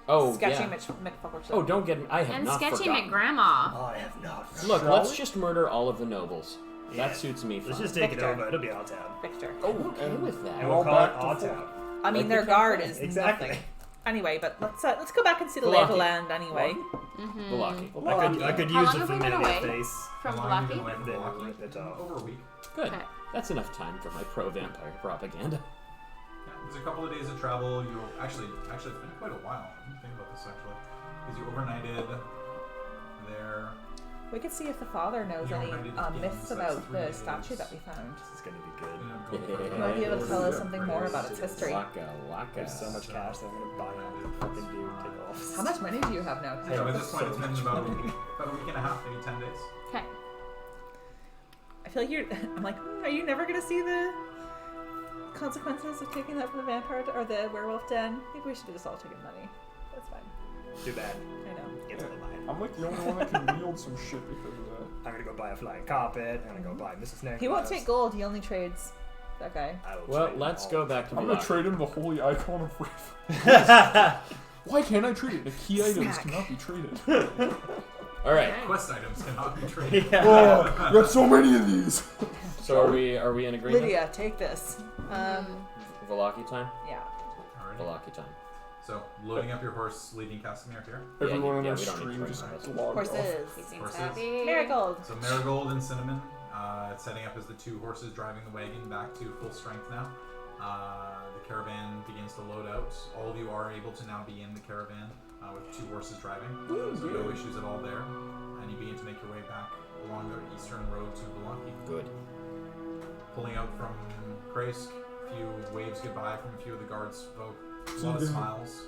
Oh, Sketchy yeah. McFucker's son. Oh, don't get me. I have And not Sketchy forgotten. McGrandma. I have not. Look, Shall let's we? just murder all of the nobles. Yeah. That suits me fine. Let's just take Victor. it over. It'll be our town. Victor. Oh, okay with that. And We're all we'll call it back to our full. town. I mean, Like their the guard campaign. is Exactly. nothing. Anyway, but let's go back and see the lay of the Valaki. land anyway. Valaki. I could How use long a have we been familiar away? face. From How long have you Valaki. been away from Then Valaki? rip it off. Over a week. Good. Okay. That's enough time for my pro-vampire propaganda. Yeah, there's a couple of days of travel. You actually, it's been quite a while. I didn't think about this actually, because you overnighted there. We could see if the father knows You any already did myths so that's about 3 the days. statue that we found. This is gonna be You good. know, go for He might be able to tell us Yeah. something more about its history. Waka, waka. There's so much cash that I'm gonna buy all the fucking dude take off. How much money do you have now? So at this point, So it's been much about a money. week, and a half, maybe 10 days. Okay. I feel like you're. I'm like, are you never gonna see the consequences of taking that from the vampire or the werewolf den? I think we should have just all taken money. That's fine. Too bad. I know. It's only mine. I'm like the only one that can wield some shit because of that. I'm gonna go buy a flying carpet. I'm gonna go buy Mrs. Snake. He won't take gold. He only trades that guy. Well, let's go back to I'm gonna Valaki. trade him the holy icon of Raven. Why can't I trade it? The key items Snack. cannot be traded. All right. Okay. Quest items cannot be traded. Yeah. Oh, you got so many of these. So are we in agreement? Lydia, take this. Valaki time. Yeah. Alrighty. Valaki time. So loading up your horse, leading Casimir here. Everyone on yeah, our we don't need stream to just worry about it. logged off. Horses. He seems Horses. happy. Marigold. So Marigold and Cinnamon, setting up as the 2 horses driving the wagon back to full strength now. The caravan begins to load out. All of you are able to now be in the caravan with 2 horses driving. So no issues at all there. And you begin to make your way back along the eastern road to Valaki. Good. Pulling out from Kraisk, a few waves goodbye from a few of the guards folk. A lot of smiles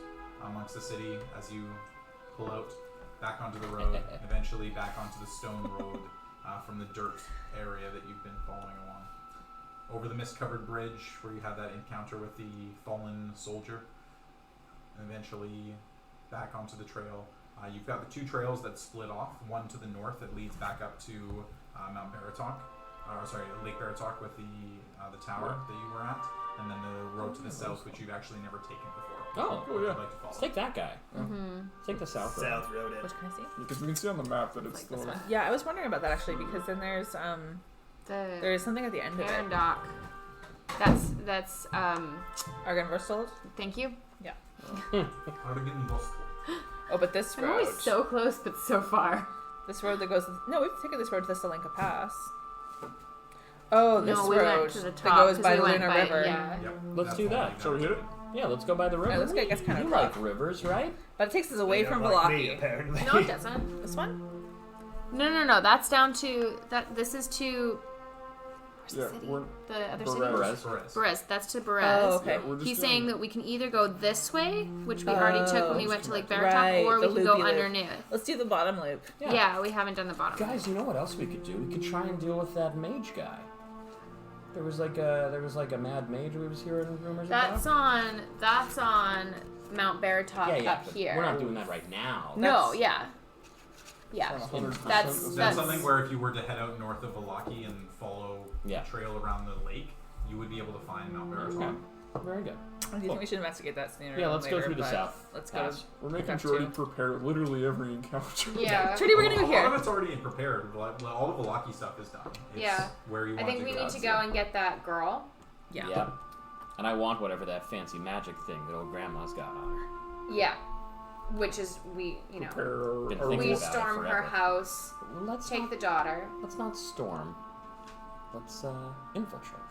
amongst the city as you pull out back onto the road, and eventually back onto the stone road from the dirt area that you've been following along. Over the mist-covered bridge where you had that encounter with the fallen soldier, and eventually back onto the trail. You've got the 2 trails that split off, one to the north that leads back up to Mount Baratok, Lake Baratok with the tower that you were at, and then the road to the south, which you've actually never taken before. Oh, Oh, yeah. I'd like to follow. Let's take that guy. Take the south road. South Road. Which can I see? Because we can see on the map that it's Like this the one. Yeah, I was wondering about that actually because then there's there The is something at the end of Karen it. Dock. That's Argon Verstold. thank you. Argon Vostel. Oh, but this I'm road. always so close but so far. This road that goes. No, we've taken this road to the Salenka Pass. Oh, this No, we road went to the that top goes 'cause by we the went Luna by- River. Yeah. Yep. Let's that's do all that. you Shall we got. hit it? Yeah, let's go by the river. Yeah, this guy gets kind You of like rough. rivers, right? But it takes us away They from don't like me, Valaki. apparently. No, it doesn't. This one? No. That's down to that. This is to. Where's Yeah, the city? we're The other Berez. city. Perez. Berez. That's to Berez. Oh, okay. Yeah, we're just He's doing saying it. that we can either go this way, which we already took when we went to Lake Baratok, Right, or we the can go loopy loop. underneath. Let's do the bottom loop. Yeah. We haven't done the bottom. Guys, you know what else we could do? We could try and deal with that mage guy. There was like a mad mage we was hearing rumors That's about. on Mount Baratok Yeah, up but here. we're not doing that right now. No, That's- yeah. Yeah. 100%. That's- Is that something where if you were to head out north of Valaki and follow Yeah. the trail around the lake, you would be able to find Mount Baratok? Okay. Very good. Do you think we should investigate that sooner? Yeah, than let's go later, through the but south. Let's go. Pass. We're making Back Jordy to- prepare literally every encounter. Yeah. Trudy, we're gonna go A lot of here. it's already prepared. All the Valaki stuff is done. It's Yeah. where you I want think to we go. need to go and get that girl. Yeah. Yep. And I want whatever that fancy magic thing that old grandma's got on her. Yeah. Which is, we Been we thinking about it storm her forever. house, Let's take not, the daughter. let's not storm. Let's infiltrate.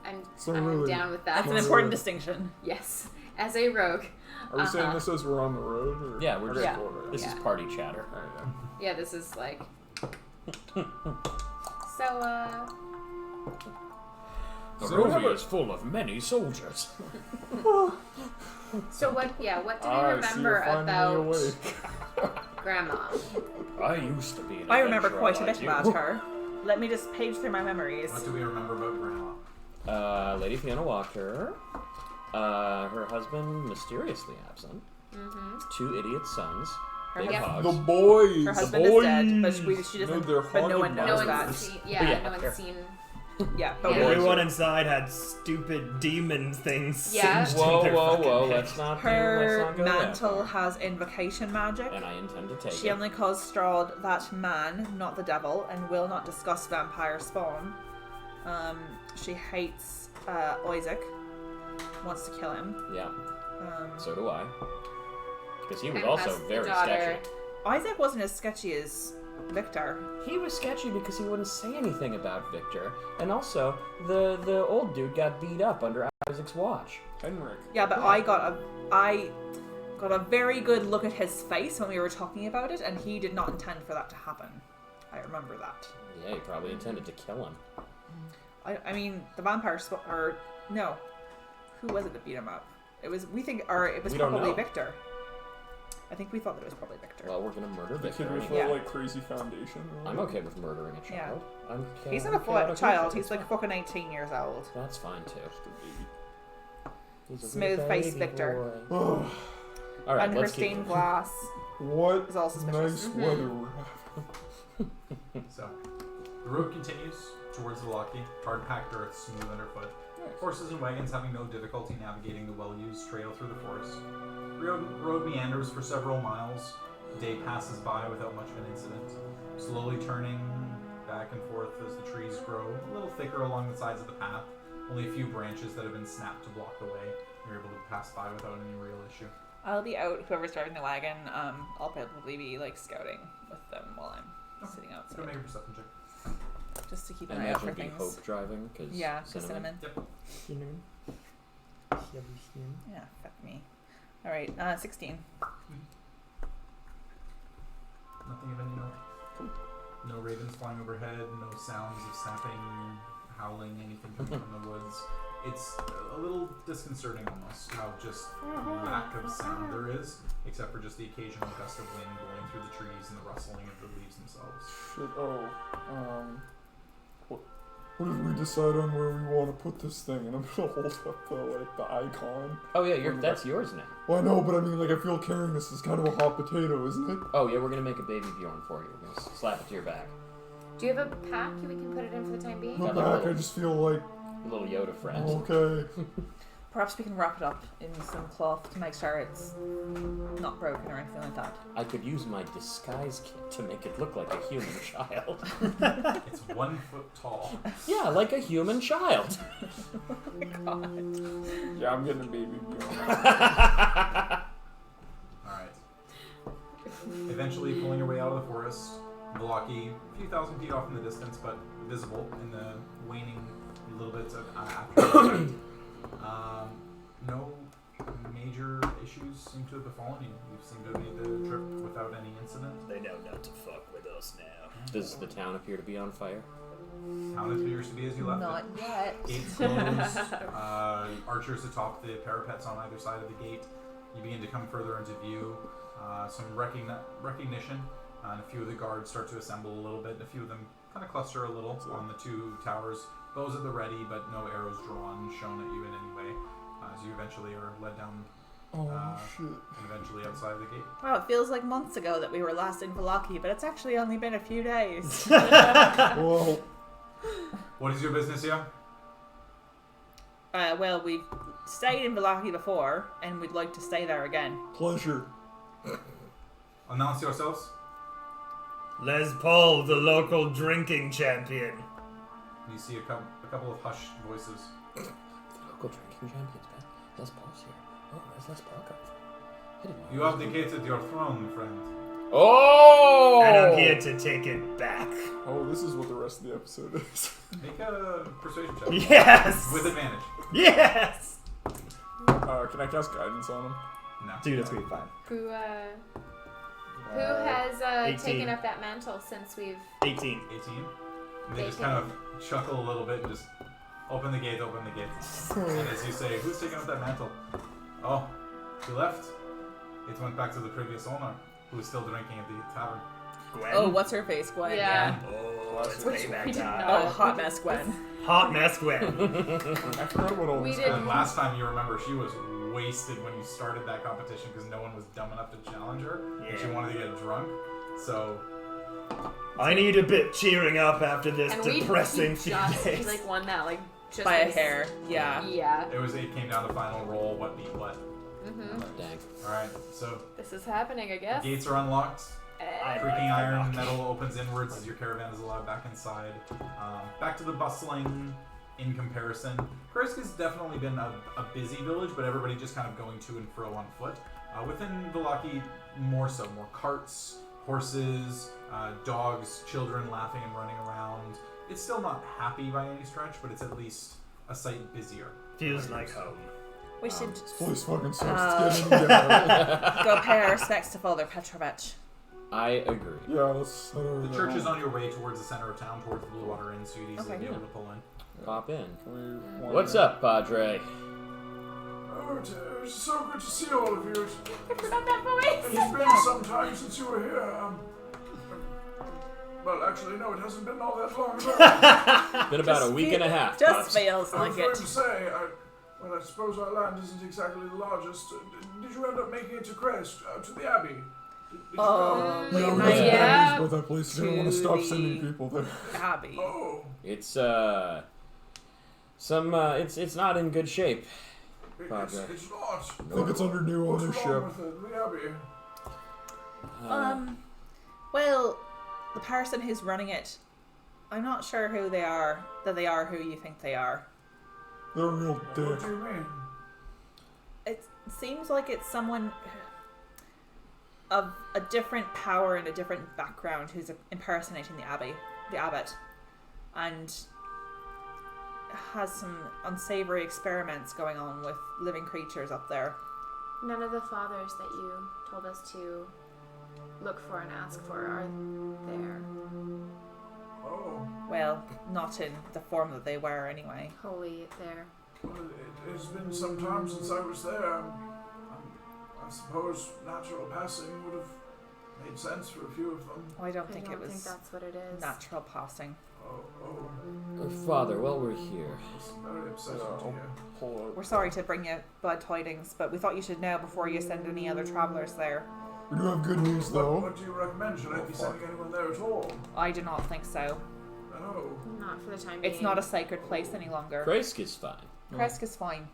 I'm really- down with that. That's an important distinction. Yes. As a rogue. Are we saying this as we're on the road? Or Yeah, we're just. Yeah. This is Yeah. party chatter. Alright, Yeah, this is like. Barovia is full of many soldiers. So what? Yeah, what do we I see remember you're finally about awake. Grandma? I used to be an I remember adventurer quite a like bit you. about her. Let me just page through my memories. What do we remember about Grandma? Lady Fiona Walker. Her husband mysteriously absent. Mm-hmm. 2 idiot sons. Her Big husband- hogs. The boys. Her husband is dead, but she No, doesn't. they're but no one haunted knows No that. one's seen. Yeah, Yeah, no here. one's seen. Yeah, but Yeah. we- Everyone inside had stupid demon things Yeah. singed Whoa, in their whoa, fucking whoa! head. Let's not her go that mantle far. has invocation magic. And I intend to take She it. only calls Strahd that man, not the devil, and will not discuss vampire spawn. She hates Isaac, wants to kill him. Yeah, so do I. Because he was And also has the very daughter. sketchy. Isaac wasn't as sketchy as Victor. He was sketchy because he wouldn't say anything about Victor, and also the old dude got beat up under Isaac's watch. Henrik. Yeah, but I got a very good look at his face when we were talking about it, and he did not intend for that to happen. I remember that. Yeah, he probably intended to kill him. I mean, the vampire or no, who was it that beat him up? It was it was We don't probably know. Victor. I think we thought that it was probably Victor. Well, we're gonna murder The Victor. kid with anyway. the Yeah. like crazy foundation. or I'm whatever. okay with murdering a child. I'm He's not a chaotic child. with it. He's like fucking 18 years old. That's fine too. Just a baby. He's a Smooth-faced baby Victor. boy. Oh, All right, And her let's keep stained it. glass. what Is all suspicious. nice Mhm. weather we're having. So, the road continues towards the Locky, hard-packed earth smooth underfoot. Horses and wagons having no difficulty navigating the well-used trail through the forest. Road meanders for several miles. Day passes by without much of an incident. Slowly turning back and forth as the trees grow a little thicker along the sides of the path. Only a few branches that have been snapped to block the way. You're able to pass by without any real issue. I'll be out. Whoever's driving the wagon, I'll probably be like scouting with them while I'm sitting Go outside, make a perception check. just to keep I an eye out imagine for it'd be things. Hope driving because Yeah, 'cause cinnamon. Cinnamon. Cinnamon. Yeah, fuck me. All right, 16. Nothing of any note. No ravens flying overhead, no sounds of snapping, howling, anything coming from the woods. It's a little disconcerting almost how just lack of sound there is, except for just the occasional gust of wind blowing through the trees and the rustling of the leaves themselves. Shit. Oh. What did we decide on where we want to put this thing? And I'm gonna hold up the icon. Oh yeah, that's yours now. Well, I know, but I mean, like, I feel carrying this is kind of a hot potato, isn't it? Oh yeah, we're gonna make a baby Bjorn for you. We're gonna slap it to your back. Do you have a pack we can put it in for the time being? The Got like back, a- I just feel like A little Yoda friend. okay. Perhaps we can wrap it up in some cloth to make sure it's not broken or anything like that. I could use my disguise kit to make it look like a human child. It's 1 foot tall. Yeah, like a human child. Yeah, I'm getting a baby. Alright. Eventually pulling your way out of the forest, Blocky, a few thousand feet off in the distance, but visible in the waning little bits of afternoon. No major issues seem to have befallen you. You seem to have made the trip without any incident. They know not to fuck with us now. Does the town appear to be on fire? Town appears to be as you left Not it. yet. Gates closed. Archers atop the parapets on either side of the gate. You begin to come further into view. Some recognition. And a few of the guards start to assemble a little bit. A few of them kind of cluster a little on the 2 towers. Bows at the ready, but no arrows drawn, shown at you in any way. As you eventually are led down Shit. and eventually outside of the gate. Wow, it feels like months ago that we were last in Valaki, but it's actually only been a few days. Well, What is your business here? Well, we've stayed in Valaki before, and we'd like to stay there again. pleasure. Announce yourselves. Les Paul, the local drinking champion. You see a couple of hushed voices. Local drinking champions, man. Les Paul's here. Oh, where's Les Paul come from? I didn't know. You abdicated your throne, friend. Oh! And I'm here to take it back. Oh, this is what the rest of the episode is. Make a persuasion check. Yes! With advantage. Yes! Can I cast guidance on him? No. Dude, that's gonna be fine. Who has 18. taken up that mantle since we've 18. 18. And they just kind of chuckle a little bit and just open the gate, and as you say, who's taking up that mantle? Oh, he left. It went back to the previous owner, who was still drinking at the tavern. Gwen? Oh, what's her face, Gwen? Yeah. Oh, it's Which payback we didn't time. know. Oh, hot mess, Gwen. Hot mess Gwen. I forgot about all We this. did- And last time you remember, she was wasted when you started that competition because no one was dumb enough to challenge her, and she Yeah. wanted to get drunk. So I need a bit cheering up after this and depressing few we days. like won that like just By a this- hair. Yeah. Yeah. it came down to final roll, what beat what. Mm-hmm. Dang. All right, so This is happening, I guess. gates are unlocked. I Creaking like iron unlocking. metal opens inwards as your caravan is allowed back inside. Back to the bustling in comparison. Kursk has definitely been a busy village, but everybody just kind of going to and fro on foot. Within Vallaki, more so. More carts, horses, dogs, children laughing and running around. It's still not happy by any stretch, but it's at least a sight busier. Feels like home. We should This place fucking sucks to get in again. go pay our respects to Father Petrovich. I agree. Yeah, let's head over The there. church is on your way towards the center of town, towards the Blue Water Inn, so you'd easily Okay. be able to pull in. Pop in. Can we What's up, Padre? Oh, it's so good to see all of you. I forgot that voice. It's been some time since you were here. Well, actually, no, it hasn't been all that long ago. Been about a week and a half. Just Pops. feels I like was going it. to say, I suppose our land isn't exactly the largest. Did you end up making it to Crest, to the Abbey? Did you Oh, No, we that's might Yeah. but that place didn't want to stop sending people there. Abby. go? Oh, It's it's not in good shape. it's Padre. not. I think it's under new What's ownership. wrong with the Abbey? Well, the person who's running it, I'm not sure who they are, that they are who you think they are. They're a real What dick. do you mean? It seems like it's someone of a different power and a different background who's impersonating the abbot, and has some unsavory experiments going on with living creatures up there. None of the fathers that you told us to look for and ask for are there. Oh, Well, not in the form that they were anyway. Holy there. well, it has been some time since I was there. I suppose natural passing would have made sense for a few of them. I don't I think don't it was think that's what it is. natural passing. Oh, Father, while we're here, it's very upsetting Yeah, to I'll hear. pull out. We're sorry to bring you bad tidings, but we thought you should know before you send any other travellers there. We do have good news though. What do you recommend? Should I be fuck. sending anyone there at all? I do not think so. No. Not for the time being. It's not a sacred place any longer. Kresk is fine. Kresk is fine.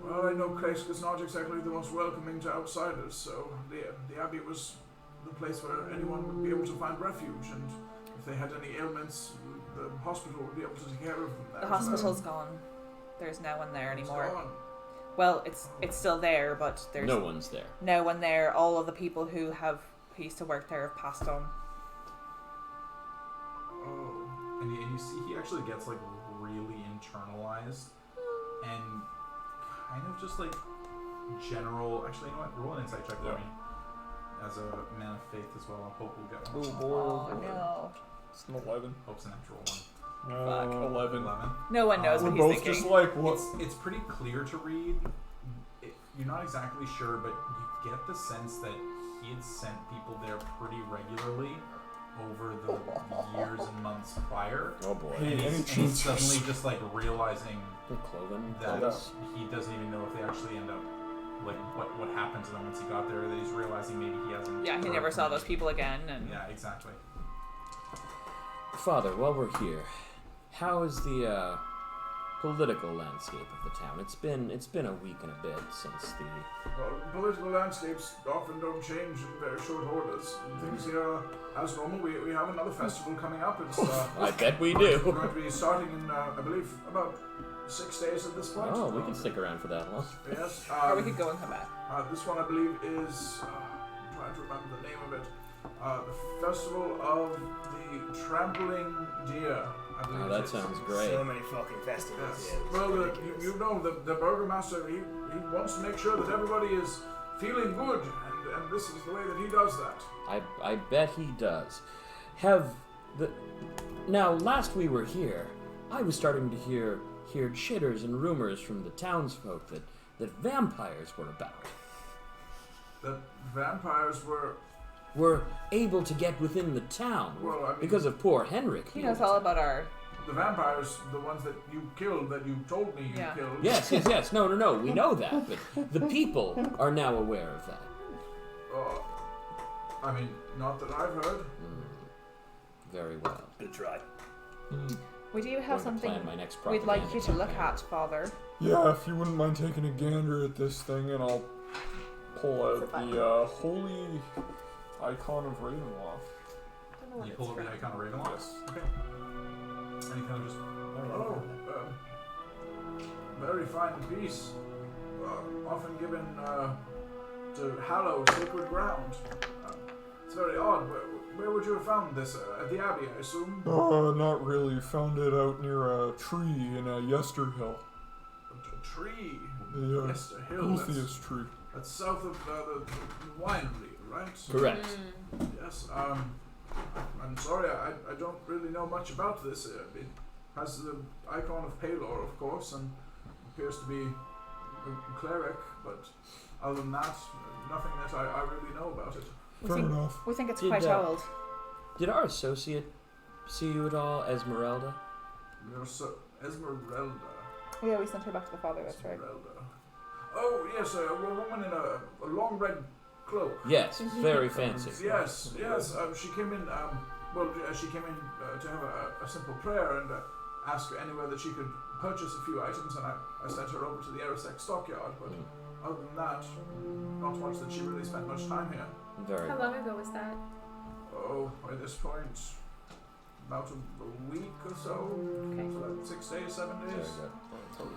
Well, I know Kresk is not exactly the most welcoming to outsiders, so the Abbey was the place where anyone would be able to find refuge, and if they had any ailments, the hospital would be able to take care of them there. The hospital's gone. There's no one there It's anymore. gone. Well, it's still there, but there's No one's there. no one there. All of the people who used to work there have passed on. Oh. And you see he actually gets like really internalized and kind of just like general. Actually, you know what? Roll an insight check for Yeah. me. As a man of faith as well. I hope we'll get Oh one. boy, Oh oh boy. no! It's an 11. Hope's a natural one. Fuck. 11. 11. No one knows We're what both he's thinking. just like, what? It's pretty clear to read. You're not exactly sure, but you get the sense that he had sent people there pretty regularly over the years and months prior. Oh boy. Hey, And any he's cheats? suddenly just like realizing Cloven. that clothes. he doesn't even know if they actually end up like what happened to them once he got there. That he's realizing maybe he hasn't. Yeah, he never saw those people again, and Yeah, exactly. Father, while we're here, how is the political landscape of the town? It's been a week and a bit since the. Well, political landscapes often don't change in very short orders. Things here are as normal. We have another festival coming up. It's I bet we going do. to be starting in, I believe, about 6 days at this point. Oh, we can stick around for that long. Yes. Or we could go and come back. This one, I believe, is. I'm trying to remember the name of it. The Festival of the Trampling Deer. I believe Oh, it that is. sounds great. So many fucking festivals. Yes. Yeah, Well, ridiculous. you know, the Burgermaster, he wants to make sure that everybody is feeling good, and this is the way that he does that. I bet he does. Now, last we were here, I was starting to hear chitters and rumors from the townsfolk that vampires were about. That vampires Were able to get within the town Well, I mean- because of poor Henrik. He knows all about our. the vampires, the ones that you killed, that you told me you Yeah. killed. Yes. No. We know that, but the people are now aware of that. I mean, not that I've heard. Very well. Good try. We do have Going to something plan my next we'd like propaganda you to look campaign. at, Father. Yeah, if you wouldn't mind taking a gander at this thing, and I'll pull out the holy icon of Ravenloft. You pull up the icon of Ravenloft? Yes. Okay. And you kind of just... Oh, very fine piece. Often given to hallow sacred ground. It's very odd. Where would you have found this? At the Abbey, I assume? Not really. Found it out near a tree in Yesterhill. A tree. The Yesterhill. Ulthius tree. That's south of the winery, right? Correct. Yes. I'm sorry, I don't really know much about this. It has the icon of Palor, of course, and appears to be a cleric, but other than that, nothing that I really know about it. Fair enough. We think it's Did, quite old. Did our associate see you at all, Esmeralda? You're so Esmeralda. Yeah, we sent her back to the Father. That's right. Esmeralda. Oh yes, a woman in a long red cloak. Yes, very fancy. Yes. She came in. She came in to have a simple prayer and ask anywhere that she could purchase a few items, and I sent her over to the Erisek stockyard. But other than that, not much that she really spent much time here. Very How well. long ago was that? Oh, by this point, about a week or so. Okay. So like 6 days, 7 Very days. good.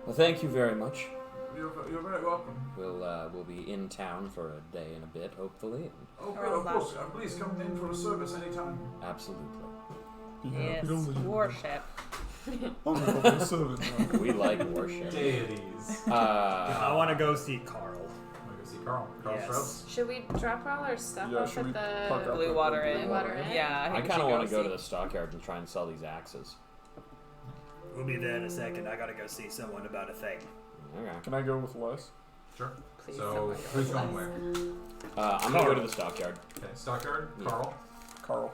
Well, thank you very much. You're very welcome. We'll be in town for a day and a bit, hopefully. Oh, Around of that. course. Please come in for a service anytime. Absolutely. Be Yes, happy to leave. worship. I'm a couple 7 now. We like worship. Deities. I want to go see Carl. I'm gonna go see Carl. Carl Yes. Strahd. Should we drop all our stuff Yeah, off should we at park the up Blue at Water the Inn. Blue Water Inn? Yeah, I think kind of we want to should go to see. the stockyard and try and sell these axes. We'll be there in a second. I gotta go see someone about a thing. Okay. Can I go with Les? Sure. Please, So, somebody who's else. going where? I'm gonna go to the stockyard. Okay, Stockyard, Yeah. Carl. Carl.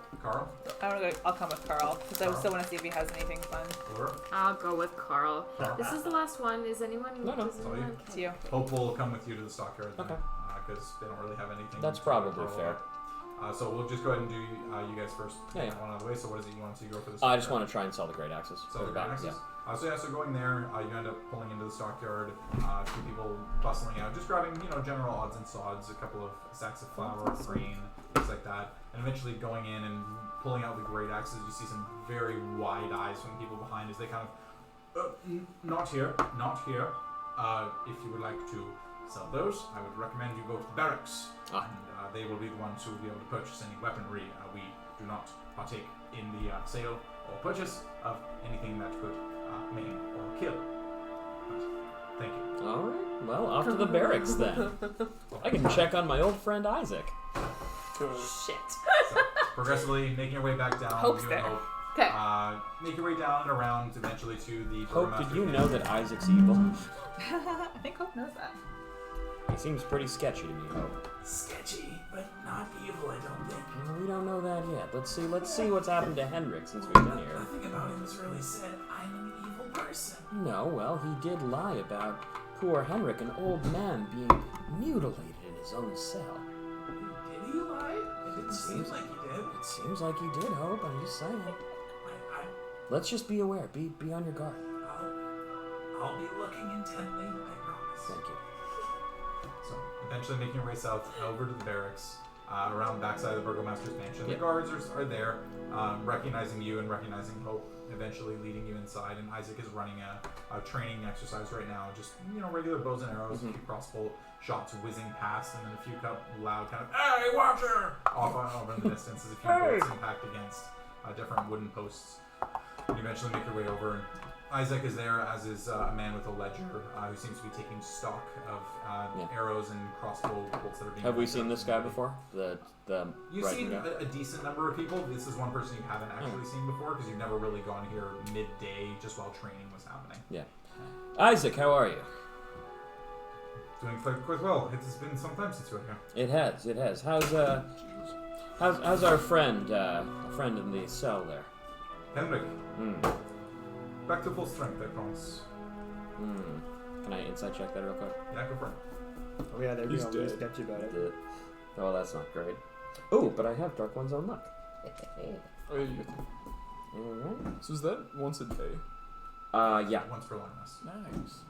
I'll come with Carl because I Carl. still want to see if he has anything fun. Laura. I'll go with Carl. Carl. This is the last one. Is anyone? No, no. Does It's all anyone you. It's you. Hope will come with you to the stockyard then, Okay. because they don't really have anything. That's to probably Carl fair. about. So we'll just go ahead and do you guys first. Yeah, Get yeah. one out of the way. So what is it you want to go for this? I just want to try and sell the great axes. So the back. axes. So going there, you end up pulling into the stockyard. A few people bustling out, just grabbing general odds and sods, a couple of sacks of flour, grain, things like that, and eventually going in and pulling out the great axes. You see some very wide eyes from the people behind as they kind of, not here. If you would like to sell those, I would recommend you go to the barracks, Ah. and they will be the ones who will be able to purchase any weaponry. We do not partake in the sale or purchase of anything that could maim or kill. But thank you. All right. Well, off to the barracks then. I can check on my old friend Isaac. Shit. So, progressively making your way back down. Hope's you there. and Hope, Okay. make your way down and around eventually to the Hope, did Burgomaster you Inn. know that Isaac's evil? I think Hope knows that. He seems pretty sketchy to me, Hope. Sketchy, but not evil, I don't think. Well, we don't know that yet. Let's see what's happened to Henrik since we've been here. Nothing about him has really said, I'm an evil person. No, well, he did lie about poor Henrik, an old man, being mutilated in his own cell. Did he lie? It didn't seem like he did. It seems like he did, Hope. I'm just saying. I, Let's just be aware. Be on your guard. I'll be looking intently, I promise. Thank you. So eventually making your way south over to the barracks. around backside of the Burgomaster's mansion. Yep. The guards are there, recognizing you and recognizing Hope, eventually leading you inside. And Isaac is running a training exercise right now, just regular bows and arrows, a few crossbow shots whizzing past, and then a few loud kind of "Hey, watcher!" off in the distance as a few bolts impact against different wooden posts. You eventually make your way over. And Isaac is there, as is a man with a ledger who seems to be taking stock of arrows and crossbow bolts that are being. Have we seen this guy before? You've seen a decent number of people. This is one person you haven't actually seen before because you've never really gone here midday just while training was happening. Yeah. Isaac, how are you? Doing quite well. It has been some time since you were here. It has. How's our friend in the cell there? Henrik. Back to full strength, I promise. Can I insight check that real quick? Yeah, go for it. Oh yeah, they're He's being all dead. sketchy about it. Oh, that's not great. Oh, but I have Dark One's own luck. Oh, yeah, you get Alright. So is that once a day? Yeah. Once per long rest. Nice.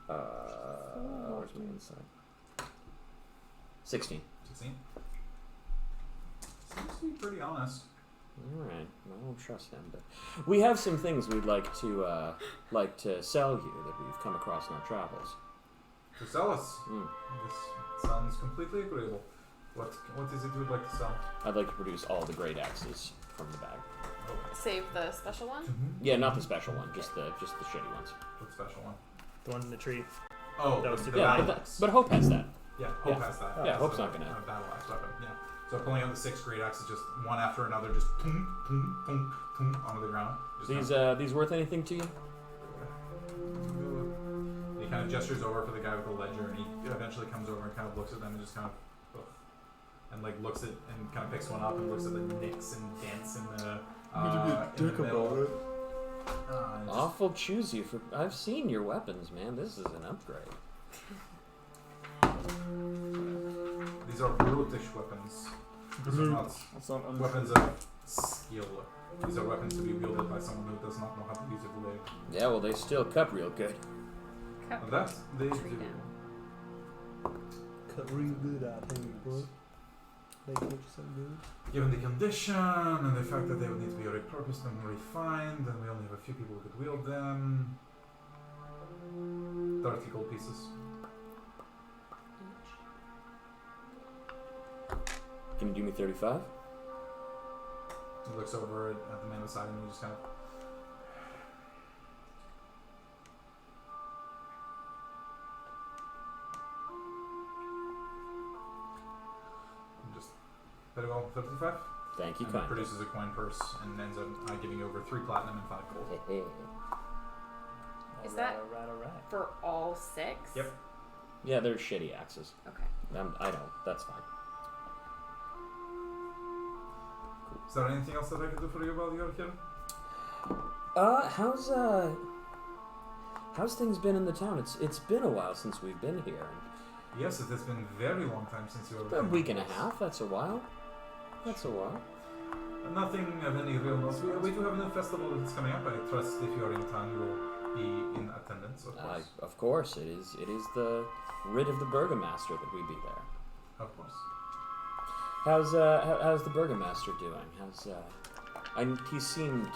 Where's my insight? 16. 16. Seems to be pretty honest. Alright, I don't trust him, but we have some things we'd like to sell you that we've come across in our travels. To sell us. This sounds completely agreeable. What is it you would like to sell? I'd like to produce all the great axes from the bag. Save the special one? Yeah, not the special one, just the shitty ones. What special one? The one in the tree. Oh, That was the too Yeah, battle but, axe. but Hope has that. Yeah, Hope Yeah. has that. Yeah, That's Hope's a- not gonna- a battle axe weapon. Yeah. So pulling out the 6 great axes, just one after another, just boom, boom, boom, boom, onto the ground. Just These worth anything to you? He kind of gestures over for the guy with the ledger, and he eventually comes over and kind of looks at them and just kind of, and like looks at and kind of picks one up and looks at the nicks and dents in the middle. And just- Awful choosy for. I've seen your weapons, man. This is an upgrade. These are brutish weapons. These are not That's not weapons of skill. These are weapons to be wielded by someone who does not know how to use a blade. Yeah, well, they still cut real good. And that they do. Cut real good out here, boy. They cut you so good. Given the condition and the fact that they would need to be repurposed and refined, and we only have a few people who could wield them. 30 gold pieces. Can you do me 35? He looks over at the man beside him and he just kind of. Just. Very well, 35? Thank you, And kind. produces a coin purse and ends up giving over 3 platinum and 5 gold. Is that- Alright. For all 6? Yep. Yeah, they're shitty axes. Okay. I don't. That's fine. Is there anything else that I could do for you while you're here? How's things been in the town? It's been a while since we've been here. Yes, it has been a very long time since you were A week and a half. That's a while. Nothing of any real note. We do have a new festival that's coming up. I trust if you are in town, you will be in attendance, of course. Of course, it is the writ of the Burgomaster that we be there. Of course. How's the Burgomaster doing? He seemed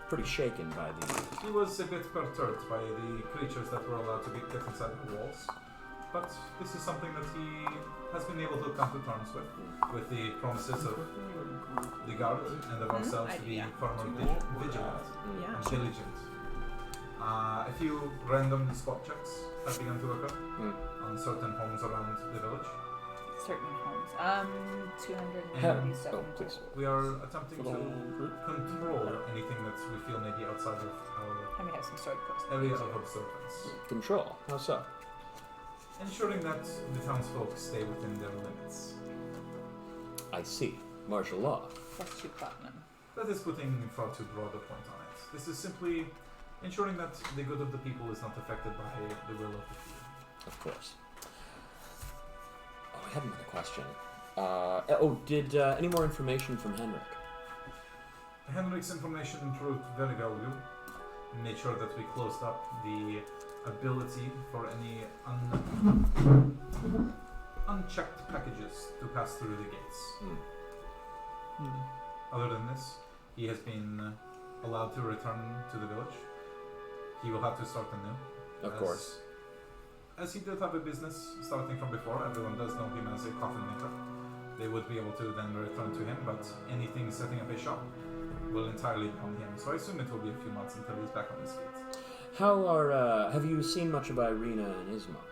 pretty shaken by the. He was a bit perturbed by the creatures that were allowed to get inside the walls. But this is something that he has been able to come to terms with the promises of the guard and of ourselves to be far more vigilant Yeah. and diligent. A few random spot checks have begun to occur on certain homes around the village. Certain homes. 237. Oh, please. We are attempting For the to whole group? control anything that we feel may be outside of our I may have some sword posts. area of observance, Control. How so? ensuring that the townsfolk stay within their limits. I see. Martial law. Plus 2 platinum. That is putting far too broad a point on it. This is simply ensuring that the good of the people is not affected by the will of the few. Of course. Oh, I had another question. Did any more information from Henrik? Henrik's information proved very valuable. Made sure that we closed up the ability for any unchecked packages to pass through the gates. Other than this, he has been allowed to return to the village. He will have to start anew. Of course. As he did have a business starting from before, everyone does know him as a coffin maker. They would be able to then return to him, but anything setting up a shop will entirely be on him. So I assume it will be a feet months until he's back on his feet. How are, have you seen much of Irina and Ismark?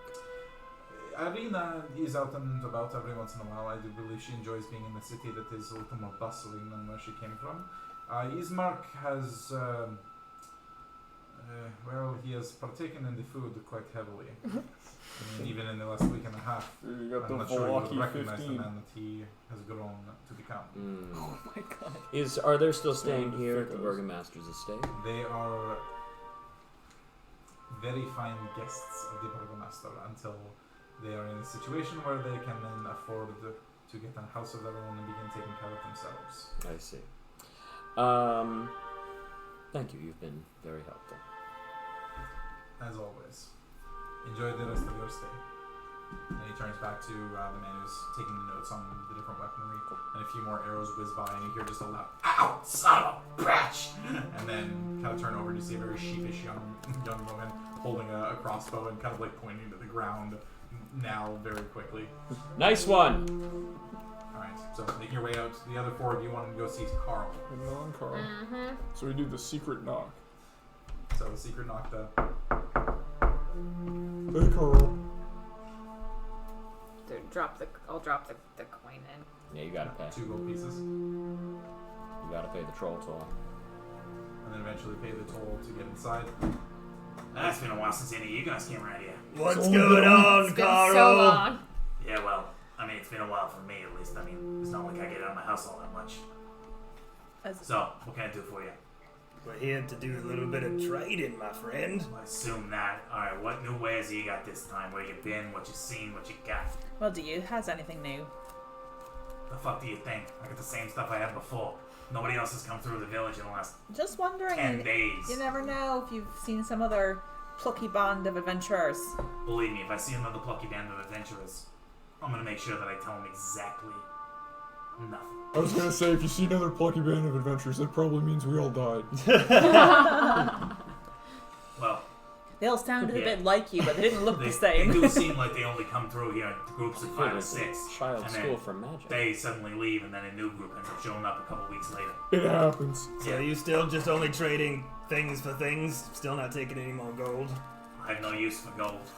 Irina is out and about every once in a while. I do believe she enjoys being in a city that is a little more bustling than where she came from. Ismark has, well, he has partaken in the food quite heavily. I mean, even in the last week and a half, You got the I'm not sure you would Volaki recognize the 15. man that he has grown to become. Oh my god. Are they still staying Yeah, here at the thickos. Burgomaster's estate? They are very fine guests of the Burgomaster until they are in a situation where they can then afford to get a house of their own and begin taking care of themselves. I see. Thank you. You've been very helpful. As always, enjoy the rest of your stay. And he turns back to the man who's taking the notes on the different weaponry, and a few more arrows whiz by, and you hear just a loud "Ow, son of a bitch!" And then kind of turn over and you see a very sheepish young woman holding a crossbow and kind of like pointing to the ground now very quickly. Nice one! Alright, so making your way out, the other four of you want to go see Carl. And non-Carl. So we do the secret knock. So the secret knock the Hey, Carl. I'll drop the coin in. Yeah, you gotta pay. 2 gold pieces, and You gotta pay the troll toll. then eventually pay the toll to get inside. It's been a while since any of you guys came around here. What's going on, It's been Carl? so long. Yeah, well, I mean, it's been a while for me at least. I mean, it's not like I get out of my house all that much. So, what can I do for you? We're here to do a little bit of trading, my friend. I assume that. Alright, what new wares have you got this time? Where you been? What you seen? What you got? Well, do you has anything new? The fuck do you think? I got the same stuff I had before. Nobody else has come through the village in the last Just wondering. 10 days. You never know if you've seen some other plucky band of adventurers. Believe me, if I see another plucky band of adventurers, I'm gonna make sure that I tell them exactly nothing. I was gonna say, if you see another plucky band of adventurers, that probably means we all died. Well, They all sounded a Yeah. bit like you, but they didn't look they, the same. they do seem like they only come through here in groups of I 5 feel or like 6. a Child and school then for magic. they suddenly leave, and then a new group ends up showing up a couple weeks later. It happens. So you still just only trading things for things? Still not taking any more gold? I have no use for gold.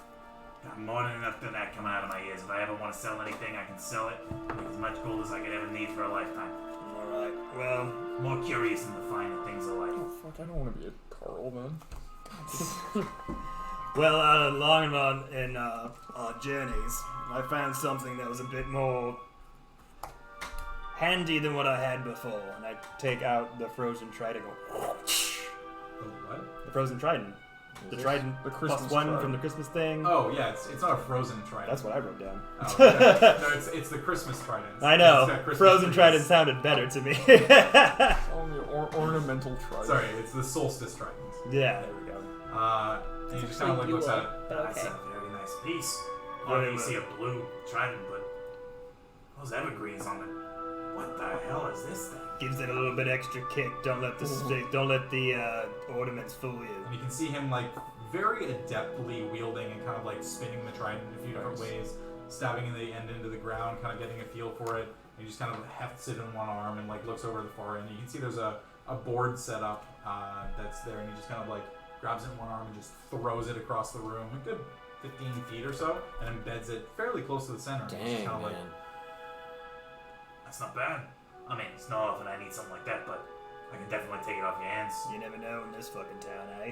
Got more than enough of that coming out of my ears. If I ever want to sell anything, I can sell it. Make as much gold as I could ever need for a lifetime. Alright, well, More curious in the finer things of life. Oh, fuck, I don't want to be a Carl, man. along in our journeys, I found something that was a bit more handy than what I had before. And I take out the frozen trident. The what? The frozen trident. The trident The plus Christmas one trident. from the Christmas thing. Oh yeah, it's not a frozen trident. That's what I wrote down. Oh, okay. No, it's the Christmas trident. I It's got know. Christmas Frozen trees. trident sounded better to me. On the ornamental trident. Sorry, it's the solstice trident. Yeah, there we go. And he just kind of like looks at it. But That's okay. a very nice piece. Very Oh, you well. see a blue trident, but those evergreens on it. What the hell is this thing? Gives it a little bit extra kick. Don't let the ornaments fool you. And you can see him like very adeptly wielding and kind of like spinning the trident in a few different ways, stabbing the end into the ground, kind of getting a feel for it. And he just kind of hefts it in one arm and like looks over the far end. You can see there's a board set up that's there, and he just kind of like grabs it in one arm and just throws it across the room, a good 15 feet or so, and embeds it fairly close to the center. It's just Dang, kind of man. like, That's not bad. I mean, it's not often I need something like that, but I can definitely take it off your hands. You never know in this fucking town, eh?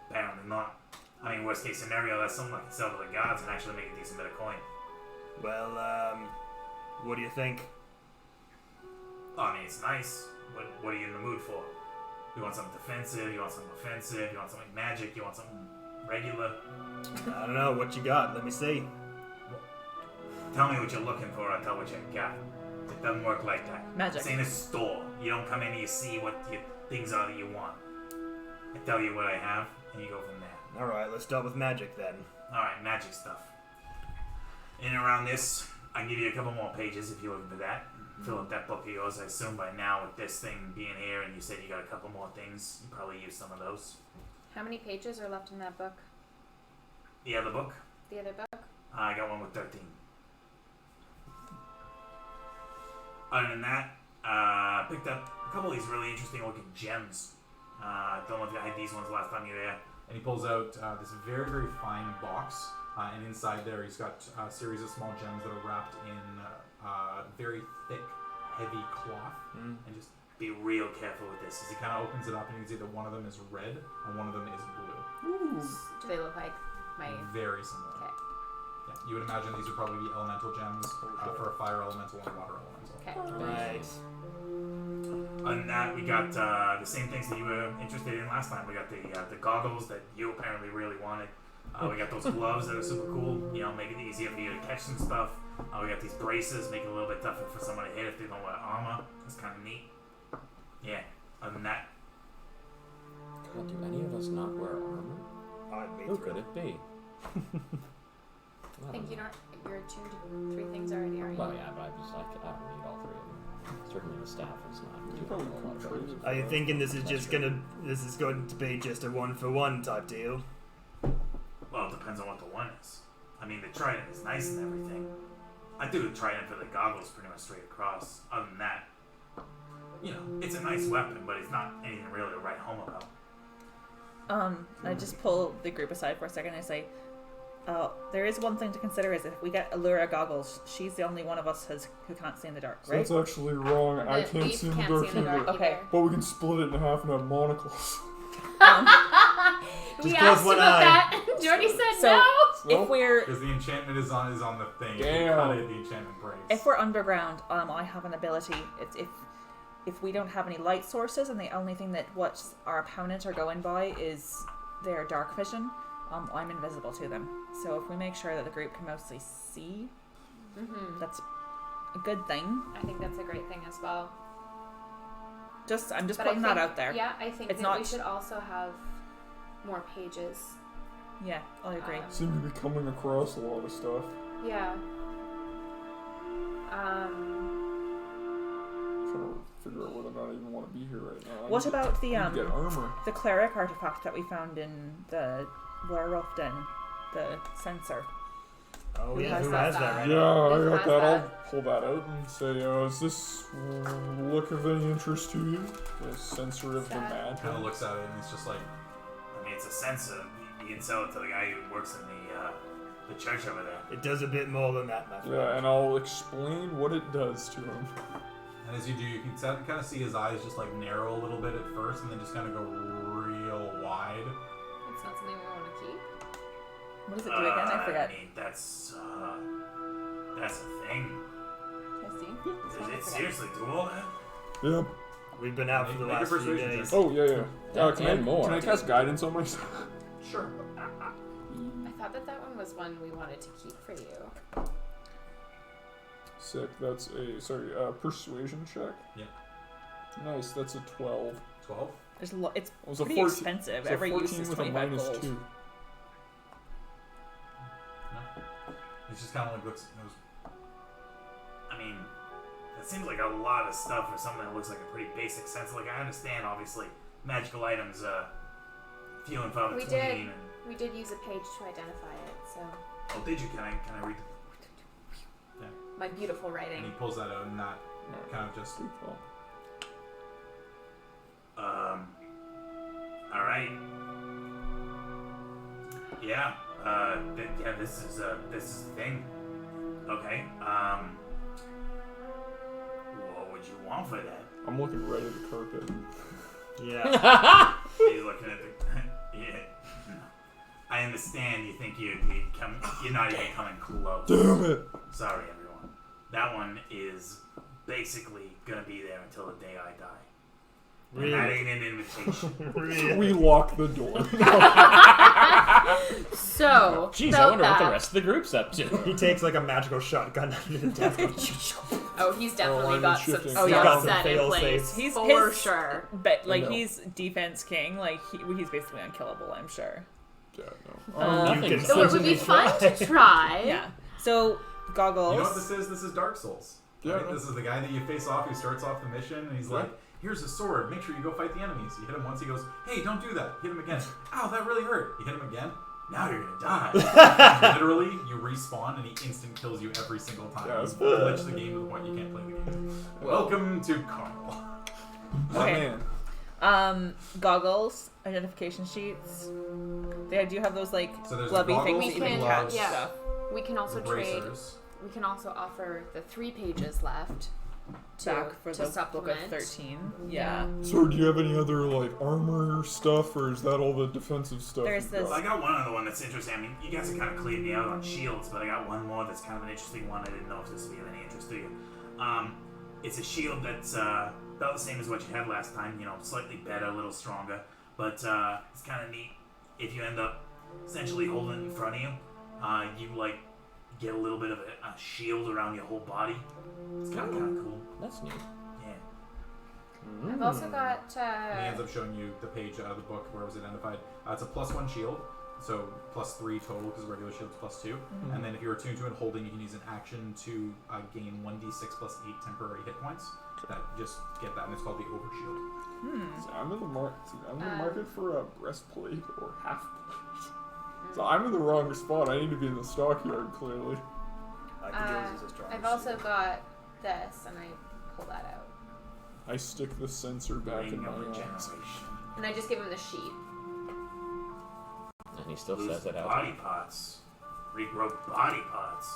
Apparently not. I mean, worst case scenario, that's something I can sell to the gods and actually make a decent bit of coin. Well, what do you think? I mean, it's nice. What are you in the mood for? You want something defensive? You want something offensive? You want something magic? You want something regular? I don't know. What you got? Let me see. Tell me what you're looking for, I'll tell what you got. It doesn't work like that. Magic. This ain't a store. You don't come in and you see what your things are that you want. I tell you what I have, and you go from there. All right, let's start with magic then. Alright, magic stuff. in and around this. I can give you a couple more pages if you're looking for that. Fill up that book of yours. I assume by now with this thing being here and you said you got a couple more things, you probably use some of those. How many pages are left in that book? The other book? The other book? I got one with 13. Other than that, picked up a couple of these really interesting looking gems. Don't know if I had these ones last time you were there. And he pulls out this very, very fine box. And inside there, he's got a series of small gems that are wrapped in very thick, heavy cloth. And just be real careful with this. As he kind of opens it up, and you can see that one of them is red and one of them is blue. Do they look like my... Very similar. Okay. Yeah, you would imagine these would probably be elemental gems for a fire elemental and a water elemental. Okay. Right. Other than that, we got the same things that you were interested in last time. We got the goggles that you apparently really wanted. We got those gloves that are super cool. You know, make it easier for you to catch some stuff. We got these braces, make it a little bit tougher for someone to hit if they don't wear armor. That's kind of neat. Yeah. Other than that, God, do any of us not wear armor? Who could it be? I think you're 2 to 3 things already, aren't you? Well, yeah, but I don't need all 3 of them. Certainly the staff is not doing a lot of those. Are you thinking this is going to be just a 1-for-1 type deal? well, it depends on what the one is. I mean, the trident is nice and everything. I do the trident for the goggles pretty much straight across. Other than that, you know, it's a nice weapon, but it's not anything really to write home about. I just pull the group aside for a second and I say, there is one thing to consider is if we get Allura goggles, she's the only one of us who can't see in the dark, So right? that's actually wrong. I can't Leaf see in the can't dark see in the dark either. Okay. either. But we can split it in half and have monocles. We Just asked close one about eye. that. Jordy said So- no. If we're Because the enchantment is on the thing. If you Damn. cut it, the enchantment breaks. if we're underground, I have an ability. It's if we don't have any light sources and the only thing that what our opponent are going by is their dark vision, I'm invisible to them. So if we make sure that the group can mostly see, that's a good thing. I think that's a great thing as well. I'm just But putting I think, that out there. Yeah, I think It's that we not- should also have more pages. Yeah, I agree. Seem to be coming across a lot of stuff. Yeah. Trying to figure out whether or not I even want to be here right now. What about the I need to get armor. the cleric artifact that we found in the werewolf den, the sensor? Oh Who yeah, has who that? has that right Yeah, now? I Who got has that. I'll that? pull that out and say, is this look of any interest to you? The sensor of the Sad. mad. Kind of looks at it and he's just like, I mean, it's a sensor. You can sell it to the guy who works in the church over there. It does a bit more than that, my friend. Yeah, and I'll explain what it does to him. and as you do, you can kind of see his eyes just like narrow a little bit at first, and then just kind of go real wide. It's not something we want to keep. What does it do again? I forget. I mean, that's a thing. Can I see? Does it seriously do all that? Yep. We've been out for the Make a last few persuasion days. check. Oh, yeah. That Can and more. I cast guidance on myself? Sure. I thought that one was one we wanted to keep for you. Sick. That's a persuasion check? Yeah. Nice. That's a 12. 12. It's It was a pretty 14 expensive. So Every 14 use is with a 25 minus gold. 2. He just kind of like looks and goes, I mean, that seems like a lot of stuff for something that looks like a pretty basic sense. Like, I understand, obviously, magical items, few and far We between. did. And, We did use a page to identify it, so oh, did you? Can I read my beautiful and writing. he pulls that out, and that kind of just. All right. Yeah. Yeah. This is a thing. Okay. What would you want for that? I'm looking right at the carpet. Yeah. He's looking at the. Yeah. No. I understand. You think you're not even coming close. Damn it! Sorry, everyone. That one is basically gonna be there until the day I die. And that Really? ain't an invitation. We lock the door. So, Jeez, I about wonder what the that- rest of the group's up to. He takes like a magical shotgun under the desk. Oh, he's definitely I'm got some shifting. stuff Oh, yeah. Got some set in fail place. safes. He's for his- sure. But like No. he's defense king. Like he's basically unkillable. I'm sure. Yeah, no. Oh, You nothing's can So it would be certainly fun to try. Yeah. So goggles. You know what this is? This is Dark Souls. Yeah. Right? This is the guy that you face off who starts off the mission, and he's like, here's a sword. Make sure you go fight the enemies. You hit him once, he goes, hey, don't do that. Hit him again. Ow, that really hurt. You hit him again. Now you're going to die. Literally, you respawn, and he instant kills you every single time. Yeah, You it's glitch the game to the point you can't play the game. Welcome to Carnival. Okay. Oh, man. Goggles, identification sheets. They do have those like So there's glubby the things goggles, that you the can gloves, catch yeah. stuff. We can also the trade. bracers. We can also offer the 3 pages left to, Back for to the book supplement. of 13. Yeah. So do you have any other like armor stuff, or is that all the defensive stuff? There's you've this- Well, got? I got one other one that's interesting. I mean, you guys have kind of cleared me out on shields, but I got one more that's kind of an interesting one. I didn't know if this would be of any interest to you. It's a shield that's about the same as what you had last time, you know, slightly better, a little stronger. But it's kind of neat. If you end up essentially holding it in front of you, you like get a little bit of a shield around your whole body. It's kind of cool. That's neat. Yeah. I've also got. And he ends up showing you the page out of the book where it was identified. It's a +1 shield, so +3 total because regular shield's +2. And then if you're attuned to it holding, you can use an action to gain 1d6 + 8 temporary hit points. That just get that, and it's called the Overshield. See, I'm in the market for a breastplate or half plate. So I'm in the wrong spot. I need to be in the stockyard, clearly. I could use a strong I've also got this, and I pull that out. I stick the sensor back in Ring my of eyes. regeneration. And I just give him the sheet. And he still Lose says it out. body parts. Regrow body parts.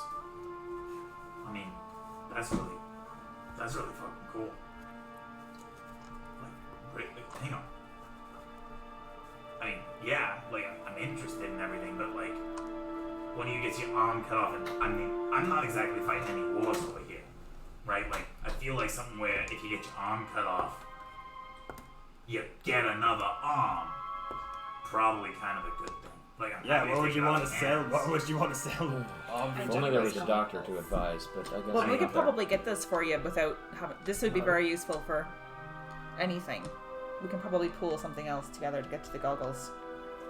I mean, that's really fucking cool. Like, hang on. I mean, yeah, like, I'm interested in everything, but like, when you get your arm cut off, and I mean, I'm not exactly fighting any wars over here, right? Like, I feel like something where if you get your arm cut off, you get another arm. Probably kind of a good thing. Like, I'm Yeah, happy what would take you out want to the sell? hands. What would you want to sell? If only there was a doctor to advise, but I guess Well, I'm we not could there. probably get this for you without having. This would be very useful for anything. We can probably pull something else together to get to the goggles.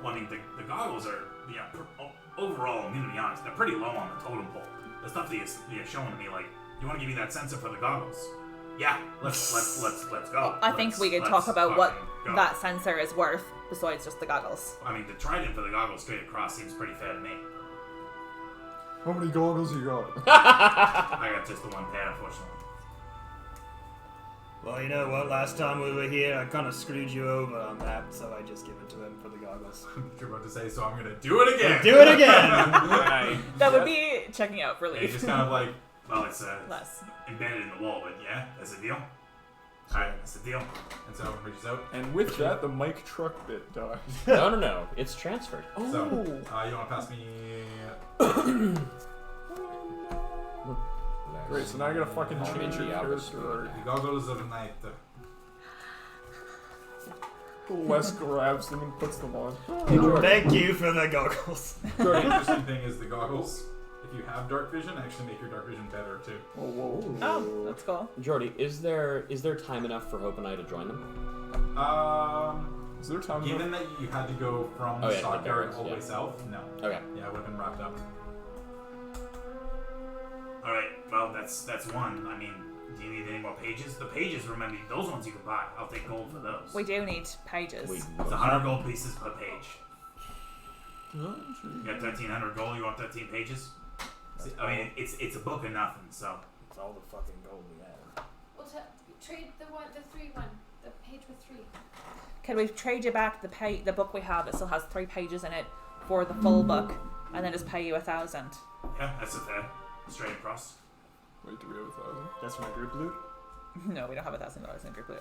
Well, I mean, the goggles are, you know, overall, I'm gonna be honest, they're pretty low on the totem pole. The stuff that you're showing to me, like, you want to give me that sensor for the goggles? Yeah, let's go. I think we could Let's talk about what fucking go. that sensor is worth besides just the goggles. I mean, the trident for the goggles straight across seems pretty fair to me. How many goggles you got? I got just the one pair, unfortunately. Well, you know what? Last time we were here, I kind of screwed you over on that, so I just give it to him for the goggles. You're about to say, so I'm gonna do it again. Do it again! Right. That would be checking out for And leave. he's just kind of like, Well, it's Less. embedded in the wall, but yeah, that's a deal. Alright, that's the deal. and so reaches out. And with that, the mic truck bit died. No. It's transferred. So you want to pass me? Great, so now I gotta fucking Oh, change your the opposite. character art. The goggles of night. Les grabs them and puts them on. Thank you for the goggles. The interesting thing is the goggles. If you have dark vision, actually make your dark vision better too. Oh, whoa. Oh, that's cool. Jordy, is there time enough for Hope and I to join them? Is there time Given that you had to go from Oh, yeah, Stockyard the barracks, all the way yeah. south, no. Okay. Yeah, it would have been wrapped up. Alright, well, that's one. I mean, do you need any more pages? The pages, remember, those ones you can buy. I'll take gold for those. We do need pages. We It's 100 gold pieces per page. You got 1,300 gold, you want 13 pages? See, I mean, it's a book of nothing, so. It's all the fucking gold we have. We'll trade the 3 one, the page with 3. Can we trade you back the book we have that still has 3 pages in it for the full book, and then just pay you 1,000? Yeah, that's a fair. Straight across. Wait, do we have 1,000? That's my group loot. No, we don't have $1,000 in group loot.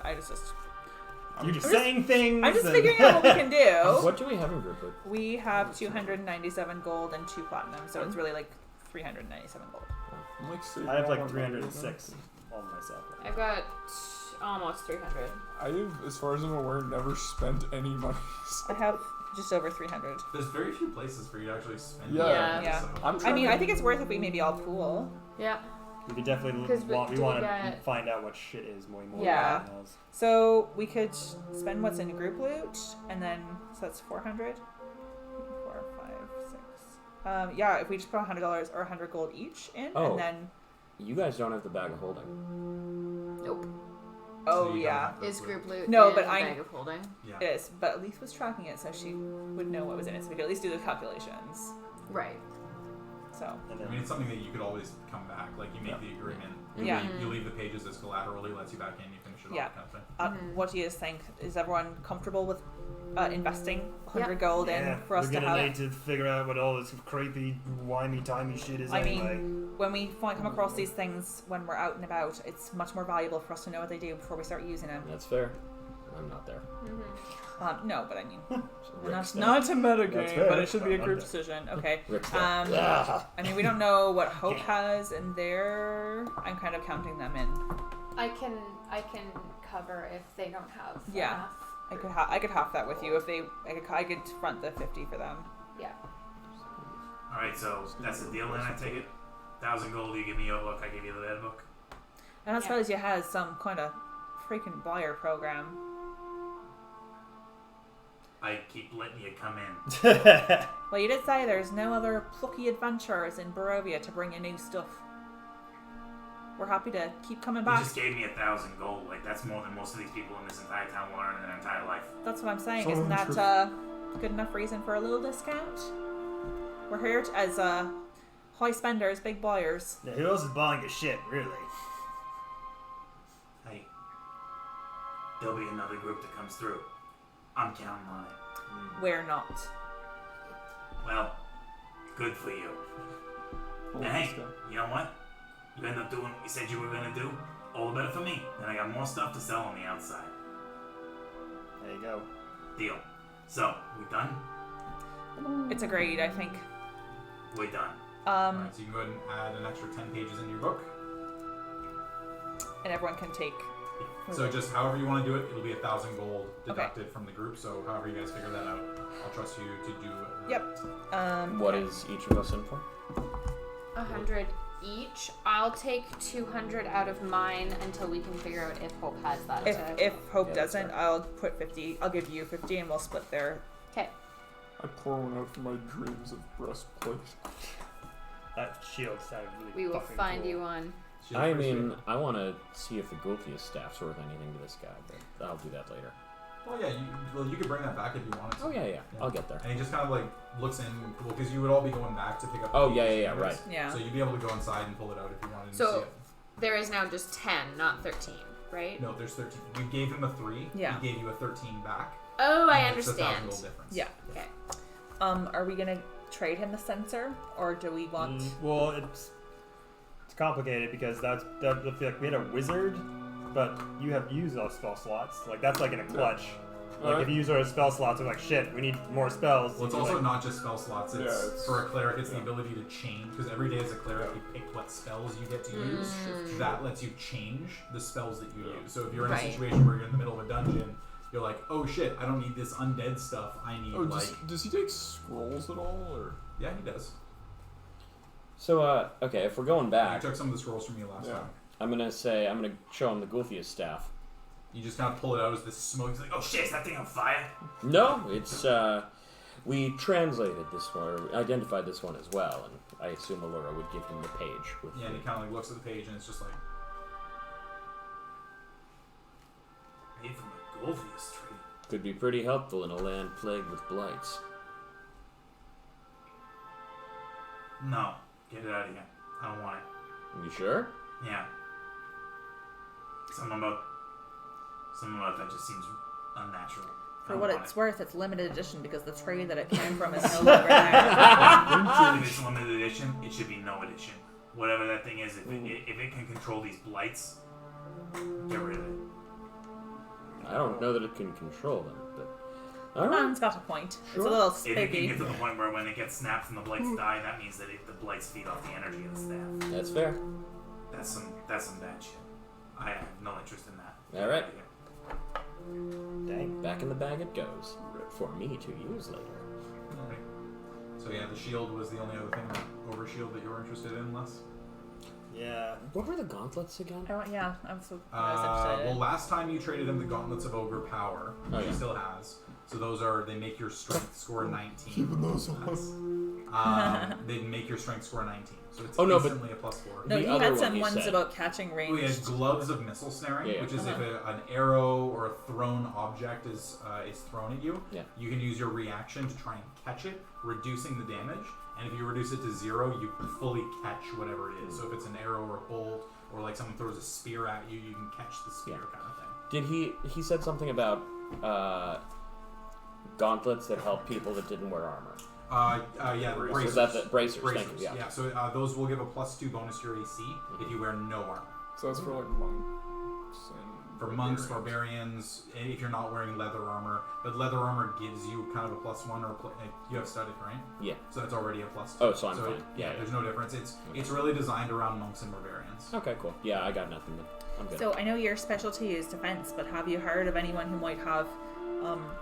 You're just saying things. I'm just and- figuring out what we can do. What do we have in group loot? We have 297 gold and 2 platinum, so it's really like 397 gold. I'm like saving I have all like my 306 all myself. I've got almost 300. I have, as far as I'm aware, never spent any money. I have just over 300. There's very few places for you to actually spend. Yeah. Yeah. So. I'm I trying mean, to- I think it's worth if we maybe all pool. Yeah. We could definitely 'Cause want do to we get- find out what shit is more Yeah. than anything else. So we could spend what's in group loot, and then so that's 400. 4, 5, 6. Yeah, if we just put $100 or 100 gold each in, Oh. and then You guys don't have the bag of holding. Nope. oh So you don't yeah, have the Is clue. group loot No, in but the I- bag of holding? Yeah. it is. But Elise was tracking it, so she would know what was in it. So we could at least do the calculations. Right. So And I mean, then it's something that you could always come back. Like, you make the agreement. Yeah. You leave the pages as collateral. He lets you back in. You finish it Yeah. off, kind of thing. what do you guys think? Is everyone comfortable with investing 100 Yep. gold yeah, in for us we're to gonna have? need to figure out what all this creepy, wimey-timey shit is I anyway. mean, when we come across these things when we're out and about, it's much more valuable for us to know what they do before we start using them. That's fair. I'm not there. No, but I mean, Rick's not a meta That's game, fair. but it should be a I'm group there. decision. Okay. Rick's there. I mean, we don't know what Hope has in there. I'm kind of counting them in. I can cover if they don't have Yeah. enough. I could half that with you if they. I could front the 50 for them. Yeah. Alright, so that's the deal then, I take it? 1,000 gold, you give me your book, I give you the bad book. And I Yeah. suppose you has some kind of freaking buyer program. I keep letting you come in. Well, you did say there's no other plucky adventurers in Barovia to bring you new stuff. We're happy to keep coming You back. just gave me 1,000 gold. Like, that's more than most of these people in this entire town will earn in their entire life. That's what I'm saying. So Isn't that true. good enough reason for a little discount? We're here as high spenders, big buyers. Yeah, who else is buying your shit, really? Hey, there'll be another group that comes through. I'm counting on it. We're not. Well, good for you. And hey, you know what? You end up doing what you said you were gonna do. All the better for me. Then I got more stuff to sell on the outside. There you go. Deal. So, we done? It's agreed, I think. We're done. Alright, so you can go ahead and add an extra 10 pages in your book. And everyone can take. So just however you want to do it, it'll be 1,000 gold deducted from the group. So however you guys figure that out, I'll trust you to do it. Yep. What is each of us in for? 100 each. I'll take 200 out of mine until we can figure out if Hope has that. If Hope Yeah, that's doesn't, fair. I'll put 50. I'll give you 50, and we'll split their. Okay. I pour one out for my dreams of breastplate. That shield sounded really We will fucking find cool. you one. Shield I first, mean, shield. I want to see if the Gulfius staff's worth anything to this guy, but I'll do that later. Well, yeah, you could bring that back if you wanted to. Oh, yeah, I'll get there. And he just kind of like looks in, well, because you would all be going back to pick up. the Oh, pages yeah, anyways. right. Yeah. So you'd be able to go inside and pull it out if you wanted to So- see it. There is now just 10, not 13, right? No, there's 13. You gave him a 3. Yeah. He gave you a 13 back. Oh, I and it's a 1,000 understand. gold difference. Yeah. Okay. Are we gonna trade him the sensor, or do we want? Well, it's complicated because like we had a wizard, but you have used those spell slots. Like that's like in a clutch. Like if you use our spell slots, we're like shit. We need more spells. Well, it's You're also like, not just spell slots. It's, Yeah, it's- for a cleric, it's the ability to change. Because every day as a cleric, you pick what spells you get to use. That lets you change the spells that you use. So if you're in a Right. situation where you're in the middle of a dungeon, you're like, oh shit, I don't need this undead stuff. I need Oh, like, does he take scrolls at all, or? yeah, he does. So, okay, if we're going I back, took some of the scrolls from you last Yeah. time. I'm gonna show him the Gulfius staff. You just kind of pull it out as this smoke. He's like, Oh shit, is that thing on fire? No, it's, we translated this one, or identified this one as well, and I assume Allura would give him the page with yeah. And he kind of like looks at the page, and it's just like, Made from a Golfius tree. could be pretty helpful in a land plagued with blights. No, get it out of here. I don't want it. You sure? Yeah. Something about that just seems unnatural. I For don't what want it's worth, it's limited edition because the tree that it came from is no longer there. If it's limited edition, it should be no edition. Whatever that thing is, if it can control these blights, get rid of it. I don't know that it can control them, but alright. Man's got a point. It's Sure. a little If it can spiggy. get to the point where when it gets snapped and the blights die, that means that the blights feed off the energy of the staff. That's fair. That's some bad shit. I have no interest in that. All right. dang. Back in the bag it goes, for me to use later. alright. So yeah, the shield was the only other thing, over shield that you were interested in, Les. Yeah. What were the gauntlets again? Yeah, I'm so I was interested. Well, last time you traded him the Gauntlets of Ogre Power, which Oh, he yeah. still has. So those are, they make your strength score 19. Keeping those on. they'd make your strength score 19. So it's Oh, no, but- instantly a +4. No, The you other had one some he ones said. about catching We ranged. had gloves of missile snaring, Yeah. which is if Uh-huh. an arrow or a thrown object is thrown at you, Yeah. you can use your reaction to try and catch it, reducing the damage. And if you reduce it to 0, you fully catch whatever it is. So if it's an arrow or a bolt, or like someone throws a spear at you, you can catch the spear kind of thing. Did he said something about gauntlets that help people that didn't wear armor? Yeah, the Bracers. bracers. Was that the bracers? Thank you. Yeah, so those will give a +2 bonus to your AC if you wear no armor. So that's for like monks and For monks, barbarians, and if you're not wearing leather armor, but leather armor gives you kind of a +1 or you have studded, right? Yeah. So that's already a +2. Oh, so I'm fine. Yeah, There's no difference. It's really designed around monks and barbarians. Okay, cool. Yeah, I got nothing. I'm good. So I know your specialty is defense, but have you heard of anyone who might have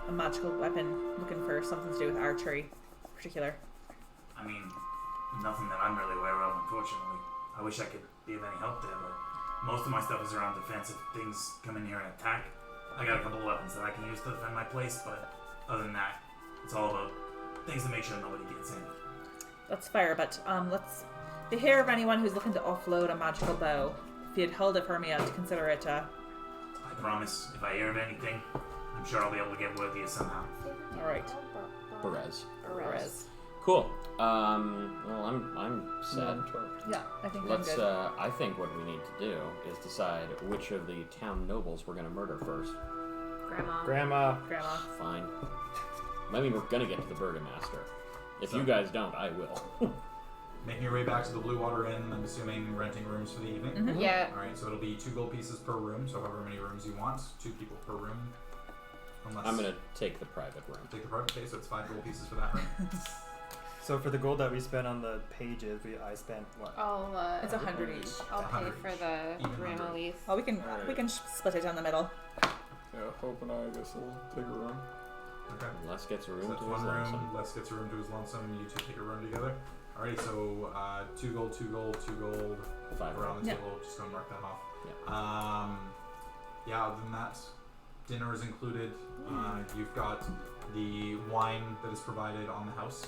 a magical weapon looking for something to do with archery in particular? I mean, nothing that I'm really aware of, unfortunately. I wish I could be of any help there, but most of my stuff is around defense. If things come in here and attack, I got a couple of weapons that I can use to defend my place, but other than that, it's all about things to make sure nobody gets in. That's fair, but let's. If you hear of anyone who's looking to offload a magical bow, if you'd hold it for me, I'd consider it. I promise, if I hear of anything, I'm sure I'll be able to get word to you somehow. All right. Perez. Cool. Well, I'm set. Yeah, I think Let's. I'm good. I think what we need to do is decide which of the town nobles we're gonna murder first. Grandma. Grandma. Grandma. Fine. I mean, we're gonna get to the burgomaster. If you guys don't, I will. Making your way back to the Blue Water Inn, I'm assuming renting rooms for the evening. Mhm. Yeah. Alright, so it'll be 2 gold pieces per room, so however many rooms you want, 2 people per room. Unless I'm gonna take the private room. take the private, okay, so it's 5 gold pieces for that room. So for the gold that we spent on the pages, I spent what? I'll It's 100 each. I'll pay 100 for each. the Even grandma 100. leaf. Oh, we can split it down the middle. Yeah, Hope and I guess we'll take a room. Okay. Les gets a So room that's to one his room, lonesome. Les gets a room to his lonesome, you 2 take a room together. Alrighty, so 2 gold, 2 gold, 2 gold. 5 Around rounds. the Yeah. table, just gonna mark that off. Yeah. Yeah, other than that, dinner is included. You've got the wine that is provided on the house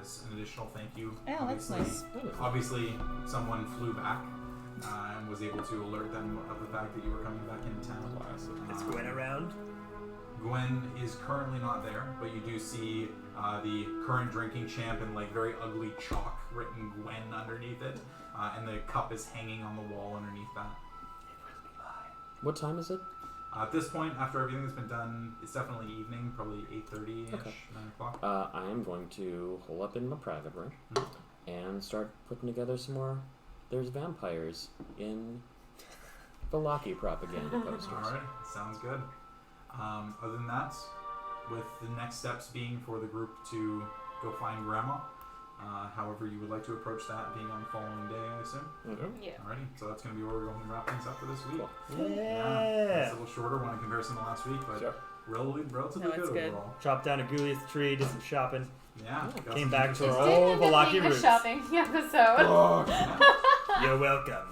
as an additional thank you. Yeah, that's nice. Obviously, someone flew back and was able to alert them of the fact that you were coming back into town. Is Gwen around? Gwen is currently not there, but you do see the current drinking champ in like very ugly chalk written Gwen underneath it, and the cup is hanging on the wall underneath that. What time is it? At this point, after everything has been done, it's definitely evening, probably 8:30ish, Okay. 9 o'clock. I am going to hole up in my private room Mhm. and start putting together some more. There's vampires in Valaki propaganda posters. Alright, sounds good. Other than that, with the next steps being for the group to go find Grandma, however you would like to approach that being on the following day, I assume. Yeah. Alrighty, so that's going to be where we're going to wrap things up for this week. Cool. It's Yeah. a little shorter one in comparison to last week, but Yeah. relatively No, it's good good. overall. Chopped down a Gulia's tree, did some shopping. Yeah. got Came some back good to our stuff. old Didn't end up Valaki being a roots. shopping episode. Oh, Yeah. You're welcome.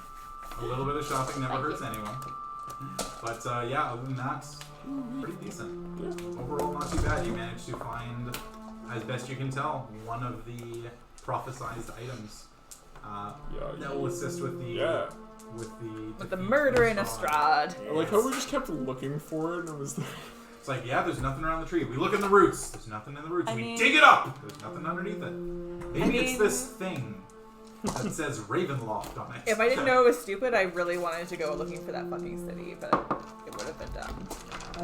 A little bit of shopping never Thank hurts you. anyone. But yeah, other than that, pretty decent. Overall, not too bad. You managed to find, as best you can tell, one of the prophesized items that will assist with the With the defeat murder in of Strahd. I like how we just kept looking for it and it was there. It's like, yeah, there's nothing around the tree. We look in the roots. There's nothing in the roots. I We mean- dig it up. There's nothing underneath it. Maybe it's mean- this thing that says Ravenloft on it. If I didn't know it was stupid, I really wanted to go looking for that fucking city, but it would have been dumb.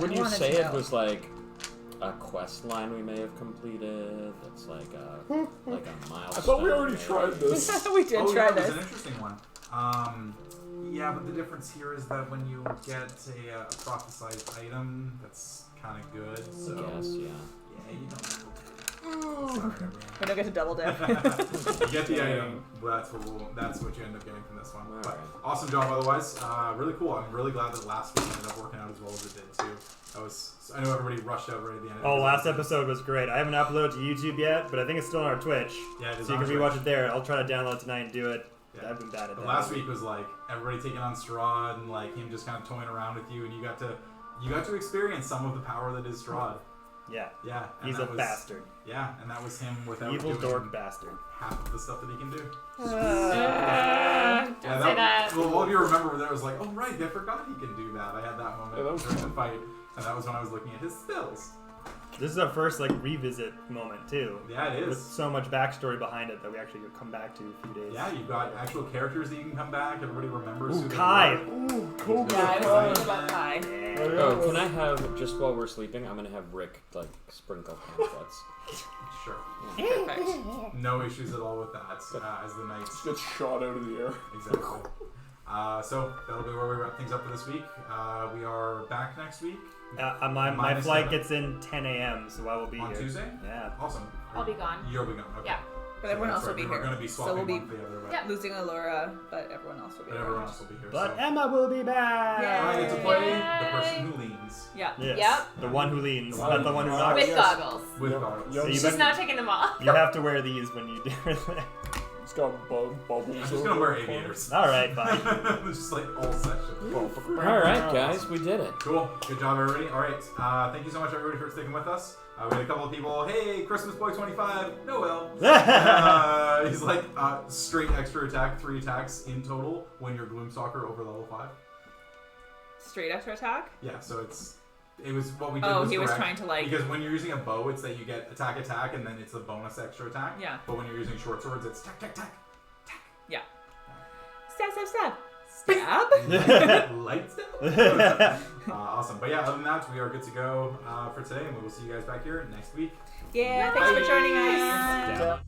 Would I you wanted say to it know. was like a quest line we may have completed? That's like a milestone. I thought we already tried this. We did Oh, try yeah, it was this. an interesting one. Yeah, but the difference here is that when you get a prophesized item, that's kind of good. So I guess, yeah. yeah, you don't. Sorry, We don't get to double dip. you get the item. But that's what you end up getting from this one. But Alright. awesome job otherwise. Really cool. I'm really glad that last week ended up working out as well as it did too. I know everybody rushed out right at the end. Oh, last episode was great. I haven't uploaded to YouTube yet, but I think it's still on our Twitch. Yeah, it is So you on can Twitch. rewatch it there. I'll try to download tonight and do it. Yeah. I've been bad at But that. last week was like everybody taking on Strahd and like him just kind of toying around with you, and you got to experience some of the power that is Strahd. Yeah. Yeah. And He's that a was, bastard. Yeah, and that was him without Evil doing dork bastard. half of the stuff that he can do. Don't Yeah, say that. Well, all of you remember that was like, oh right, I forgot he can do that. I had that moment Yeah, that was during the fight, and that was when I was looking at his spells. This is our first like revisit moment too. Yeah, it With is. so much backstory behind it that we actually could come back to in a few days. Yeah, you've got actual characters that you can come back. Everybody remembers who Ooh, they Kai. were. Ooh, cool. Yeah, I was Kai. thinking about Kai. Oh, can I have, just while we're sleeping, I'm gonna have Rick, like, sprinkle pamphlets. Sure. Perfect. No issues at all with that. As the knights. Just gets shot out of the air. Exactly. So that'll be where we wrap things up for this week. We are back next week My Minus flight 7. gets in 10 a.m. so I will be on here. Tuesday. Yeah. Awesome. I'll be gone. You'll be gone. Okay. Yeah. But everyone That's else will right, be we were here. going to be So swapping we'll be monthly other way. Yeah. losing Allura, but everyone else will be But around. everyone else will be here. But so. Emma will be back. Yay. I get to play Yay. the person who leans Yeah. Yes. Yep. The one who leans, The not the one who knocks. With yes. goggles. with Yep. goggles. Yep. So you She's better- not taking them off. You have to wear these when you do it. It's got bubbles. I'm just gonna wear aviators. All right, fine. Just like all sections. Alright, guys, we did it. Cool. Good job, everybody. All right. Thank you so much, everybody, for sticking with us. We had a couple of people. Hey, Christmas Boy 25. Noel. He's like straight extra attack, 3 attacks in total when you're Gloomstalker over level 5. Straight extra attack? Yeah. So it was what we did. Oh, was he was correct. trying to like. Because when you're using a bow, it's that you get attack, and then it's a bonus extra attack. Yeah. But when you're using short swords, it's tack. Stab, stab, stab. Stab? Light stab. Awesome. But yeah, other than that, we are good to go for today, and we will see you guys back here next week. Yeah, thanks for joining us. Yeah.